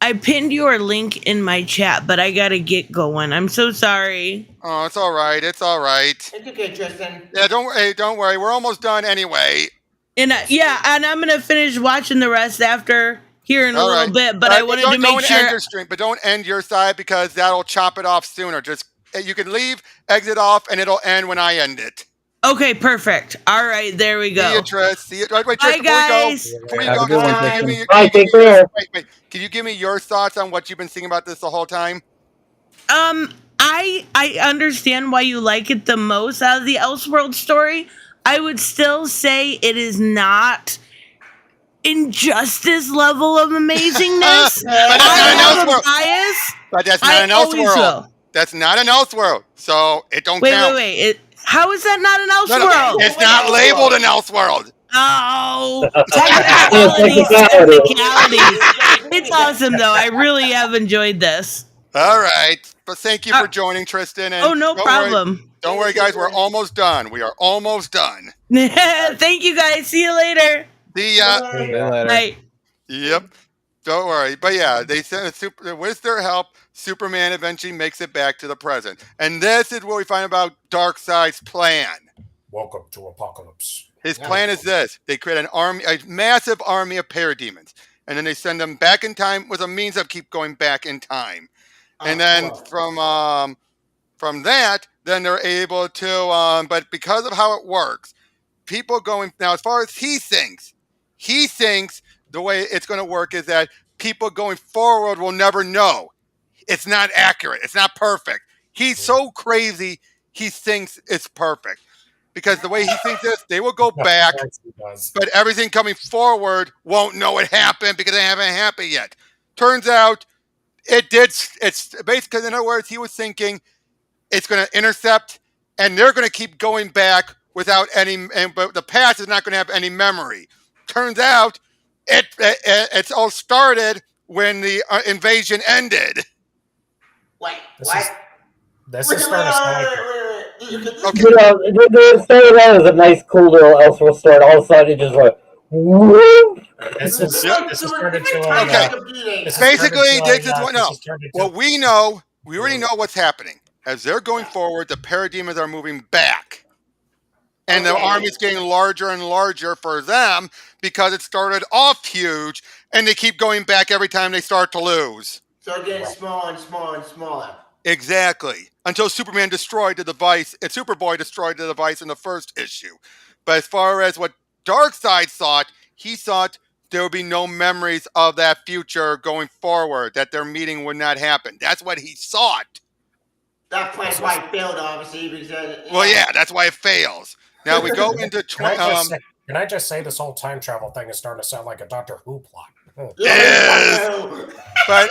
I pinned your link in my chat, but I gotta get going. I'm so sorry. Oh, it's all right. It's all right. It's okay, Tristan. Yeah, don't worry. We're almost done anyway. And and I'm gonna finish watching the rest after here in a little bit. But I wanted to make sure. End your stream, but don't end your side because that'll chop it off sooner. Just you can leave, exit off, and it'll end when I end it. Okay, perfect. All right, there we go. See you, Trish. See you. Wait, Bye, Trish, guys. Before you Have go, a good one, can Tristan. Bye, take care. Wait. Can you give me your thoughts on what you've been thinking about this the whole time? I understand why you like it the most out of the Elseworlds story. I would still say it is not Injustice level of amazingness. But I have a bias. But that's not an Elseworld. That's not an Elseworld, so it don't count. Wait. How is that not an Elseworld? It's not labeled an Elseworld. Oh, technicalities. It's awesome, though. I really have enjoyed this. All right. But thank you for joining, Tristan. And no problem. Don't worry, guys. We're almost done. We are almost done. Thank you, guys. See you later. See you later. Bye. Yep. Don't worry. But yeah, they sent with their help, Superman eventually makes it back to the present. And this is what we find about Darkseid's plan. Welcome to Apocalypse. His plan is this. They create a massive army of parademons. And then they send them back in time with a means of keep going back in time. And then from that, then they're able to, but because of how it works, people going, now as far as he thinks the way it's going to work is that people going forward will never know. It's not accurate. It's not perfect. He's so crazy, he thinks it's perfect. Because the way he thinks this, they will go back, but everything coming forward won't know it happened because it haven't happened yet. Turns out it did. It's basically, in other words, he was thinking it's going to intercept and they're going to keep going back without any, but the past is not going to have any memory. Turns out it's all started when the invasion ended. Wait, what? This is starting to You know, the story that was a nice, cool little Elseworld story. And all of a sudden, it just went. Whoop. This is started to. Basically, this is what What we know, we already know what's happening. As they're going forward, the parademons are moving back. And the army's getting larger and larger for them because it started off huge and they keep going back every time they start to lose. So it's getting smaller and smaller and smaller. Exactly. Until Superman destroyed the device, and Superboy destroyed the device in the first issue. But as far as what Darkseid thought, he thought there would be no memories of that future going forward, that their meeting would not happen. That's what he thought. That plan's why it failed, obviously, because... Well, yeah, that's why it fails. Now we go into... Can I just say this whole time travel thing is starting to sound like a Doctor Who plot? Yes! But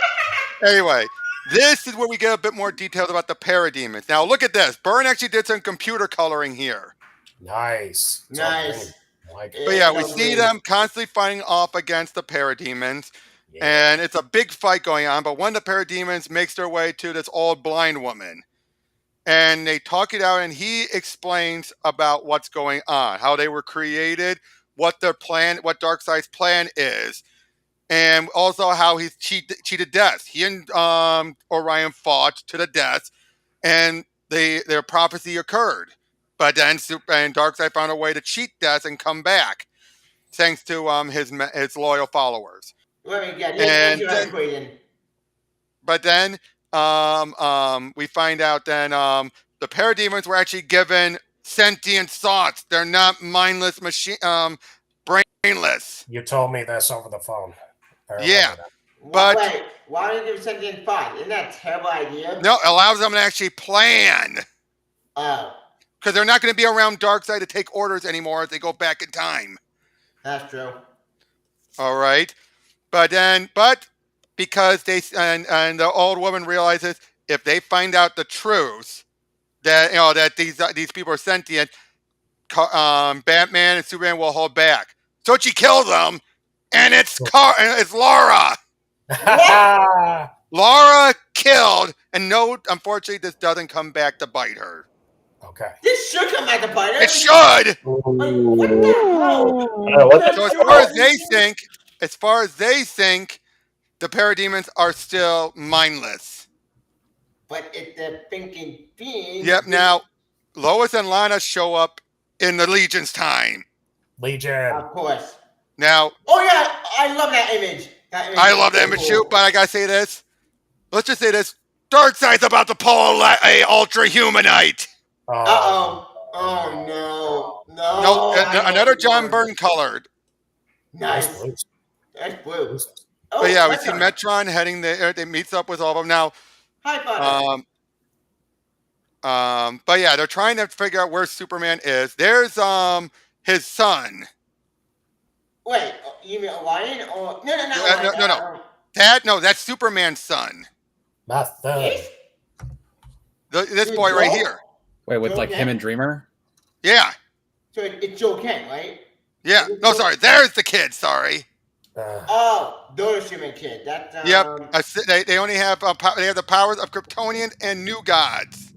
anyway... This is where we get a bit more details about the parademons. Now, look at this. Byrne actually did some computer coloring here. Nice. Nice. Like but yeah, we see them constantly fighting off against the parademons. Yeah. And it's a big fight going on. But one of the parademons makes their way to this old blind woman. And they talk it out, and he explains about what's going on, how they were created, what their plan, what Darkseid's plan is. And also how he's cheated death. He and Orion fought to the death. And their prophecy occurred. But then and Darkseid found a way to cheat death and come back, thanks to his loyal followers. Let me get And answer that equation. But then we find out then the parademons were actually given sentient thoughts. They're not mindless machine, brainless. You told me this over the phone. Yeah, but wait, why would you give sentient thought? Isn't that a terrible idea? No, it allows them to actually plan. Oh. Because they're not going to be around Darkseid to take orders anymore if they go back in time. That's true. All right, but because they and the old woman realizes if they find out the truth that that these people are sentient, Batman and Superman will hold back. So she kills them, and it's Laura. Laura killed, and unfortunately, this doesn't come back to bite her. Okay. This should come back to bite her. It should. What the hell? So as far as they think, the parademons are still mindless. But if they're thinking beings. Yep. Now, Lois and Lana show up in the Legion's time. Legion. Of course. Now. Oh yeah, I love that image. I love that image too, but I gotta say this. Let's just say this: Darkseid's about to pull a Ultra Humanite. Oh no! Another John Byrne colored. Nice. That's blue. Oh, but yeah, we see Metron heading there. They meets up with all of them now. Hi, buddy. But yeah, they're trying to figure out where Superman is. There's his son. Wait, you mean a lion or no? That's Superman's son. This boy right here. Wait, with like him and Dreamer? Yeah. So it's Joe Kent, right? Yeah. No, sorry. There's the kid. Sorry. The human kid. That's Yep. They only have they have the powers of Kryptonian and New Gods.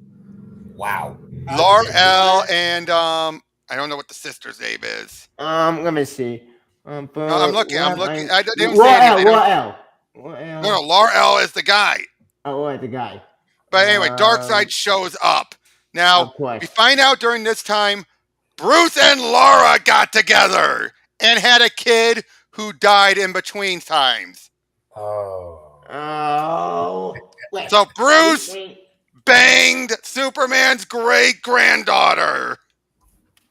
Wow. Lar-El and I don't know what the sister's name is. Let me see. I'm looking. They don't say anything. Lar-El. No, Lar-El is the guy. Oh, the guy. But anyway, Darkseid shows up. Now, we find out during this time, Bruce and Laura got together and had a kid who died in between times. So Bruce banged Superman's great-granddaughter.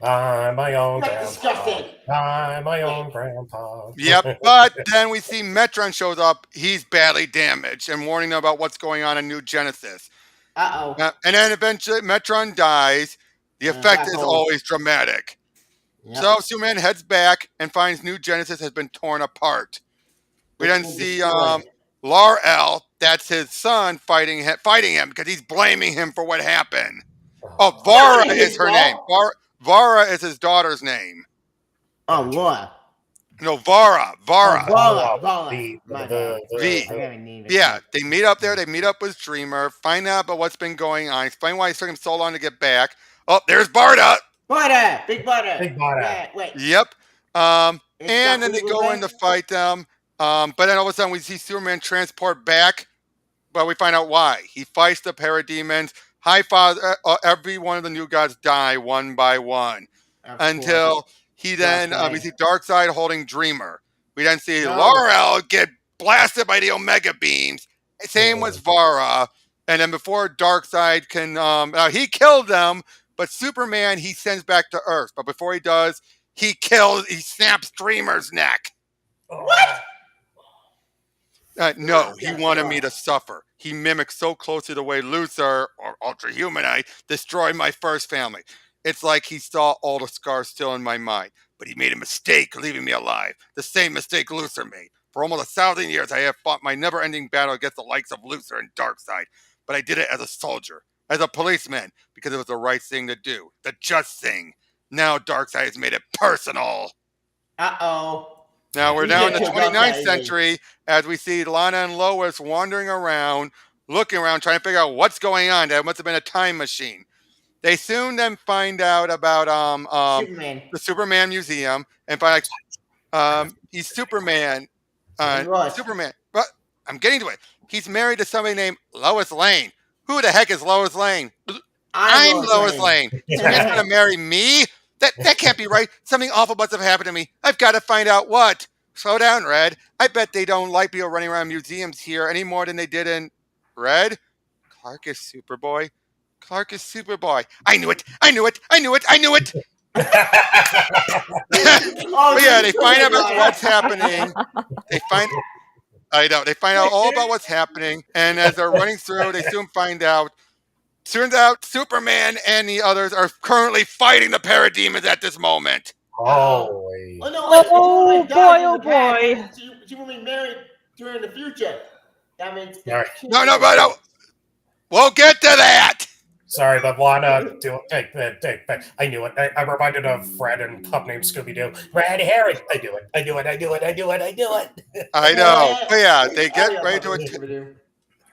I'm my own grandpa. I'm my own grandpa. Yep, but then we see Metron shows up. He's badly damaged and warning them about what's going on in New Genesis. And then eventually Metron dies. The effect is always dramatic. Yep. So Superman heads back and finds New Genesis has been torn apart. We then see Lar-El, that's his son, fighting him because he's blaming him for what happened. Oh, Vara is her name. Vara is his daughter's name. Oh, Laura. No, Vara. V. Yeah, they meet up there. They meet up with Dreamer, find out about what's been going on, explain why it took him so long to get back. Oh, there's Barda. Big Barda. Yeah, wait. Yep. And then they go in to fight them. But then all of a sudden we see Superman transport back, but we find out why. He fights the parademons. Every one of the New Gods die one by one until he then we see Darkseid holding Dreamer. We then see Lar-El get blasted by the Omega beams. Same with Vara. And then before Darkseid can, he killed them, but Superman he sends back to Earth. But before he does, he snaps Dreamer's neck. What? No, he wanted me to suffer. He mimicked so closely the way Luthor, or Ultra Humanite, destroyed my first family. It's like he saw all the scars still in my mind, but he made a mistake leaving me alive. The same mistake Luthor made. For almost 1,000 years, I have fought my never-ending battle against the likes of Luthor and Darkseid, but I did it as a soldier, as a policeman, because it was the right thing to do, the just thing. Now Darkseid has made it personal. Now we're now in the 29th century as we see Lana and Lois wandering around, looking around, trying to figure out what's going on. That must have been a time machine. They soon then find out about the Superman Museum and find he's Superman. Superman. But I'm getting to it. He's married to somebody named Lois Lane. Who the heck is Lois Lane? I'm Lois Lois Lane. Lane. Superman's gonna marry me? That can't be right. Something awful must have happened to me. I've got to find out what. Slow down, Red. I bet they don't like people running around museums here any more than they did in Red. Clark is Superboy. Clark is Superboy. I knew it. I knew it. I knew it. I knew it. Oh, But yeah, you they took find it, out about Lana. what's happening. They find I know. They find out all about what's happening, and as they're running through, they soon find out. Turns out Superman and the others are currently fighting the parademons at this moment. Holy. Oh no! Wait, Oh, if Superman dies boy, in oh, the past, boy. then she will be married during the future. That means Alright. No, but no. We'll get to that. Sorry, but Lana, I knew it. I'm reminded of Fred and Pup Named Scooby Doo. Red Herring. I knew it. I knew it. I knew it. I knew it. I knew it. I know. But yeah, they get ready to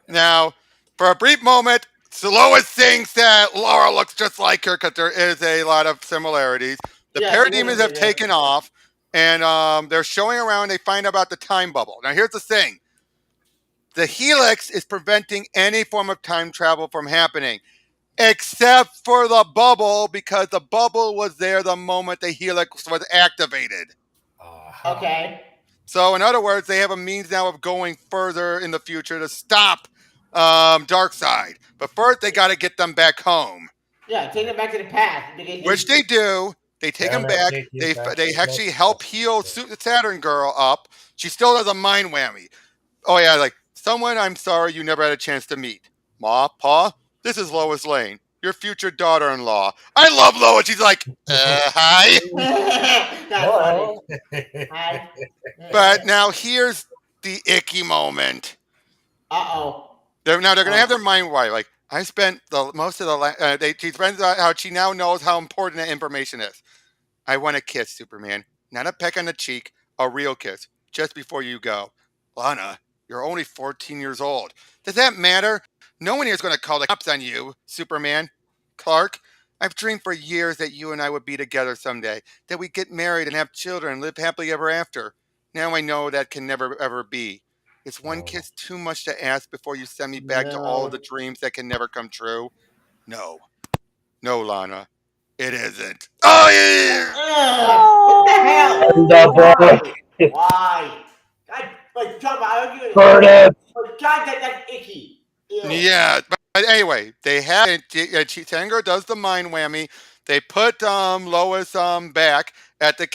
now. For a brief moment, Lois thinks that Laura looks just like her because there is a lot of similarities. The parademons have taken off, and they're showing around. They find out about the time bubble. Now, here's the thing. The helix is preventing any form of time travel from happening, except for the bubble, because the bubble was there the moment the helix was activated. Okay. So, in other words, they have a means now of going further in the future to stop Darkseid. But first, they got to get them back home. Yeah, take them back to the past. Which they do. They take them back. They actually help heal Saturn Girl up. She still does a mind whammy. Oh, yeah, like, someone I'm sorry you never had a chance to meet. Ma, Pa, this is Lois Lane, your future daughter-in-law. I love Lois. She's like, hi. That's funny. Hi. But now here's the icky moment. Uh-oh. They're going to have their mind wide. Like, I spent most of the she finds out how she now knows how important that information is. I want a kiss, Superman. Not a peck on the cheek, a real kiss, just before you go. Lana, you're only 14 years old. Does that matter? No one here is going to call the cops on you, Superman. Clark, I've dreamed for years that you and I would be together someday, that we'd get married and have children and live happily ever after. Now I know that can never, ever be. Is one kiss too much to ask before you send me back to all of the dreams that can never come true? No. No, Lana. It isn't. Oh, yeah! What the hell? Why? Talk about Burn it! God, that's icky. Ew. Yeah, but anyway, they have Tango does the mind whammy. They put Lois back at the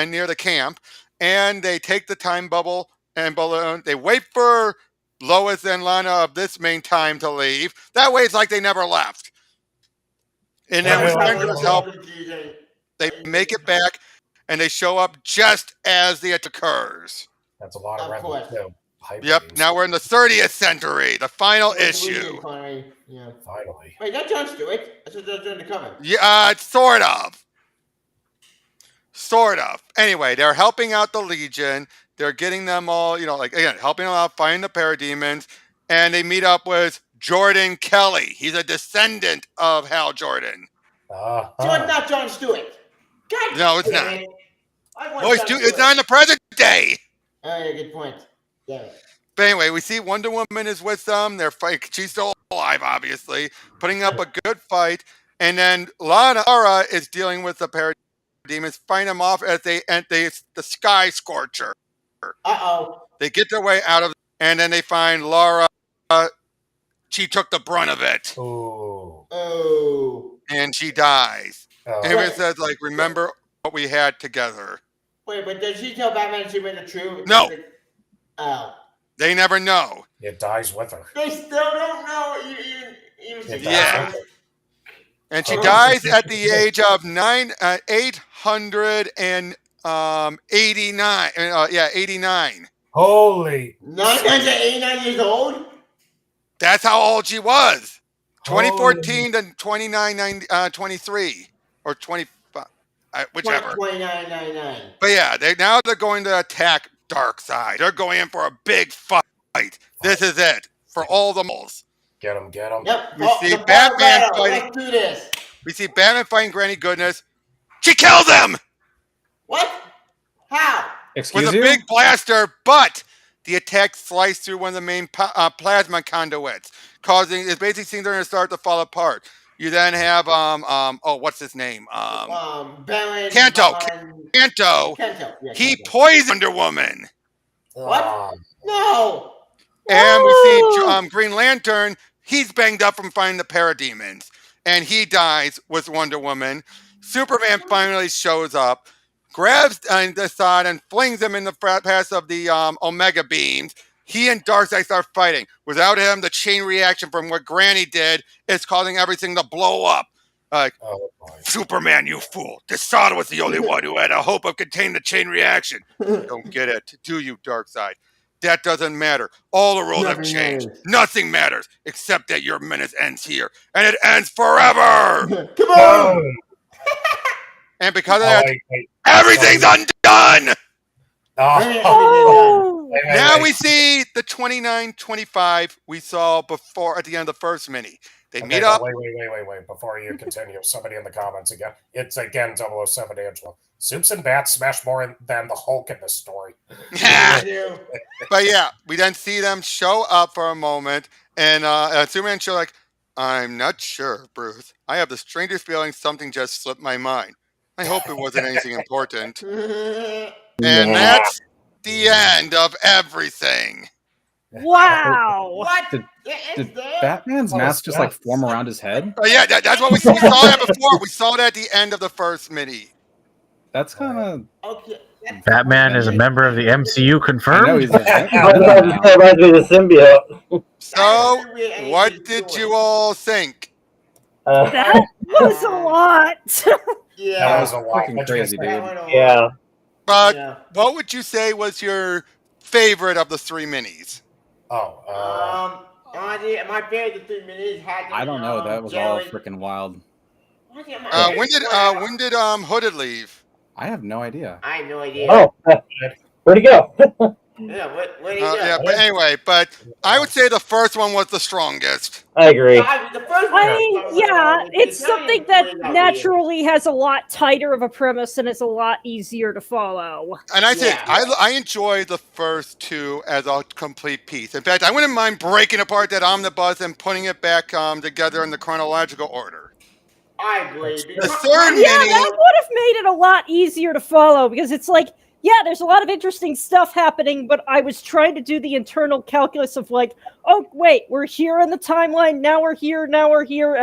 near the camp, and they take the time bubble and balloon. They wait for Lois and Lana of this main time to leave. That way, it's like they never left. And then with Tango's help, they make it back, and they show up just as the it occurs. That's a lot of red too. Yep. Now we're in the 30th century, the final issue. Yeah. Finally. Wait, that John Stewart? That's what they're doing the cover. Yeah, sort of. Sort of. Anyway, they're helping out the Legion. They're getting them all, helping them out, fighting the parademons. And they meet up with Jordan Kelly. He's a descendant of Hal Jordan. So it's not John Stewart. God no, it's not. It's not in the present day. Oh, yeah, good point. Damn it. But anyway, we see Wonder Woman is with them. They're fighting. She's still alive, obviously, putting up a good fight. And then Lara is dealing with the parademons, find them off as the Sky Scorcher. Uh-oh. They get their way out of, and then they find Lara. She took the brunt of it. Oh. And she dies. And it says, remember what we had together. Wait, but does she tell Batman she went the truth? No. Oh. They never know. It dies with her. They still don't know. Even yeah. And she dies at the age of 889. 89. Holy. 989 years old? That's how old she was. 2014 to 23 or 25, whichever. 2999. But yeah, they're going to attack Darkseid. They're going in for a big fight. This is it for all the moles. Get him. Yep. We see Batman fighting. Let's do this. We see Batman fighting Granny Goodness. She kills him. What? How? Excuse with you? a big blaster, but the attack sliced through one of the main plasma conduits, causing it's basically seems they're going to start to fall apart. You then have what's his name? Byrne Kanto. Kento. Yeah, He Kento. poisoned Wonder Woman. What? No. And we see Whoa! Green Lantern. He's banged up from fighting the parademons, and he dies with Wonder Woman. Superman finally shows up, grabs Desaad and flings him in the path of the Omega beams. He and Darkseid start fighting. Without him, the chain reaction from what Granny did is causing everything to blow up. Like, Superman, you fool. Desaad was the only one who had a hope of containing the chain reaction. Don't get it, do you, Darkseid? That doesn't matter. All the rules have changed. Nothing matters except that your menace ends here, and it ends forever. Come on. And because of that, everything's undone. Oh! Now we see the 29-25 we saw before at the end of the first mini. They meet up. Wait. Before you continue, somebody in the comments again. It's again 007 Angela. Soups and bats smash more than the Hulk in this story. But yeah, we then see them show up for a moment, and Superman show like, I'm not sure, Bruce. I have the strangest feeling something just slipped my mind. I hope it wasn't anything important. And that's the end of everything. Wow! What? Did Batman's mask just like form around his head? Yeah, that's what we saw that before. We saw that at the end of the first mini. That's kind of. Okay. Batman is a member of the MCU I know confirmed. he's a That reminds me of the symbiote. So, what did you all think? That was a lot. Yeah. That was a lot. Fucking crazy, dude. Yeah. But what would you say was your favorite of the three minis? My favorite 3 minutes had to be, I don't know. That was all freaking wild. When did Hooded leave? I have no idea. I have no idea. Oh, where'd he go? Yeah, where did he go? Yeah, but anyway, I would say the first one was the strongest. I agree. The first one. I mean, yeah, it's something that naturally has a lot tighter of a premise and it's a lot easier to follow. And I think I enjoy the first two as a complete piece. In fact, I wouldn't mind breaking apart that omnibus and putting it back together in the chronological order. I agree. The third Yeah, mini. that would have made it a lot easier to follow because it's like, yeah, there's a lot of interesting stuff happening, but I was trying to do the internal calculus of like, oh, wait, we're here in the timeline, now we're here, and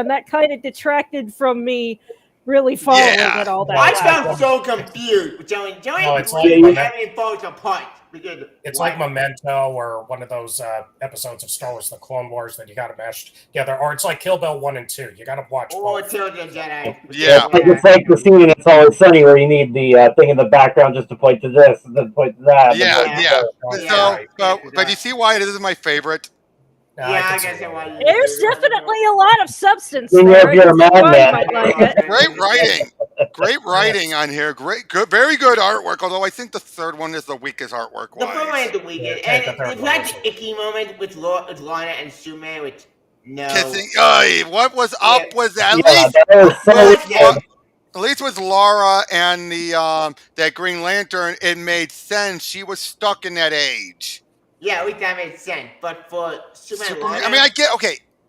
that kind of detracted from me really following it all that. I found so confused. Joey, it's like having falls apart. Because it's like Memento or one of those episodes of Star Wars, The Clone Wars, that you got to mash together. Or it's like Kill Bill 1 and 2. You got to watch both. Return of the Jedi. Yeah. It's like the scene in It's Always Sunny where you need the thing in the background just to point to this and then point to that. But you see why it is my favorite? I guess it was. There's definitely a lot of substance Then there. if you're a madman. Great writing. Great writing on here. Very good artwork, although I think the third one is the weakest artwork The first one is the weakest. And it's like the the icky moment with Lana and Superman, which, no. Kissing. What was up was at least with Laura and the that Green Lantern, it made sense. She was stuck in that age. Yeah, at least that made sense. But for Superman, I mean, I get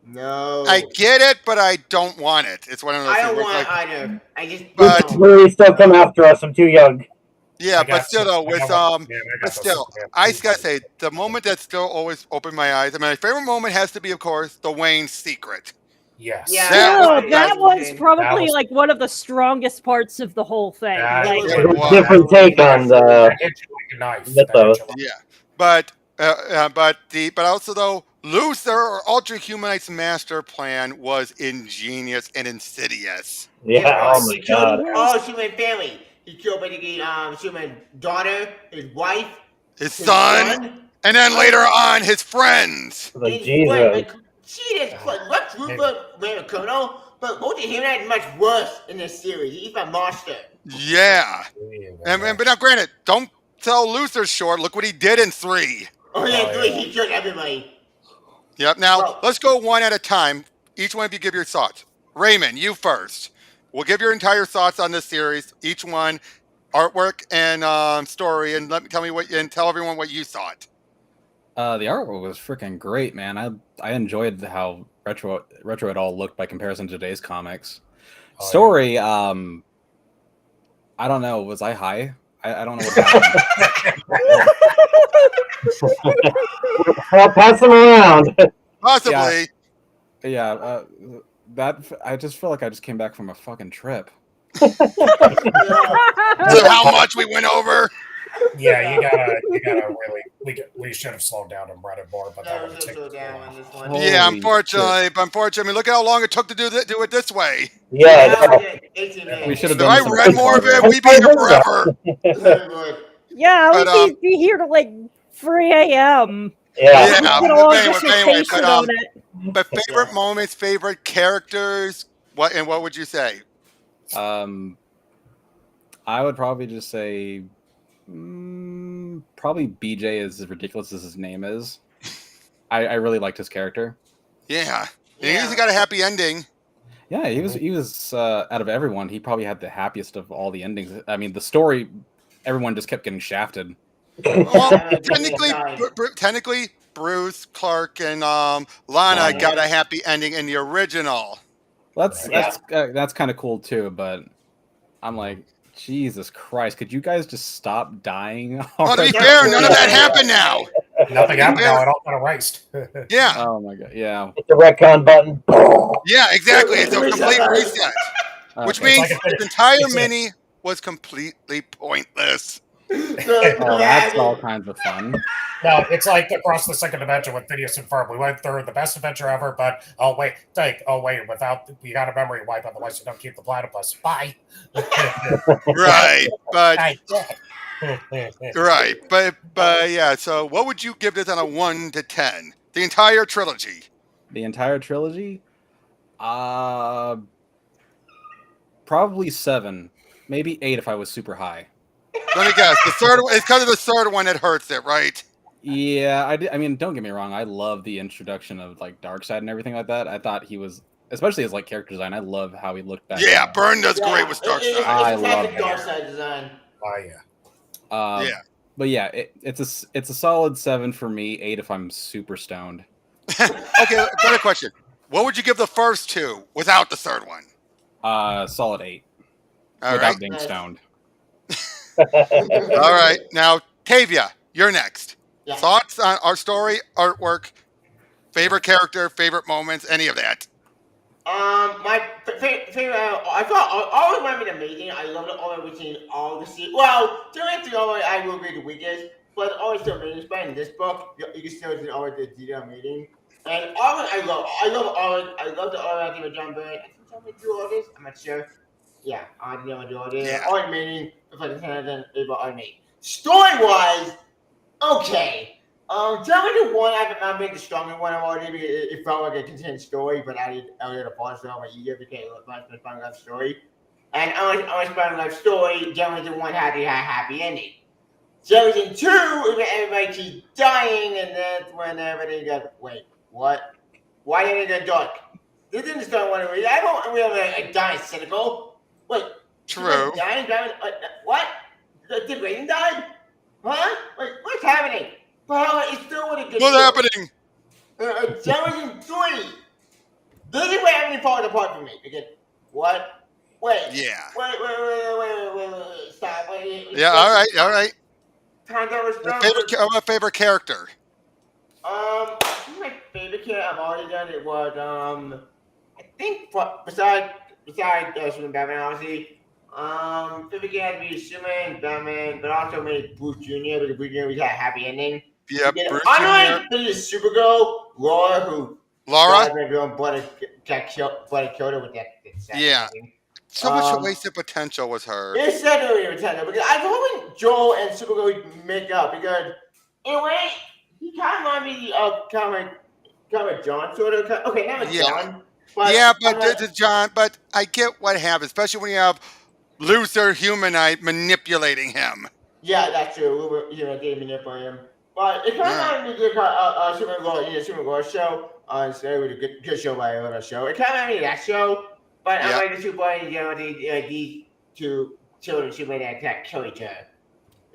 no. I get it, but I don't want it. It's one of those I things. don't want like, either. I just. But Please still come after us. I'm too young. yeah, but still though, I just gotta say, the moment that still always opened my eyes. I mean, my favorite moment has to be, of course, the Wayne secret. Yes. Yeah, that was probably like one of the strongest parts of the whole thing. Different take on the mythos. Yeah, but also though, Luther or Ultra Humanite's master plan was ingenious and insidious. Yeah, oh my god. All Superman family. He killed basically Superman's daughter, his wife, his son, and then later on his friends. Like Jesus. Jesus Christ, Lex Luthor ran a criminal, but Ultra Humanite is much worse in this series. He's a monster. Yeah, but now granted, don't sell Luther short. Look what he did in 3. Oh yeah, 3. He killed everybody. Yep. Now let's go one at a time. Each one of you give your thoughts. Raymond, you first. We'll give your entire thoughts on this series. Each one, artwork and story, and tell everyone what you thought. The artwork was freaking great, man. I enjoyed how retro it all looked by comparison to today's comics. Oh, Story, I don't know. Was I high? I don't know what happened. Well, pass them around. Possibly. Yeah, that I just feel like I just came back from a fucking trip. So how much we went over? Yeah, you gotta really. We should have slowed down and read it more, but that Yeah, would we have should taken slow too down long. on this one. Yeah, Holy unfortunately. I mean, look at how long it took to do it this way. Yeah, Now no. we did 18 minutes. We should have If done I this in read more of it, longer. we'd be here forever. Yeah, But, we'd be here till like 3 a.m. Yeah. We Yeah, get all anyway, dissertation on it. but favorite moments, favorite characters, what would you say? I would probably just say probably BJ is as ridiculous as his name is. I really liked his character. Yeah. He usually got a happy ending. Yeah, he was out of everyone, he probably had the happiest of all the endings. I mean, the story, everyone just kept getting shafted. Well, technically, Bruce, Clark, and Lana got a happy ending in the original. That's kind of cool too, but I'm like, Jesus Christ, could you guys just stop dying? Well, to be fair, none of that happened now. Nothing happened now. It all got erased. Yeah. Oh my god. Yeah. Hit the retcon button. Yeah, exactly. It's a complete reset. Which means this entire mini was completely pointless. Oh, that's all kinds of fun. No, it's like across the second dimension with Phineas and Ferb. We went through the best adventure ever, but without we got a memory wipe, otherwise you don't keep the platypus. Bye. Right, but right, but yeah. So, what would you give this on a 1 to 10? The entire trilogy. The entire trilogy, probably 7, maybe 8 if I was super high. Let me guess. The third one, it's because of the third one that hurts it, right? Yeah, I mean, don't get me wrong. I love the introduction of like Darkseid and everything like that. I thought he was, especially his like character design. I love how he looked back. Yeah, Byrne does great with Darkseid. I love Darkseid design. Oh yeah. Yeah. But yeah, it's a solid 7 for me. 8 if I'm super stoned. Okay, better question. What would you give the first two without the third one? Solid 8. All without right. being stoned. All right. Now, Tavia, you're next. Yeah. Thoughts on our story, artwork, favorite character, favorite moments, any of that? My favorite, I thought all of them amazing. I loved it all everything, all the series. Well, during the all, I will be the weakest, but always still amazing. But in this book, you can still see all the detail meeting. And all of it, I love all of it. I love the art with John Byrne. I think John would do all this. I'm not sure. Yeah, I don't know do all this. Yeah. All meaning, it's like 10 and able I made. Story-wise, okay. Definitely the one I made the stronger one of already because it felt like a contained story, but I did a pause so my ego became a fun life story. And I was fun life story, Generation 1 had a happy ending. Generation 2, everybody keeps dying, and that's when everything goes, wait, what? Why didn't it go dark? This didn't start one of these. I don't really die cynical. Wait, True. Dying, what? The rating died? Huh? Wait, what's happening? Well, it's still what it gets. What's happening? Generation 3. This is where everything falls apart for me. Because, what? Wait. Yeah. Wait. Stop. Wait. Yeah, all right. My Favorite character? my favorite character I've already done it was, I think, besides Superman, Batman, obviously, favorite character had to be Superman, Batman, but also made Bruce Jr., because Bruce Jr. was had a happy ending. Yeah, Bruce I Jr. know it's Supergirl, Laura, who Laura? got killed her with that. Yeah. So much wasted potential was her. It's definitely a potential because I was hoping Joel and Supergirl would make up because in a way he kind of reminded me of kind of John sort of. Okay, not a John. But John. But I get what happened, especially when you have Luther Humanite manipulating him. Yeah, that's true. They manipulate him. But it kind of reminded me of Supergirl show. Instead with a good show by a little show. It kind of reminded me of that show. But I like the two boys, these two children, Superman that kill each other.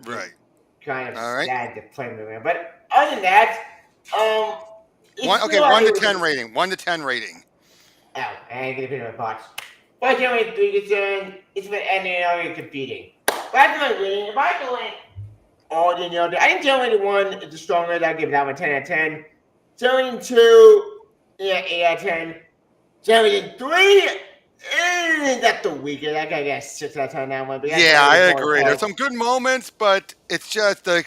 Right. Kind of sad to play with them. But other than that, it's 1 to 10 rating. 1 to 10 rating. Oh, I ain't gonna put in my box. But the only thing is, it's been ending already competing. But that's my rating. If I go in all the other, I think Germany 1 is the strongest. I give that one 10 out of 10. Germany 2, yeah, 8 out of 10. Germany 3, that's the weakest. I gotta get 6 out of 10 on that one. But Yeah, I agree. There's some good moments, but it's just the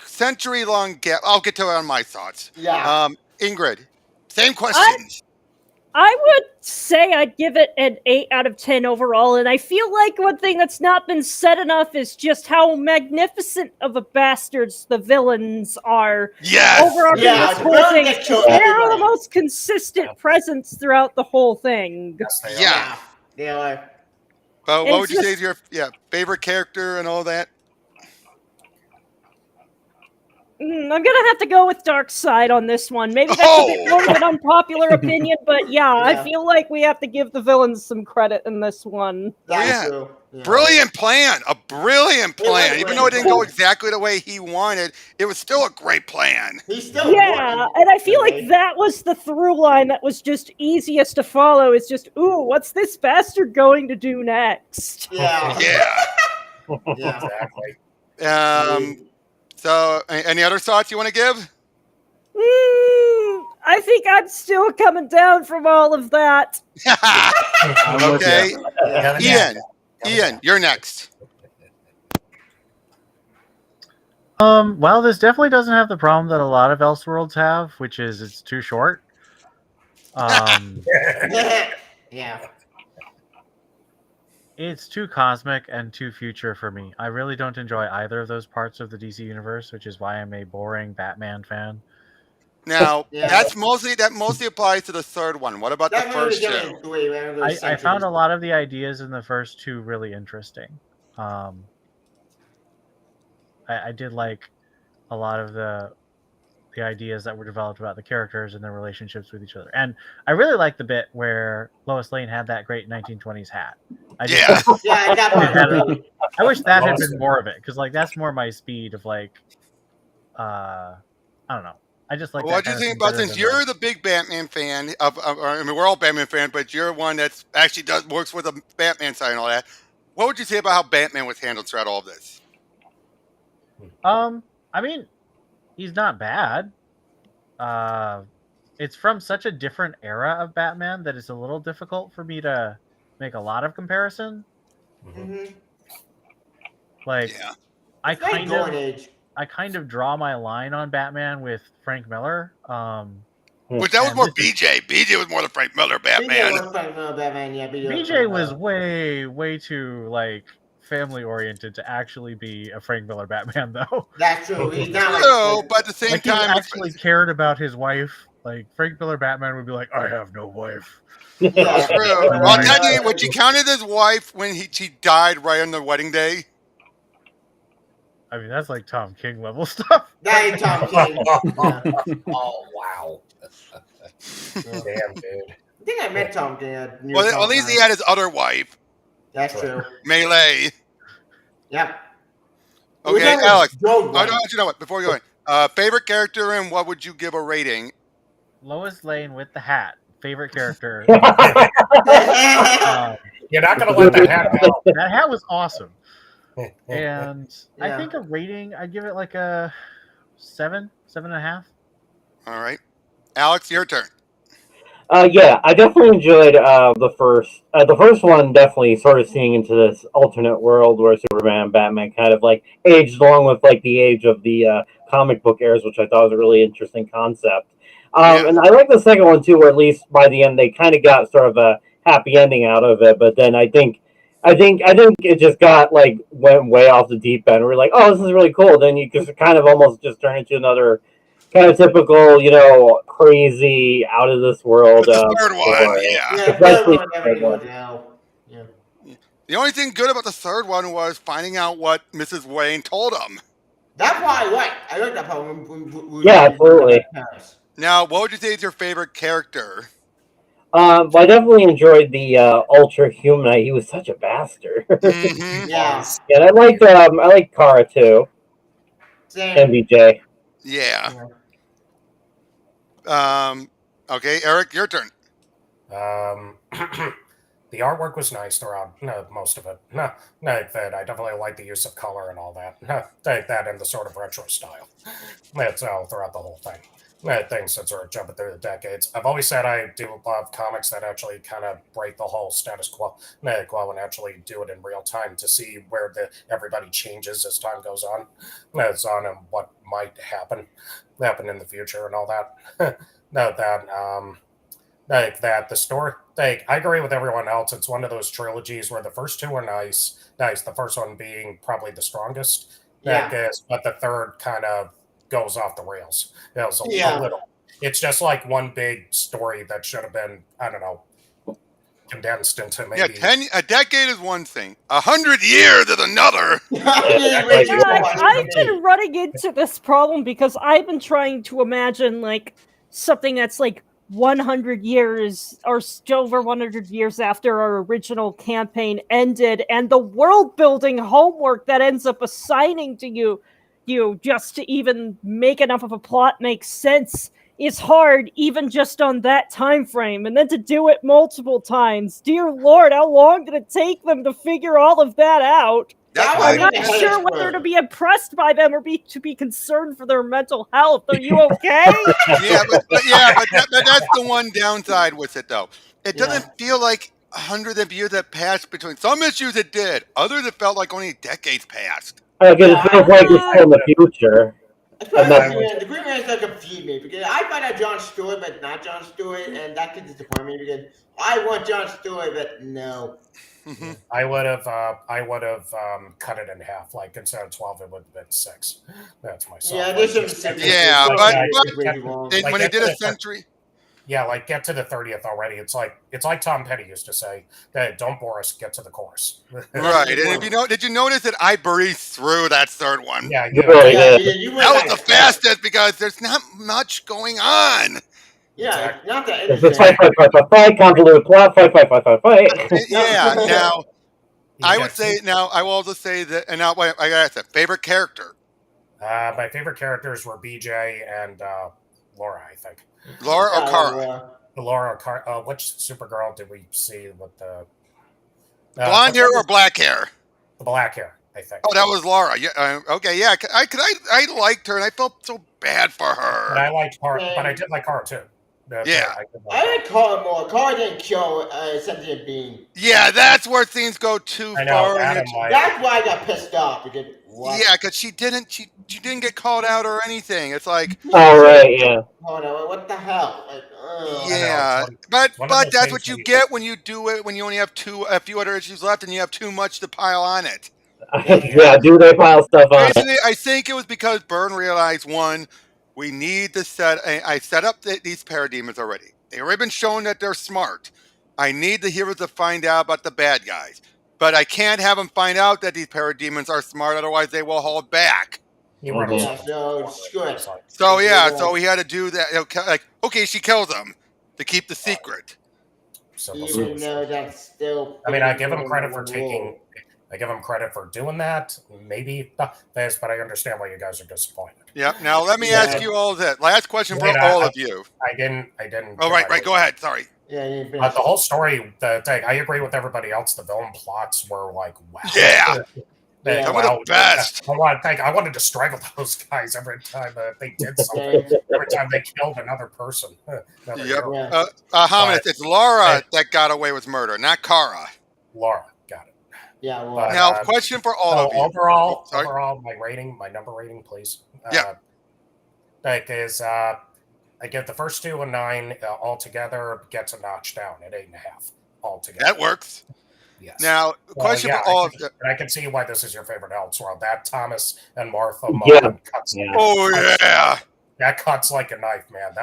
century-long gap. I'll get to it on my thoughts. Yeah. Ingrid, same questions. I would say I'd give it an 8 out of 10 overall, and I feel like one thing that's not been said enough is just how magnificent of a bastards the villains are. Yes! Overarching this whole thing. They're the most consistent presence throughout the whole thing. Yes, they are. Yeah. They are. But what It's would you say just- is your favorite character and all that? I'm gonna have to go with Darkseid on this one. Maybe that's a bit more of an unpopular opinion, but yeah, I feel like we have to give the villains some credit in this one. That's true. Yeah. Brilliant plan. A brilliant plan. was Even though it didn't cool. go exactly the way he wanted, it was still a great plan. He's still Yeah, and I feel like that was the through line that was just easiest to follow. Is just, ooh, what's this bastard going to do next? Yeah. Yeah. Yeah. Exactly. So, any other thoughts you want to give? I think I'm still coming down from all of that. Okay. Yeah. Ian, you're next. Well, this definitely doesn't have the problem that a lot of Elseworlds have, which is it's too short. Yeah. It's too cosmic and too future for me. I really don't enjoy either of those parts of the DC universe, which is why I'm a boring Batman fan. Now, Yeah. that mostly applies to the third one. What about the first two? I found a lot of the ideas in the first two really interesting. I did like a lot of the ideas that were developed about the characters and their relationships with each other. And I really liked the bit where Lois Lane had that great 1920s hat. I wish that had been more of it, because like that's more my speed of like I don't know. I just like. What do you think about, since you're the big Batman fan I mean, we're all Batman fans, but you're one that's actually works with the Batman side and all that. What would you say about how Batman was handled throughout all of this? I mean, he's not bad. It's from such a different era of Batman that it's a little difficult for me to make a lot of comparison. Like, I kind of draw my line on Batman with Frank Miller. Which that was more BJ. BJ was more the Frank Miller Batman. BJ was way too like family oriented to actually be a Frank Miller Batman, though. That's true. He's not but at the same time, he actually cared about his wife. Like Frank Miller Batman would be like, "I have no wife." True. Well, tell you, would you counted his wife when she died right on the wedding day? I mean, that's like Tom King level stuff. That ain't Tom King. Oh wow! Damn, dude. I think I met Tom King. Well, at least he had his other wife. That's true. Melee. Yep. Okay, Alex. I don't you know what. Before you go in, favorite character and what would you give a rating? Lois Lane with the hat. Favorite character. You're not gonna let that hat out. That hat was awesome. And I think a rating, I'd give it like a 7.5. All right, Alex, your turn. Yeah, I definitely enjoyed the first. The first one definitely sort of seeing into this alternate world where Superman and Batman kind of like aged along with like the age of the comic book eras, which I thought was a really interesting concept. And I like the second one too, where at least by the end they kind of got sort of a happy ending out of it. But then I think it just got like went way off the deep end. We're like, oh, this is really cool. Then you just kind of almost just turn into another kind of typical, crazy out of this world. The third one, The only thing good about the third one was finding out what Mrs. Wayne told him. That part, right? I like that part. Yeah, absolutely. Now, what would you say is your favorite character? I definitely enjoyed the Ultra Humanite. He was such a bastard. Yeah. And I liked Kara too. Same. MBJ. Yeah. Okay, Eric, your turn. The artwork was nice throughout most of it. That I definitely like the use of color and all that. Take that in the sort of retro style. That's all throughout the whole thing. Things that sort of jumping through the decades. I've always said I do love comics that actually kind of break the whole status quo, and actually do it in real time to see where everybody changes as time goes on, and what might happen in the future and all that. Like that the story, like, I agree with everyone else. It's one of those trilogies where the first two are nice, the first one being probably the strongest, but the third kind of goes off the rails. It's a little. It's just like one big story that should have been, I don't know, condensed into maybe. A decade is one thing. 100 years is another. I've been running into this problem because I've been trying to imagine like something that's like 100 years or over 100 years after our original campaign ended, and the world building homework that ends up assigning to you just to even make enough of a plot make sense is hard, even just on that time frame, and then to do it multiple times. Dear Lord, how long did it take them to figure all of that out? I'm not sure whether to be impressed by them or to be concerned for their mental health. Are you okay? but that's the one downside with it, though. It doesn't feel like hundreds of years that passed between some issues. It did. Others, it felt like only decades passed. Because it feels like it's still in the future. The Green Lantern confused me because I find out John Stewart, but not John Stewart, and that could disappoint me because I want John Stewart, but no. I would have cut it in half. Like instead of 12, it would have been 6. That's my song. Yeah, but when they did a century. Yeah, like get to the 30th already. It's like Tom Petty used to say, that don't bore us, get to the chorus. Right. And did you notice that I breezed through that third one? Yeah, that was the fastest because there's not much going on. Yeah, not that it's fight, convoluted plot, fight. Yeah, now I would say I will also say that, and now I gotta say, favorite character. My favorite characters were BJ and Laura, I think. Laura or Kara? Laura or Kara. Which Supergirl did we see with the blonde hair or black hair? The black hair, I think. Oh, that was Laura. Yeah. Okay. Yeah. I liked her, and I felt so bad for her. But I liked Kara, but I did like Kara too. Yeah. I like Kara more. Kara didn't kill sentient being. Yeah, that's where things go too far. That's why I got pissed off because. What? Yeah, because she didn't get called out or anything. It's like, oh right, yeah. Oh no, what the hell? Like, yeah, but that's what you get when you do it. When you only have a few other issues left, and you have too much to pile on it. Yeah, do they pile stuff on it? I think it was because Byrne realized we need to I set up these parademons already. They've already been shown that they're smart. I need the heroes to find out about the bad guys. But I can't have them find out that these parademons are smart, otherwise they will hold back. So we had to do that. Like, okay, she kills them to keep the secret. Even though that's still. I mean, I give them credit for doing that. Maybe this, but I understand why you guys are disappointed. Yep. Now let me ask you all this. Last question for all of you. I didn't. Oh, right. Go ahed. Sorry. Yeah, the whole story, I agree with everybody else. The villain plots were like, wow. Yeah. Some of the best. I wanted to strangle those guys every time they did something. Every time they killed another person. Hamid, it's Laura that got away with murder, not Kara. Laura got it. Yeah. Well, now, question for all of you. Overall, my number rating, please. That is. I give the first two a 9 altogether, gets a notch down at 8.5 altogether. That works. Yes. Now, question for all of you. And I can see why this is your favorite Elseworld. That Thomas and Martha cuts. Yeah. Oh, yeah. That cuts like a knife, man.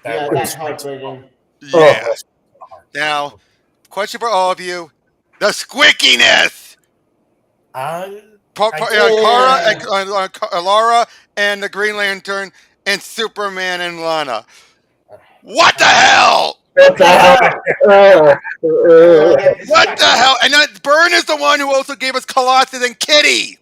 That's heartbreaking. Yeah. Now, question for all of you. The squickiness. Laura and the Green Lantern and Superman and Lana. What the hell? What the hell? What the hell? And Byrne is the one who also gave us Colossus and Kitty.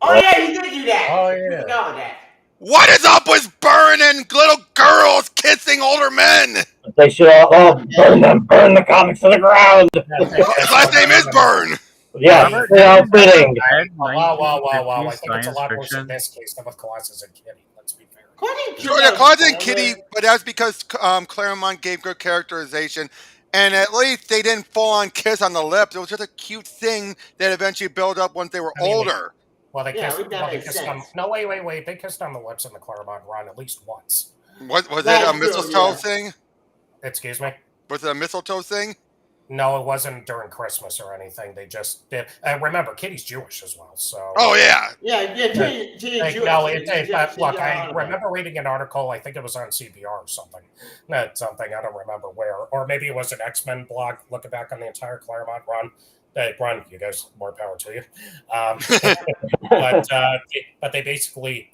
Oh yeah, he did do that. Oh yeah. That. What is up with Byrne and little girls kissing older men? They should all burn the comics to the ground. His last name is Byrne. Yeah, Robert, they're all didn't you fitting. read Wow. I 1950s think it's a science lot worse in fiction? this case than with Colossus and Kitty. Let's be fair. Sure, yeah, Claudia and Kitty, but that's because Claremont gave good characterization, and at least they didn't full on kiss on the lips. It was just a cute thing that eventually built up once they were older. Well, they Yeah, kissed. that Well, they makes kissed on. sense. No, wait. They kissed on the lips in the Claremont run at least once. Was it That's a true, mistletoe yeah. thing? Excuse me. Was it a mistletoe thing? No, it wasn't during Christmas or anything. They just did. Remember, Kitty's Jewish as well, so. Oh yeah. Look, I remember reading an article. I think it was on CBR or something. Not something. I don't remember where, or maybe it was an X-Men blog. Looking back on the entire Claremont run. Run, you guys, more power to you. But they basically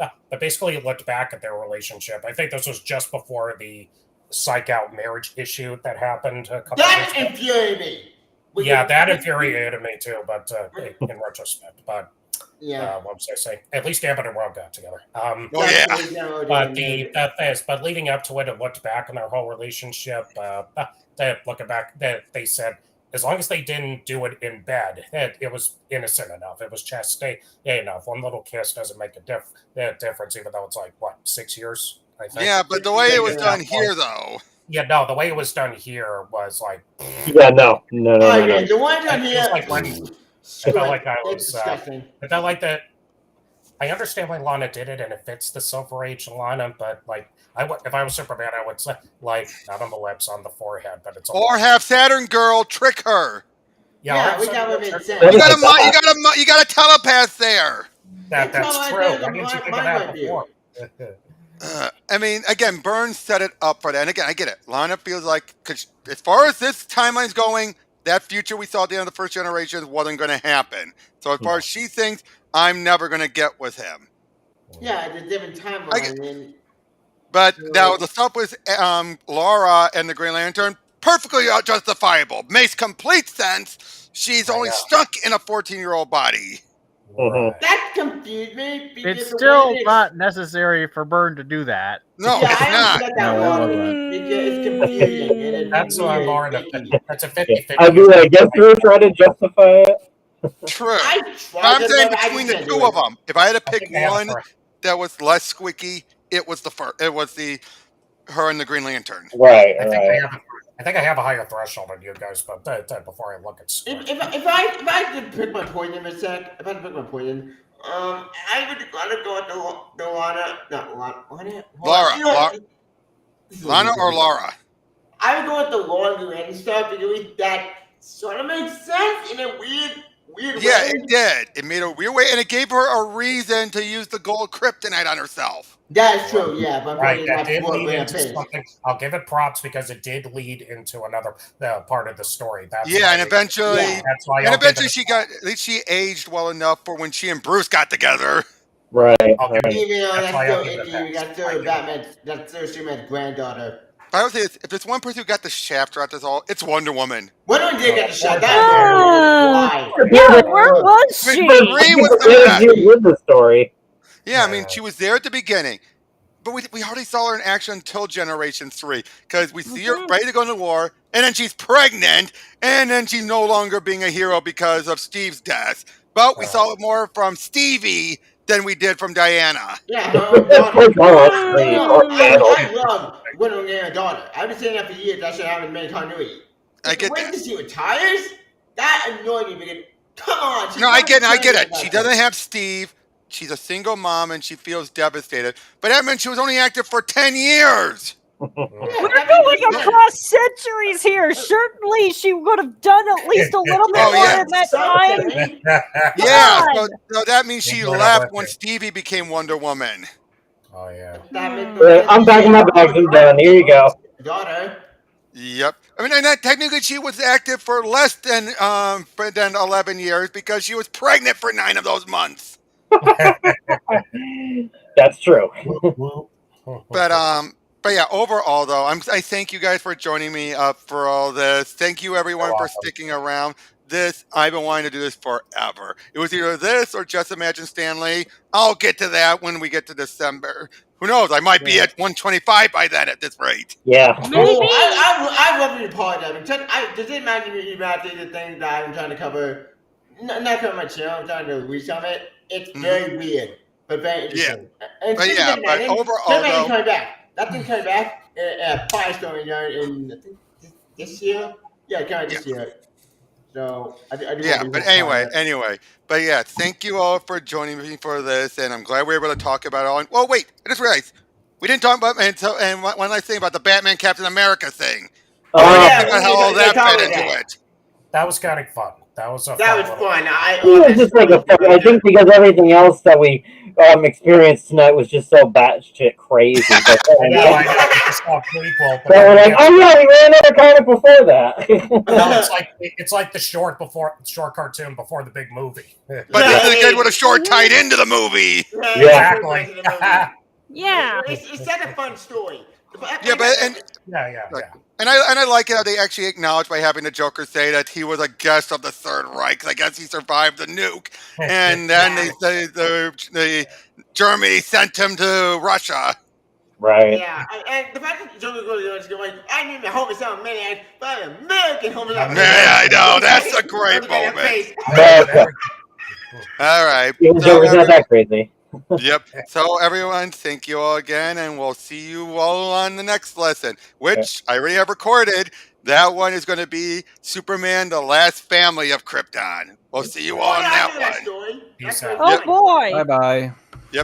looked back at their relationship. I think this was just before the psych out marriage issue that happened a couple That years ago. infuriated me. Yeah, that infuriated me too, but in retrospect. But Yeah. what was I saying? At least Gambit and Rogue got together. Oh yeah. But leading up to it, it looked back on their whole relationship. Looking back, they said as long as they didn't do it in bed, it was innocent enough. It was chastity enough. One little kiss doesn't make a difference, even though it's like what 6 years. I think. Yeah, but the way it was done here, though. Yeah, no, the way it was done here was like. Yeah, no. The one done here. Like when, I felt like I was. I felt like that. I understand why Lana did it, and it fits the Silver Age Lana. But like, if I was Superman, I would say like not on the lips, on the forehead, but it's. Or have Saturn Girl trick her. Yeah, we got what makes sense. You got a telepath there. That's true. Why didn't you think of that before? I mean, again, Byrne set it up for that. And again, I get it. Lana feels like, cause as far as this timeline's going, that future we saw at the end of the first generation wasn't going to happen. So as far as she thinks, I'm never going to get with him. Yeah, it's a different timeline. But now the stuff with Laura and the Green Lantern, perfectly justifiable. Makes complete sense. She's only stuck in a 14-year-old body. Right. That confused me. It's still not necessary for Byrne to do that. No, it's not. It's confusing. That's what I'm more that's a 50-50. I guess you're trying to justify it. True. I'm saying between the two of them, if I had to pick one that was less squeaky, it was her and the Green Lantern. Right. I think I have a higher threshold than you guys, but before I look at if I had to pick my poison a sec, I would gotta go with the Lana or Laura? I would go with the Laura Luen stuff because that sort of makes sense in a weird way. Yeah, it did. It made a weird way, and it gave her a reason to use the gold kryptonite on herself. That's true, yeah. But right, that did lead into something. I'll give it props because it did lead into another part of the story. And eventually, she got. At least she aged well enough for when she and Bruce got together. Right. Even though that's still Batman. That's still Superman's granddaughter. I would say if there's one person who got the shaft right, that's all. It's Wonder Woman. Wonder Woman did get the shaft. Yeah, where was she? Marie was the best. The story. Yeah, I mean, she was there at the beginning, but we hardly saw her in action until Generation 3, because we see her ready to go to war, and then she's pregnant, and then she's no longer being a hero because of Steve's death. But we saw it more from Stevie than we did from Diana. Yeah, I love Wonder Woman and her daughter. I've been saying that for years. That should happen many continuity. I get that. When she retires, that annoyed me because, come on. No, I get it. She doesn't have Steve. She's a single mom and she feels devastated. But that meant she was only active for 10 years. We're going across centuries here. Certainly, she would have done at least a little bit more at that time. Yeah, so that means she left when Stevie became Wonder Woman. Oh, yeah. I'm packing my bags and done. Here you go. Daughter. Yep. I mean, and technically she was active for less than 11 years because she was pregnant for 9 of those months. That's true. But yeah, overall though, I thank you guys for joining me for all this. Thank you everyone for sticking around. this. I've been wanting to do this forever. It was either this or Just Imagine Stan Lee. I'll get to that when we get to December. Who knows? I might be at 125 by then at this rate. Yeah. Oh, I love your part of it. Does it imagine you about the things that I'm trying to cover? Not cover my channel. I'm trying to read some of it. It's very weird, but very interesting. And But yeah, but overall, though, coming back. That thing coming back. Firestone in I think this year. Yeah, coming this year. So I do yeah, but anyway, but yeah, thank you all for joining me for this, and I'm glad we were able to talk about it all. Well, wait, I just realized we didn't talk about and one last thing about the Batman Captain America thing. Yeah, about how all that fit into it. That was kind of fun. That was fun. It was just like a fun. I think because everything else that we experienced tonight was just so batshit crazy. But I know. It's all prequel. So we're like, oh yeah, we ran out of comic before that. No, it's like the short cartoon before the big movie. But this is good with a short tied into the movie. Exactly. Yeah, it's such a fun story. Yeah, but yeah. And I like it how they actually acknowledge by having the Joker say that he was a guest of the Third Reich. I guess he survived the nuke, and then the Germany sent him to Russia. Right. Yeah, and the fact that Joker goes like, I need a homicide maniac, but an American homicide maniac. Yeah, I know. That's a great moment. All right. Joker's not that crazy. Yep. So everyone, thank you all again, and we'll see you all on the next lesson, which I already have recorded. That one is going to be Superman, the Last Family of Krypton. We'll see you all on that one. Oh boy. Bye-bye. Yep.